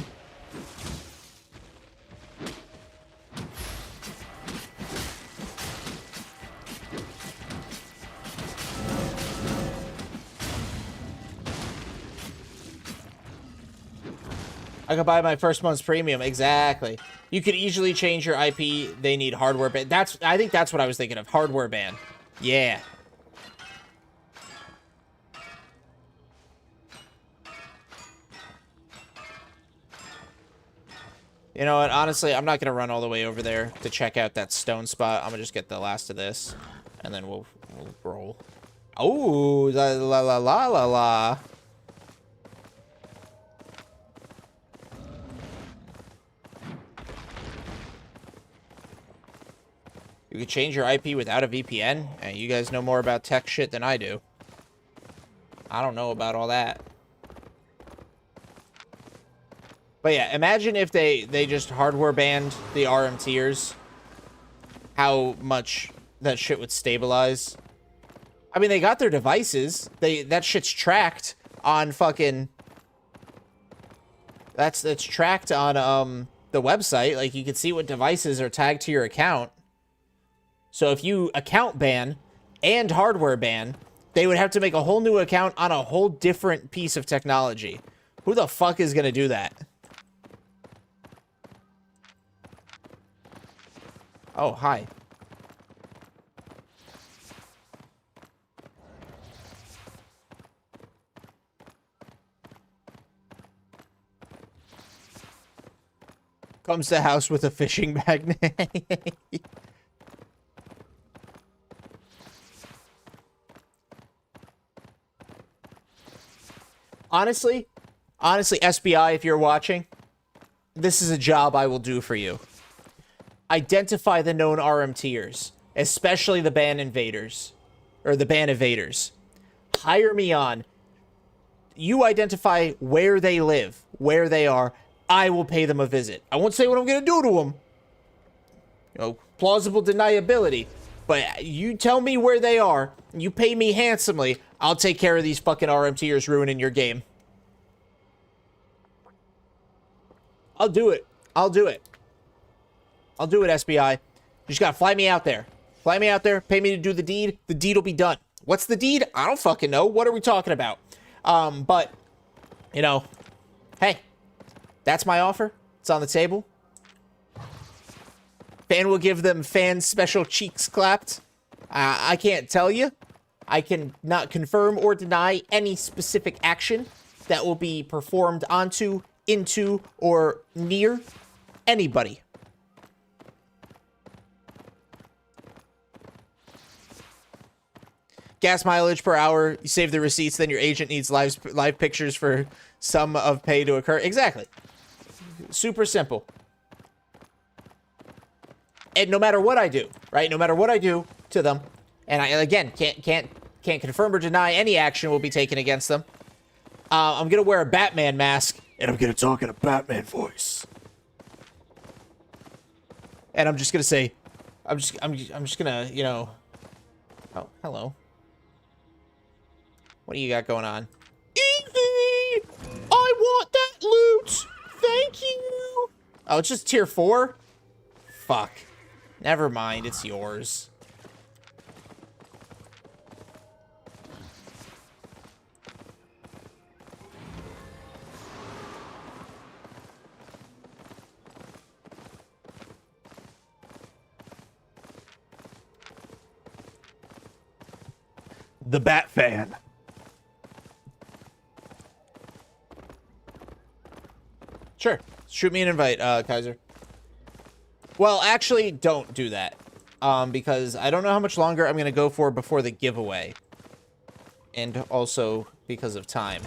I could buy my first month's premium. Exactly. You could easily change your IP. They need hardware ban. I think that's what I was thinking of. Hardware ban. Yeah. You know what? Honestly, I'm not going to run all the way over there to check out that stone spot. I'm going to just get the last of this, and then we'll roll. Oh, la la la la la la. You could change your IP without a VPN? And you guys know more about tech shit than I do. I don't know about all that. But yeah, imagine if they just hardware banned the RMTers. How much that shit would stabilize. I mean, they got their devices. That shit's tracked on fucking... That's tracked on the website. Like, you can see what devices are tagged to your account. So if you account ban and hardware ban, they would have to make a whole new account on a whole different piece of technology. Who the fuck is gonna do that? Oh, hi. Comes to house with a fishing magnet. Honestly, SBI, if you're watching, this is a job I will do for you. Identify the known RMTers, especially the ban invaders, or the ban evaders. Hire me on. You identify where they live, where they are. I will pay them a visit. I won't say what I'm going to do to them. You know, plausible deniability. But you tell me where they are, you pay me handsomely, I'll take care of these fucking RMTers ruining your game. I'll do it. I'll do it. I'll do it, SBI. You just gotta fly me out there. Fly me out there, pay me to do the deed. The deed will be done. What's the deed? I don't fucking know. What are we talking about? But, you know, hey, that's my offer. It's on the table. Fan will give them fan special cheeks clapped. I can't tell you. I can not confirm or deny any specific action that will be performed onto, into, or near anybody. Gas mileage per hour. You save the receipts, then your agent needs live pictures for sum of pay to occur. Exactly. Super simple. And no matter what I do, right? No matter what I do to them, and I again can't confirm or deny any action will be taken against them. I'm gonna wear a Batman mask and I'm gonna talk in a Batman voice. And I'm just gonna say, I'm just gonna, you know, Oh, hello. What do you got going on? Easy! I want that loot! Thank you! Oh, it's just tier 4? Fuck. Never mind, it's yours. The Bat Fan. Sure. Shoot me an invite, Kaiser. Well, actually, don't do that. Because I don't know how much longer I'm going to go for before the giveaway. And also because of time.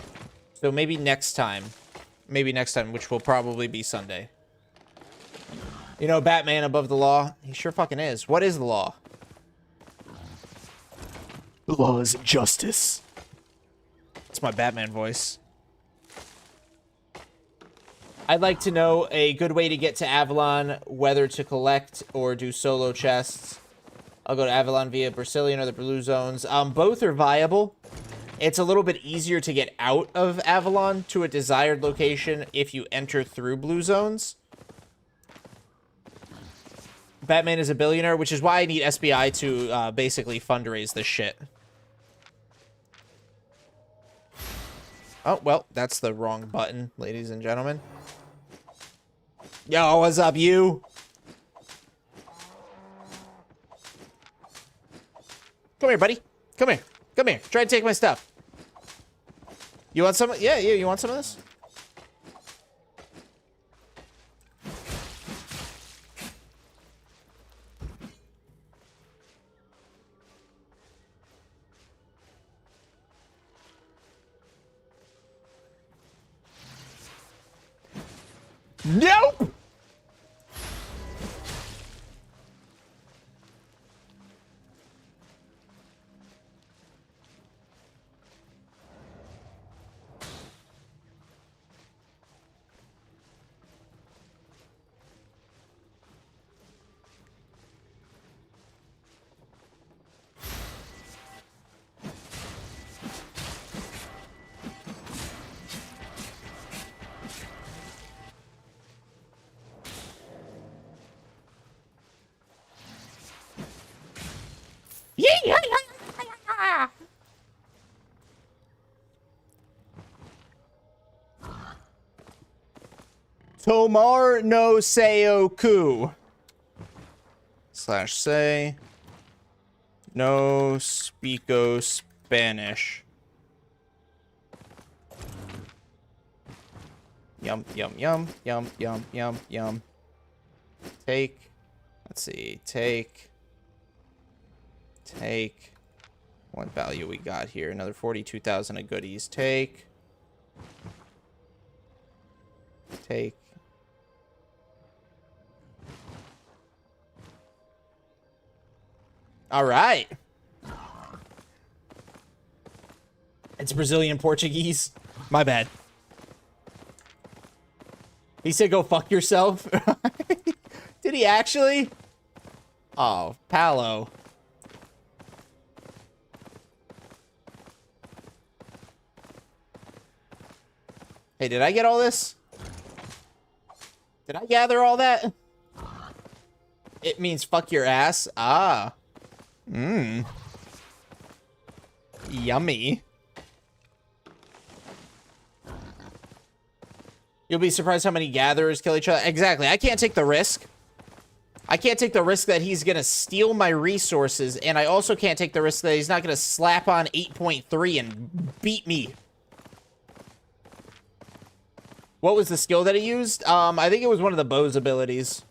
So maybe next time. Maybe next time, which will probably be Sunday. You know, Batman above the law? He sure fucking is. What is the law? The law is justice. It's my Batman voice. I'd like to know a good way to get to Avalon, whether to collect or do solo chests. I'll go to Avalon via Brazilian or the Blue Zones. Both are viable. It's a little bit easier to get out of Avalon to a desired location if you enter through Blue Zones. Batman is a billionaire, which is why I need SBI to basically fundraise this shit. Oh, well, that's the wrong button, ladies and gentlemen. Yo, what's up, you? Come here, buddy. Come here. Come here. Try to take my stuff. You want some? Yeah, you want some of this? Nope! Tomar no Seoku. / say. No speako Spanish. Yum, yum, yum, yum, yum, yum, yum. Take. Let's see. Take. What value we got here? Another 42,000 of goodies. Take. All right. It's Brazilian Portuguese. My bad. He said go fuck yourself. Did he actually? Oh, Palo. Hey, did I get all this? Did I gather all that? It means fuck your ass. Ah. Mmm. Yummy. You'll be surprised how many gatherers kill each other. Exactly. I can't take the risk. I can't take the risk that he's going to steal my resources, and I also can't take the risk that he's not going to slap on 8.3 and beat me. What was the skill that he used? I think it was one of the bow's abilities.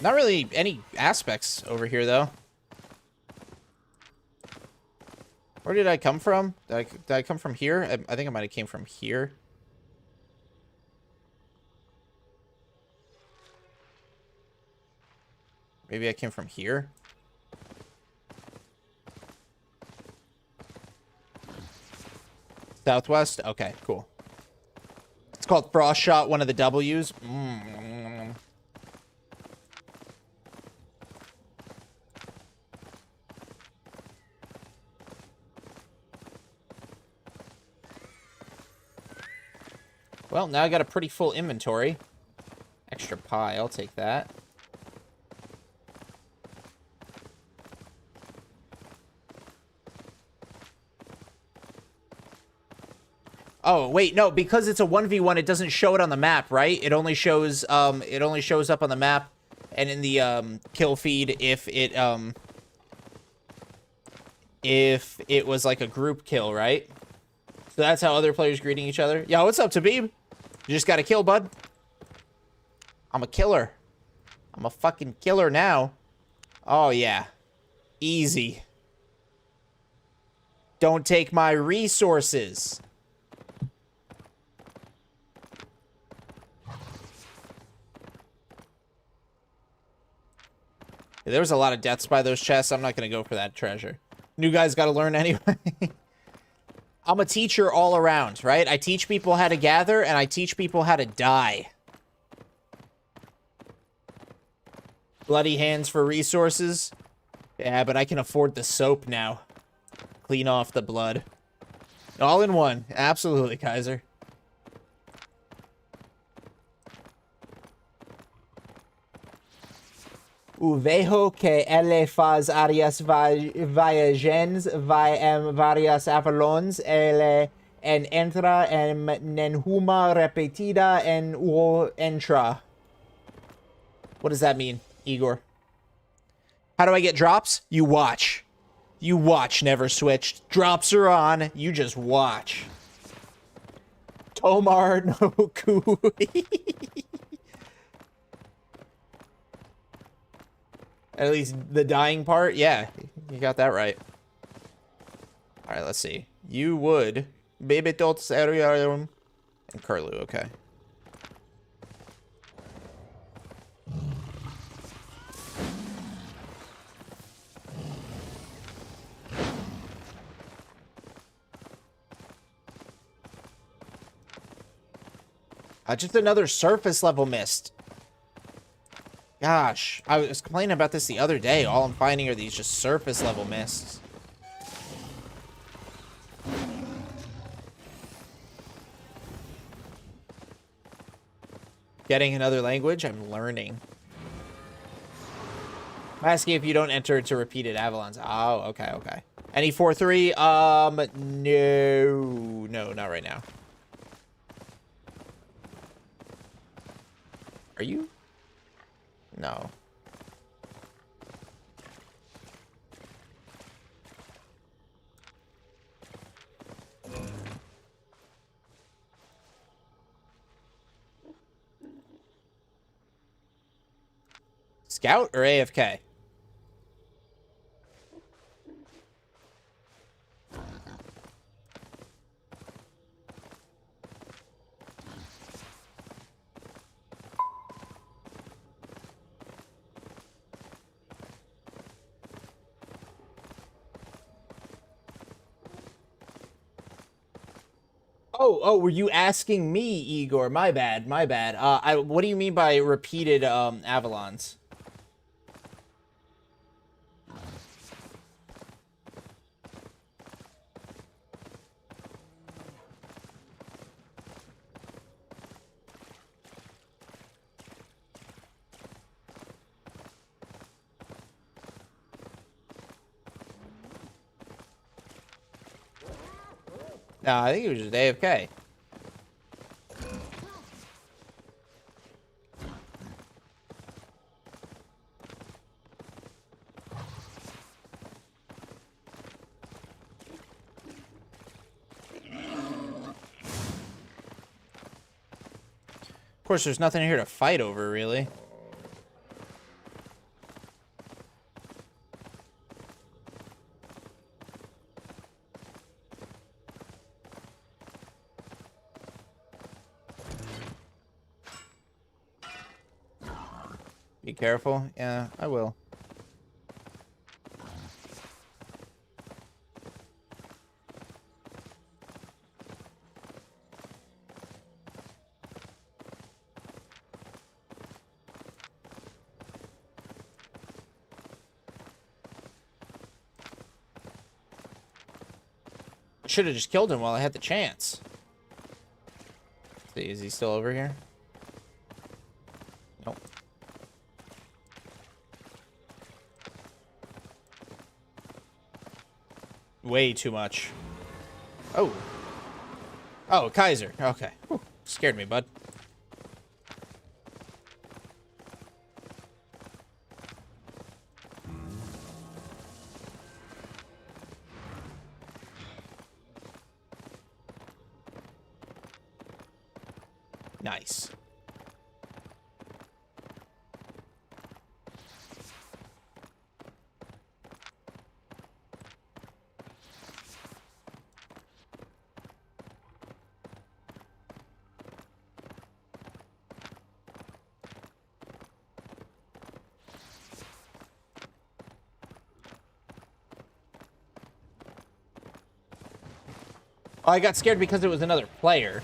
Not really any aspects over here, though. Where did I come from? Did I come from here? I think I might have came from here. Maybe I came from here. Southwest? Okay, cool. It's called Frost Shot, one of the W's. Well, now I got a pretty full inventory. Extra pie, I'll take that. Oh, wait, no, because it's a 1v1, it doesn't show it on the map, right? It only shows up on the map and in the kill feed if it was like a group kill, right? So that's how other players greeting each other. Yo, what's up, Tabib? You just got a kill, bud. I'm a killer. I'm a fucking killer now. Oh, yeah. Easy. Don't take my resources. There was a lot of deaths by those chests. I'm not going to go for that treasure. New guys got to learn anyway. I'm a teacher all around, right? I teach people how to gather, and I teach people how to die. Bloody hands for resources. Yeah, but I can afford the soap now. Clean off the blood. All in one. Absolutely, Kaiser. Vejo que ele faz áreas viagens, vai várias avalons, ele entra en nenhuma repetida en o entra. What does that mean, Igor? How do I get drops? You watch. You watch, never switched. Drops are on. You just watch. Tomar no Kui. At least the dying part? Yeah, you got that right. Alright, let's see. You would. Baby tots and Curlew, okay. Just another surface level mist. Gosh, I was complaining about this the other day. All I'm finding are these just surface level mists. Getting another language? I'm learning. I'm asking if you don't enter to repeated Avalons. Oh, okay, okay. Any 4-3? No, not right now. Are you? No. Scout or AFK? Oh, were you asking me, Igor? My bad, my bad. What do you mean by repeated, Avalons? No, I think it was just AFK. Of course, there's nothing here to fight over, really. Be careful. Yeah, I will. I should have just killed him while I had the chance. See, is he still over here? Nope. Way too much. Oh. Oh, Kaiser. Okay. Whew. Scared me, bud. Nice. Oh, I got scared because it was another player.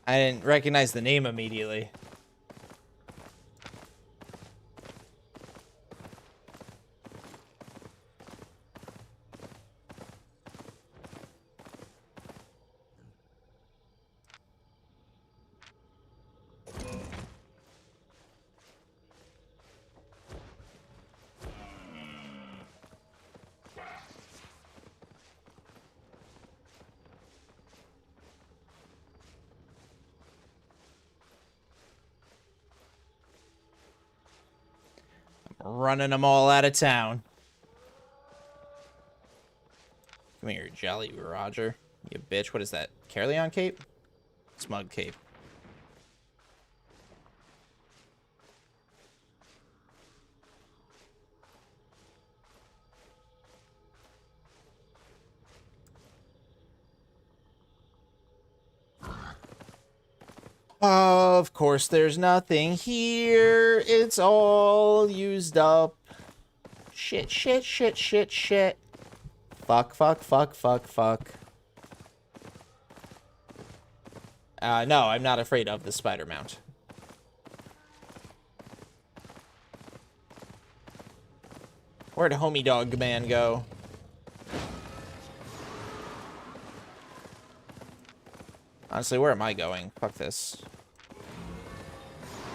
I didn't recognize the name immediately. Running them all out of town. Come here, Jolly Roger. You bitch. What is that? Carleon cape? Smug cape. Of course, there's nothing here. It's all used up. Shit, shit, shit, shit, shit. Fuck, fuck, fuck, fuck, fuck. No, I'm not afraid of the spider mount. Where'd homie dog man go? Honestly, where am I going? Fuck this.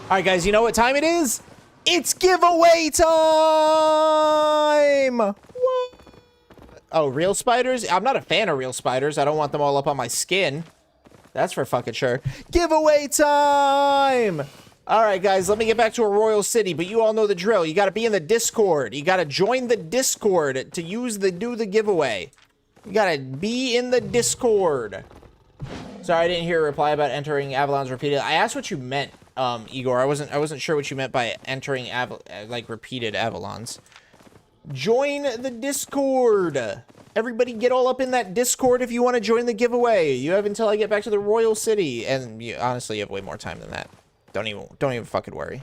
Alright, guys, you know what time it is? It's giveaway time! What? Oh, real spiders? I'm not a fan of real spiders. I don't want them all up on my skin. That's for fucking sure. Giveaway time! Alright, guys, let me get back to a royal city, but you all know the drill. You gotta be in the Discord. You gotta join the Discord to do the giveaway. You gotta be in the Discord. Sorry, I didn't hear a reply about entering Avalon's repeated. I asked what you meant, Igor. I wasn't sure what you meant by entering repeated Avalons. Join the Discord. Everybody get all up in that Discord if you want to join the giveaway. You have until I get back to the royal city, and honestly, you have way more time than that. Don't even fucking worry.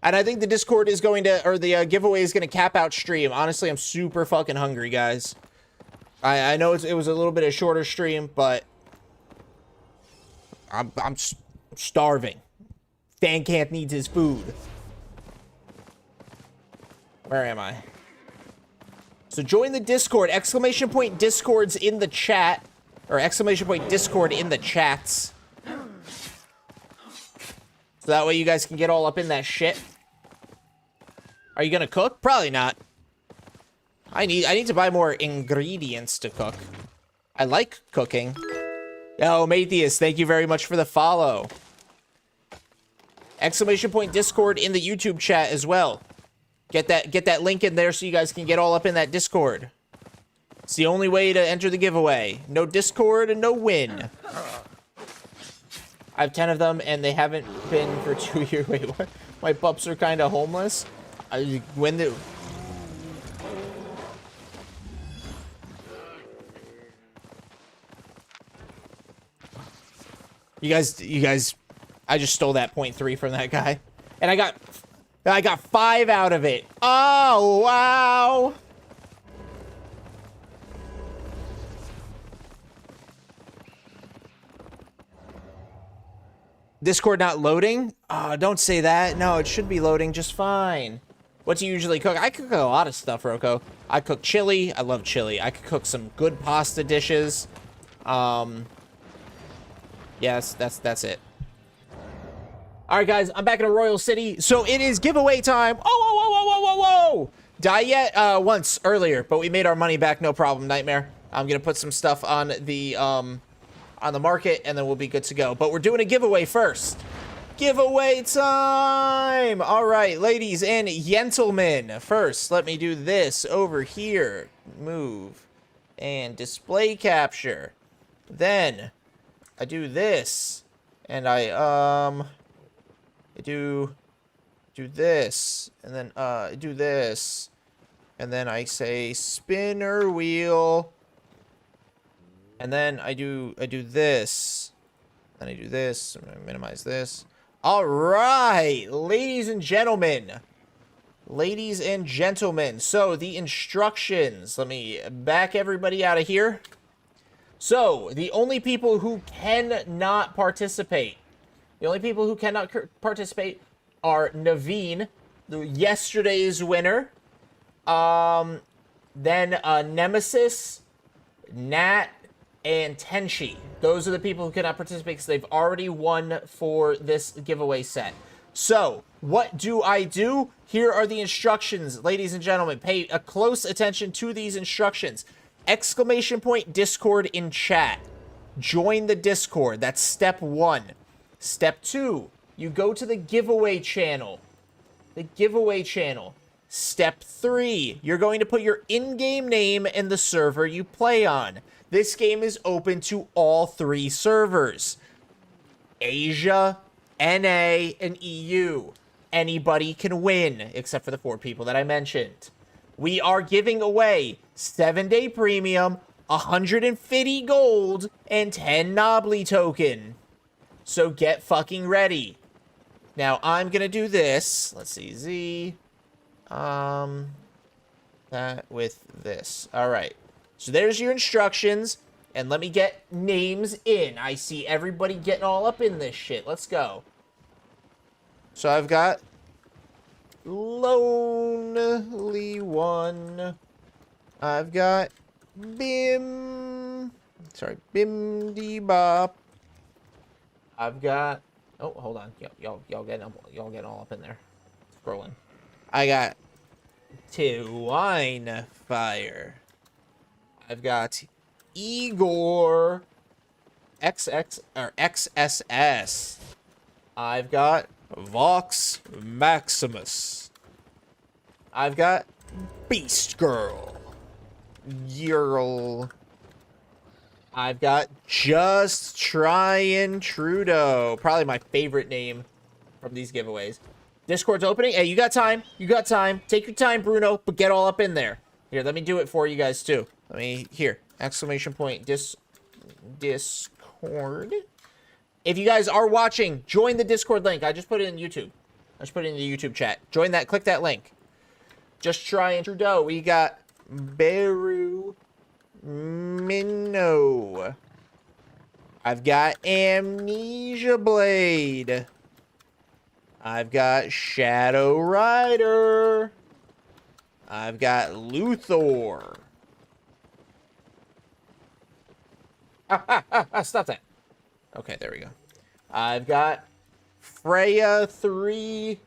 And I think the Discord is going to, or the giveaway is going to cap out stream. Honestly, I'm super fucking hungry, guys. I know it was a little bit of shorter stream, but I'm starving. Fan Camp needs his food. Where am I? So join the Discord. Exclamation point Discord's in the chat. Or exclamation point Discord in the chats. So that way you guys can get all up in that shit. Are you gonna cook? Probably not. I need to buy more ingredients to cook. I like cooking. Yo, Matthias, thank you very much for the follow. Exclamation point Discord in the YouTube chat as well. Get that link in there so you guys can get all up in that Discord. It's the only way to enter the giveaway. No Discord and no win. I have 10 of them and they haven't been for 2 years. Wait, what? My pups are kind of homeless. You guys, I just stole that .3 from that guy. And I got 5 out of it. Oh, wow. Discord not loading? Oh, don't say that. No, it should be loading just fine. What do you usually cook? I cook a lot of stuff, Rocco. I cook chili. I love chili. I could cook some good pasta dishes. Yes, that's it. All right, guys, I'm back in a Royal City, so it is giveaway time. Oh, whoa, whoa, whoa, whoa, whoa, whoa! Die yet? Once earlier, but we made our money back, no problem, Nightmare. I'm gonna put some stuff on the market, and then we'll be good to go. But we're doing a giveaway first. Giveaway time! All right, ladies and gentlemen. First, let me do this over here. Move and display capture. Then I do this, and I do this, and then I do this, and then I say spinner wheel. And then I do this. Then I do this. I'm gonna minimize this. All right, ladies and gentlemen. Ladies and gentlemen. So the instructions. Let me back everybody out of here. So the only people who cannot participate. The only people who cannot participate are Naveen, yesterday's winner. Then Nemesis, Nat, and Tenchi. Those are the people who cannot participate because they've already won for this giveaway set. So, what do I do? Here are the instructions, ladies and gentlemen. Pay a close attention to these instructions. Exclamation point Discord in chat. Join the Discord. That's step 1. Step 2, you go to the giveaway channel. The giveaway channel. Step 3, you're going to put your in-game name and the server you play on. This game is open to all 3 servers. Asia, NA, and EU. Anybody can win, except for the 4 people that I mentioned. We are giving away 7-day premium, 150 gold, and 10 Nobly token. So get fucking ready. Now, I'm gonna do this. Let's see, Z. That with this. All right. So there's your instructions, and let me get names in. I see everybody getting all up in this shit. Let's go. So I've got Lonely One. I've got Bim Debop. I've got, oh, hold on. Y'all getting all up in there. Scrolling. I got Twine Fire. I've got Igor XSS. I've got Vox Maximus. I've got Beast Girl. Girl. I've got Just Tryin' Trudeau. Probably my favorite name from these giveaways. Discord's opening. Hey, you got time. You got time. Take your time, Bruno, but get all up in there. Here, let me do it for you guys, too. Let me, here, exclamation point, Discord. If you guys are watching, join the Discord link. I just put it in YouTube. I just put it in the YouTube chat. Join that, click that link. Just Tryin' Trudeau. We got Beru Minnow. I've got Amnesia Blade. I've got Shadow Rider. I've got Luthor. Stop that. Okay, there we go. I've got Freya 3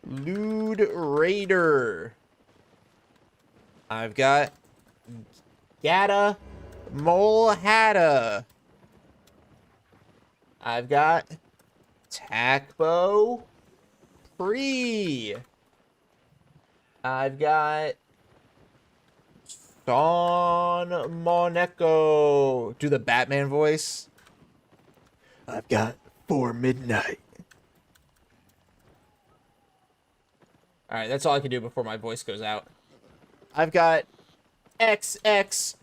Lude Raider. I've got Gata Molehatta. I've got Takbo Free. I've got Don Monaco. Do the Batman voice. I've got 4 midnight. All right, that's all I can do before my voice goes out. I've got XXO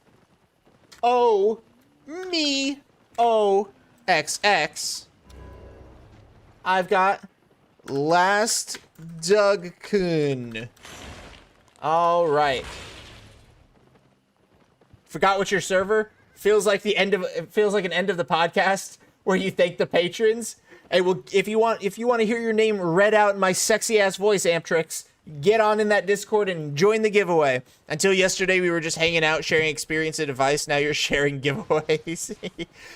me OXX. I've got Last Doug Kun. All right. Forgot what your server feels like. It feels like an end of the podcast where you thank the patrons. Hey, well, if you want to hear your name read out in my sexy ass voice, Amtrix, get on in that Discord and join the giveaway. Until yesterday, we were just hanging out, sharing experience and advice. Now you're sharing giveaways.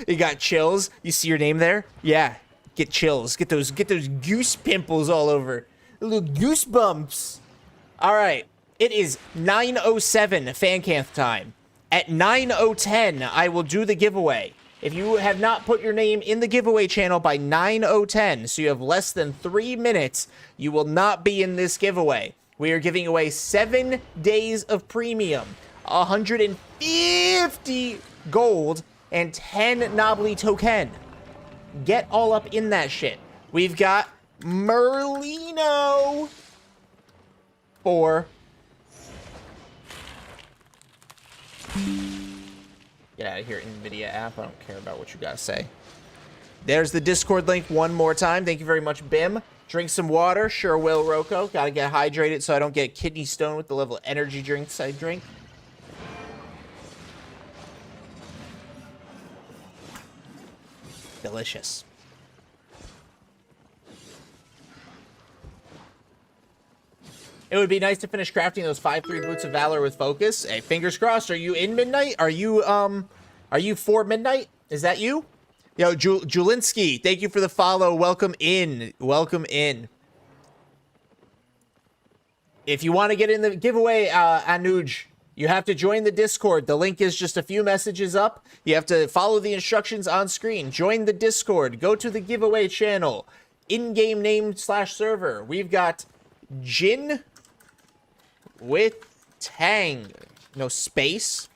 You got chills. You see your name there? Yeah. Get chills. Get those goose pimples all over. Little goosebumps. All right. It is 9:07 Fancanth time. At 9:10, I will do the giveaway. If you have not put your name in the giveaway channel by 9:10, so you have less than 3 minutes, you will not be in this giveaway. We are giving away 7 days of premium, 150 gold, and 10 Nobly token. Get all up in that shit. We've got Merlino for... Get out of here, NVIDIA app. I don't care about what you gotta say. There's the Discord link one more time. Thank you very much, Bim. Drink some water. Sure will, Rocco. Gotta get hydrated so I don't get kidney stone with the level of energy drinks I drink. Delicious. It would be nice to finish crafting those 5-3 boots of valor with focus. Hey, fingers crossed. Are you in midnight? Are you for midnight? Is that you? Yo, Julinski, thank you for the follow. Welcome in. Welcome in. If you want to get in the giveaway, Anuj, you have to join the Discord. The link is just a few messages up. You have to follow the instructions on screen. Join the Discord. Go to the giveaway channel. In-game name / server. We've got Jin with Tang. No space.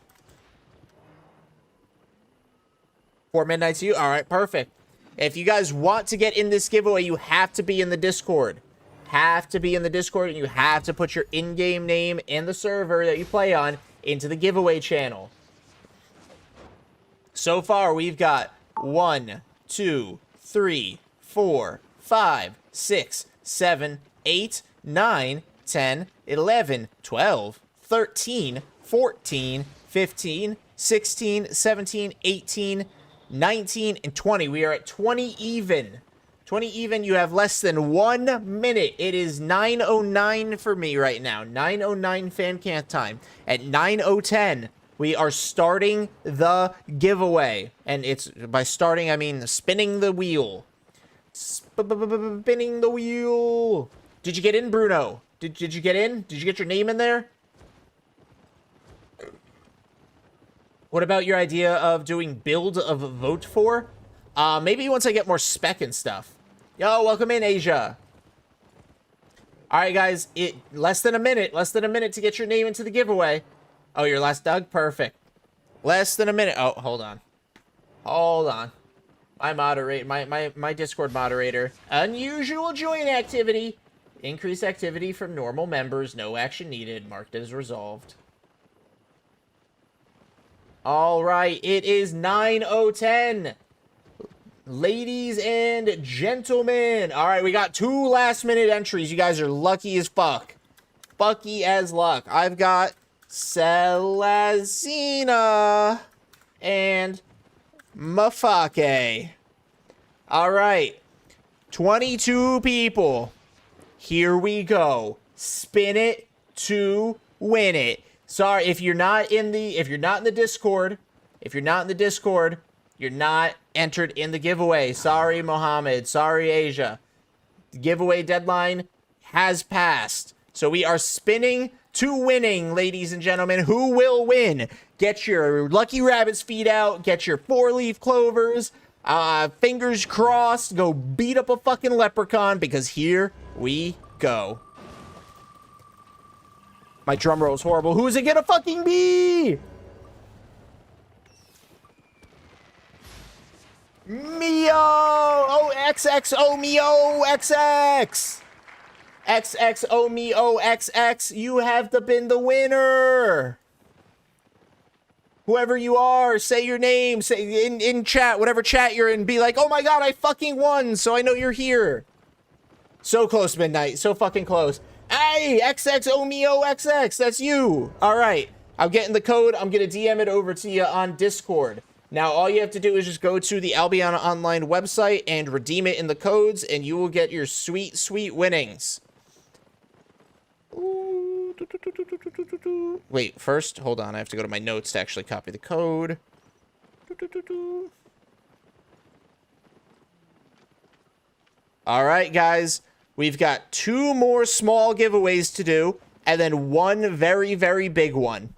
4 midnight to you. All right, perfect. If you guys want to get in this giveaway, you have to be in the Discord. Have to be in the Discord, and you have to put your in-game name and the server that you play on into the giveaway channel. So far, we've got 1, 2, 3, 4, 5, 6, 7, 8, 9, 10, 11, 12, 13, 14, 15, 16, 17, 18, 19, and 20. We are at 20 even. 20 even. You have less than 1 minute. It is 9:09 for me right now. 9:09 Fancanth time. At 9:10, we are starting the giveaway. And it's by starting, I mean spinning the wheel. Spinning the wheel. Did you get in, Bruno? Did you get in? Did you get your name in there? What about your idea of doing build of vote for? Maybe once I get more spec and stuff. Yo, welcome in, Asia. All right, guys. Less than a minute to get your name into the giveaway. Oh, your last Doug? Perfect. Less than a minute. Oh, hold on. Hold on. My Discord moderator. Unusual join activity. Increase activity from normal members. No action needed. Marked as resolved. All right. It is 9:10. Ladies and gentlemen. All right. We got 2 last-minute entries. You guys are lucky as fuck. Fucky as luck. I've got Selazina and Mafake. All right. 22 people. Here we go. Spin it to win it. Sorry, if you're not in the Discord, you're not entered in the giveaway. Sorry, Mohammed. Sorry, Asia. The giveaway deadline has passed. So we are spinning to winning, ladies and gentlemen. Who will win? Get your lucky rabbit's feet out. Get your 4-leaf clovers. Fingers crossed. Go beat up a fucking leprechaun because here we go. My drum roll is horrible. Who's it gonna fucking be? Mio! Oh, XX! Oh, Mio! XX! XX! Oh, Mio! XX! You have been the winner! Whoever you are, say your name. Say in chat, whatever chat you're in. Be like, oh my god, I fucking won, so I know you're here. So close, Midnight. So fucking close. Hey, XX Omeo XX. That's you. All right. I'm getting the code. I'm going to DM it over to you on Discord. Now, all you have to do is just go to the Albion Online website and redeem it in the codes, and you will get your sweet, sweet winnings. Ooh. Wait, first, hold on. I have to go to my notes to actually copy the code. All right, guys. We've got 2 more small giveaways to do, and then 1 very, very big one.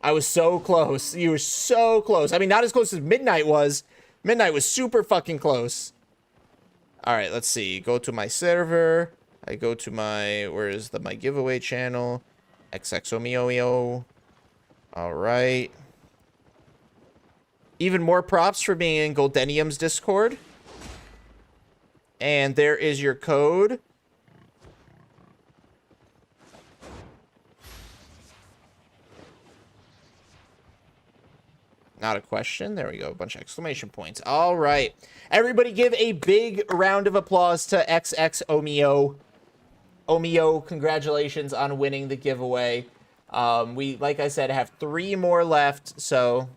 I was so close. You were so close. I mean, not as close as Midnight was. Midnight was super fucking close. All right, let's see. Go to my server. I go to my, where is my giveaway channel? XXOMIOIO. All right. Even more props for being in Goldenium's Discord. And there is your code. Not a question. There we go. A bunch of exclamation points. All right. Everybody give a big round of applause to XX Omeo. Omeo, congratulations on winning the giveaway. We, like I said, have 3 more left. So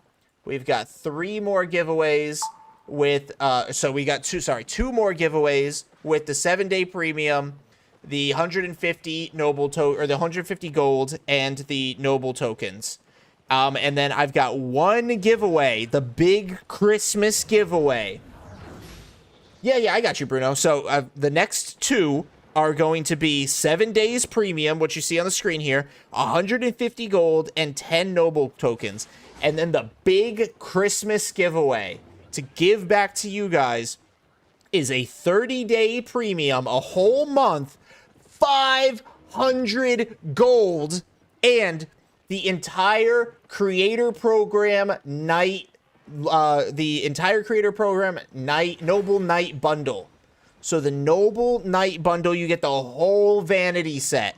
we've got 3 more giveaways with, so we got 2 more giveaways with the 7-day premium, the 150 noble or the 150 gold, and the noble tokens. And then I've got 1 giveaway, the big Christmas giveaway. Yeah, I got you, Bruno. So the next 2 are going to be 7 days premium, which you see on the screen here, 150 gold, and 10 noble tokens. And then the big Christmas giveaway to give back to you guys is a 30-day premium, a whole month, 500 gold, and the entire creator program night, noble night bundle. So the noble night bundle, you get the whole vanity set,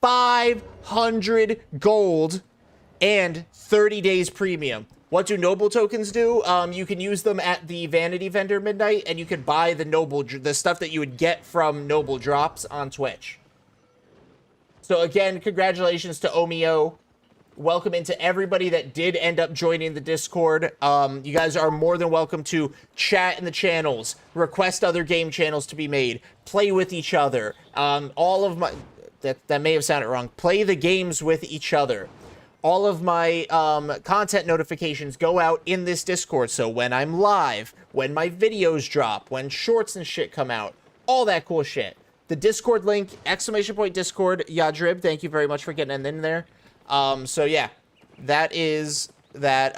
500 gold, and 30 days premium. What do noble tokens do? You can use them at the vanity vendor Midnight, and you can buy the stuff that you would get from noble drops on Twitch. So again, congratulations to Omeo. Welcome into everybody that did end up joining the Discord. You guys are more than welcome to chat in the channels, request other game channels to be made, play with each other. All of my, that may have sounded wrong, play the games with each other. All of my content notifications go out in this Discord, so when I'm live, when my videos drop, when shorts and shit come out, all that cool shit. The Discord link, !Discord, Yadrib, thank you very much for getting in there. So yeah, that is that.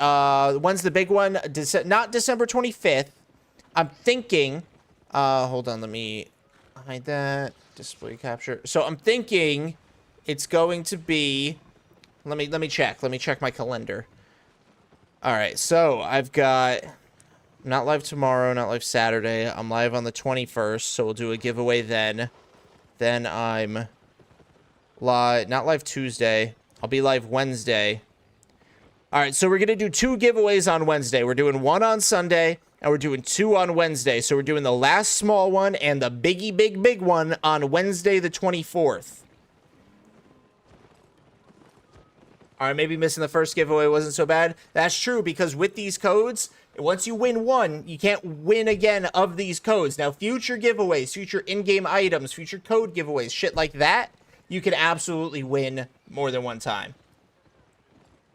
When's the big one? Not December 25th. I'm thinking, hold on, let me hide that. Display capture. So I'm thinking it's going to be, let me check my calendar. All right, so I've got, not live tomorrow, not live Saturday. I'm live on the 21st, so we'll do a giveaway then. Then I'm live, not live Tuesday. I'll be live Wednesday. All right, so we're going to do 2 giveaways on Wednesday. We're doing 1 on Sunday, and we're doing 2 on Wednesday. So we're doing the last small one and the big one on Wednesday the 24th. All right, maybe missing the first giveaway wasn't so bad. That's true, because with these codes, once you win one, you can't win again of these codes. Now, future giveaways, future in-game items, future code giveaways, shit like that, you can absolutely win more than one time.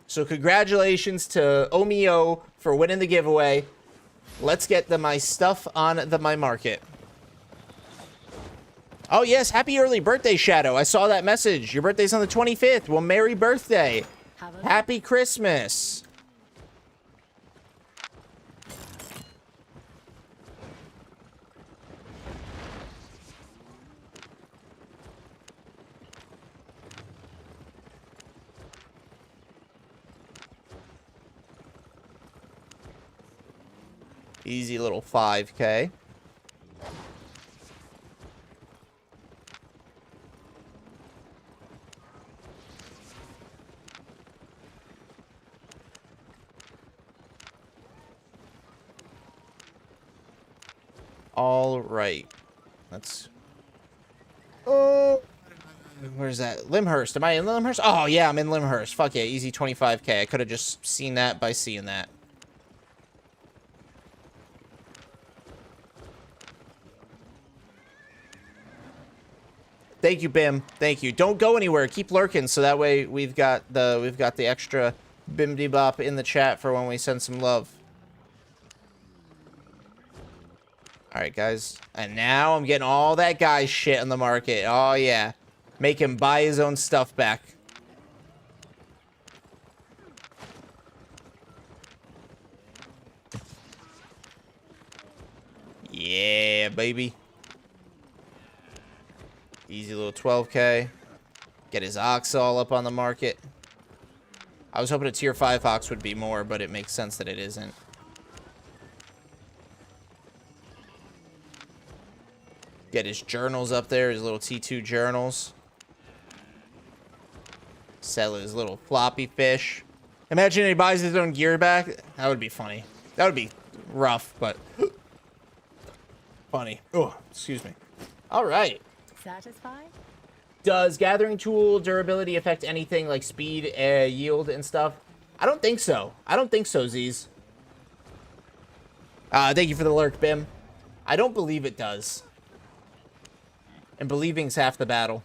So congratulations to Omeo for winning the giveaway. Let's get my stuff on my market. Oh, yes. Happy early birthday, Shadow. I saw that message. Your birthday's on the 25th. Well, merry birthday. Happy Christmas. Easy little 5K. All right. Let's... Oh... Where's that? Limhurst. Am I in Limhurst? Oh, yeah, I'm in Limhurst. Fuck yeah, easy 25k. I could have just seen that by seeing that. Thank you, Bim. Thank you. Don't go anywhere. Keep lurking, so that way we've got the extra bimdy bop in the chat for when we send some love. All right, guys. And now I'm getting all that guy's shit on the market. Oh yeah, make him buy his own stuff back. Yeah, baby. Easy little 12k. Get his ox all up on the market. I was hoping a tier 5 ox would be more, but it makes sense that it isn't. Get his journals up there, his little T2 journals. Sell his little floppy fish. Imagine he buys his own gear back. That would be funny. That would be rough, but funny. Oh, excuse me. All right. Satisfied? Does gathering tool durability affect anything like speed, yield, and stuff? I don't think so. I don't think so, Z's. Thank you for the lurk, Bim. I don't believe it does. And believing's half the battle.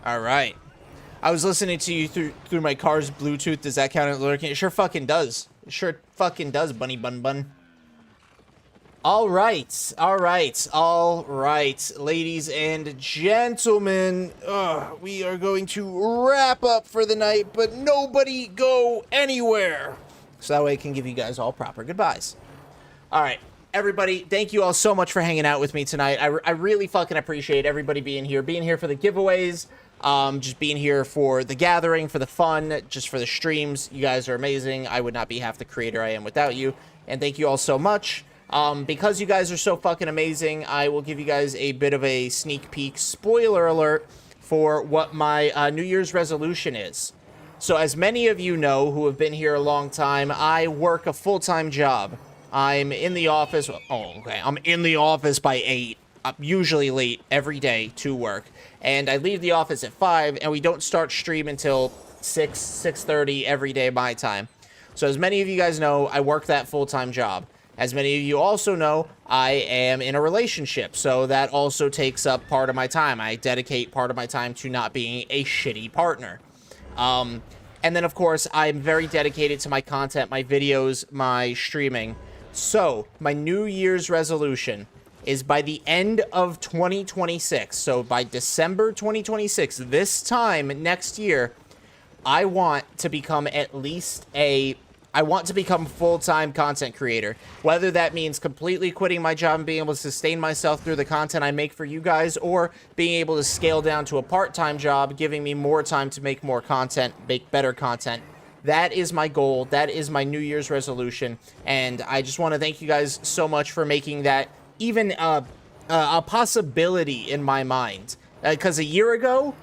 All right. I was listening to you through my car's Bluetooth. Does that count as lurking? It sure fucking does. It sure fucking does, bunny bun bun. All right. All right. All right. Ladies and gentlemen, we are going to wrap up for the night, but nobody go anywhere. So that way I can give you guys all proper goodbyes. All right. Everybody, thank you all so much for hanging out with me tonight. I really fucking appreciate everybody being here for the giveaways, just being here for the gathering, for the fun, just for the streams. You guys are amazing. I would not be half the creator I am without you. And thank you all so much. Because you guys are so fucking amazing, I will give you guys a bit of a sneak peek, spoiler alert, for what my New Year's resolution is. So as many of you know who have been here a long time, I work a full-time job. I'm in the office. Oh, okay. I'm in the office by 8. I'm usually late every day to work. And I leave the office at 5, and we don't start stream until 6:30 every day my time. So as many of you guys know, I work that full-time job. As many of you also know, I am in a relationship. So that also takes up part of my time. I dedicate part of my time to not being a shitty partner. And then, of course, I'm very dedicated to my content, my videos, my streaming. So, my New Year's resolution is by the end of 2026, so by December 2026, this time next year, I want to become full-time content creator. Whether that means completely quitting my job and being able to sustain myself through the content I make for you guys, or being able to scale down to a part-time job, giving me more time to make more content, make better content. That is my goal. That is my New Year's resolution. And I just want to thank you guys so much for making that even a possibility in my mind. Because a year ago,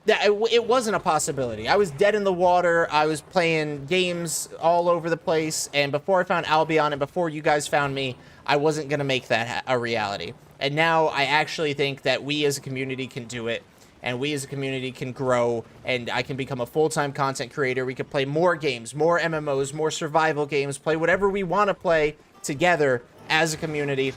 it wasn't a possibility. I was dead in the water. I was playing games all over the place. And before I found Albion and before you guys found me, I wasn't going to make that a reality. And now I actually think that we as a community can do it. And we as a community can grow, and I can become a full-time content creator. We can play more games, more MMOs, more survival games, play whatever we want to play together as a community.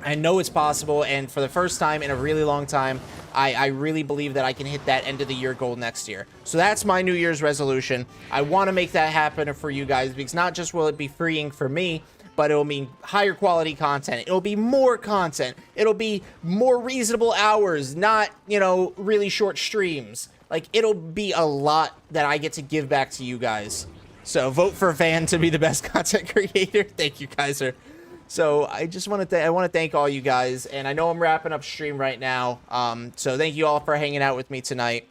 I know it's possible, and for the first time in a really long time, I really believe that I can hit that end of the year goal next year. So that's my New Year's resolution. I want to make that happen for you guys, because not just will it be freeing for me, but it'll mean higher quality content. It'll be more content. It'll be more reasonable hours, not, really short streams. Like, it'll be a lot that I get to give back to you guys. So vote for Van to be the best content creator. Thank you, Kaiser. So I just want to thank all you guys, and I know I'm wrapping up stream right now. So thank you all for hanging out with me tonight.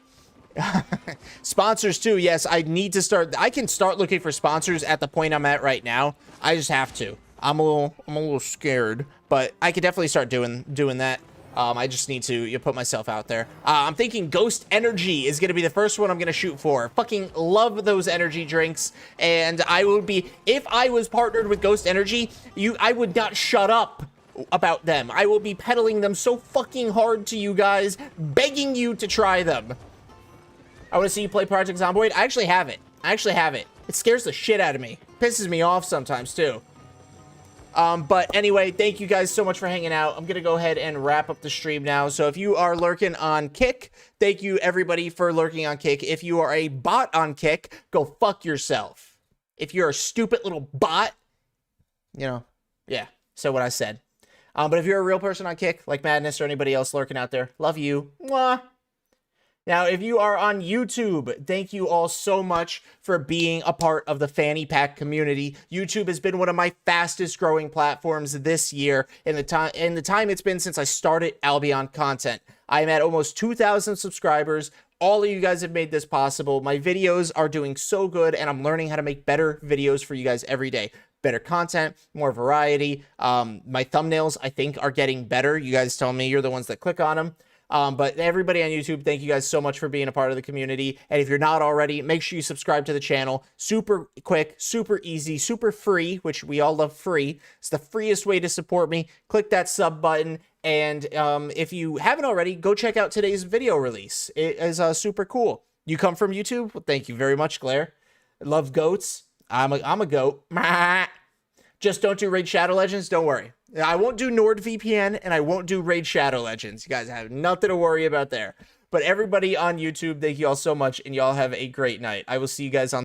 Sponsors too. Yes, I need to start. I can start looking for sponsors at the point I'm at right now. I just have to. I'm a little scared, but I could definitely start doing that. I just need to put myself out there. I'm thinking Ghost Energy is going to be the first one I'm going to shoot for. Fucking love those energy drinks. And I would be, if I was partnered with Ghost Energy, I would not shut up about them. I will be peddling them so fucking hard to you guys, begging you to try them. I want to see you play Project Zomboid. I actually have it. It scares the shit out of me. Pisses me off sometimes too. But anyway, thank you guys so much for hanging out. I'm gonna go ahead and wrap up the stream now. So if you are lurking on Kick, thank you everybody for lurking on Kick. If you are a bot on Kick, go fuck yourself. If you're a stupid little bot, you know, yeah, so what I said. But if you're a real person on Kick, like Madness or anybody else lurking out there, love you. Mwah. Now, if you are on YouTube, thank you all so much for being a part of the Fanny Pack community. YouTube has been one of my fastest growing platforms this year in the time it's been since I started Albion content. I'm at almost 2,000 subscribers. All of you guys have made this possible. My videos are doing so good, and I'm learning how to make better videos for you guys every day. Better content, more variety. My thumbnails, I think, are getting better. You guys tell me, you're the ones that click on them. But everybody on YouTube, thank you guys so much for being a part of the community. And if you're not already, make sure you subscribe to the channel. Super quick, super easy, super free, which we all love free. It's the freest way to support me. Click that sub button. And if you haven't already, go check out today's video release. It is super cool. You come from YouTube? Well, thank you very much, Claire. I love goats. I'm a goat. Just don't do Raid Shadow Legends. Don't worry. I won't do NordVPN, and I won't do Raid Shadow Legends. You guys have nothing to worry about there. But everybody on YouTube, thank you all so much, and y'all have a great night. I will see you guys on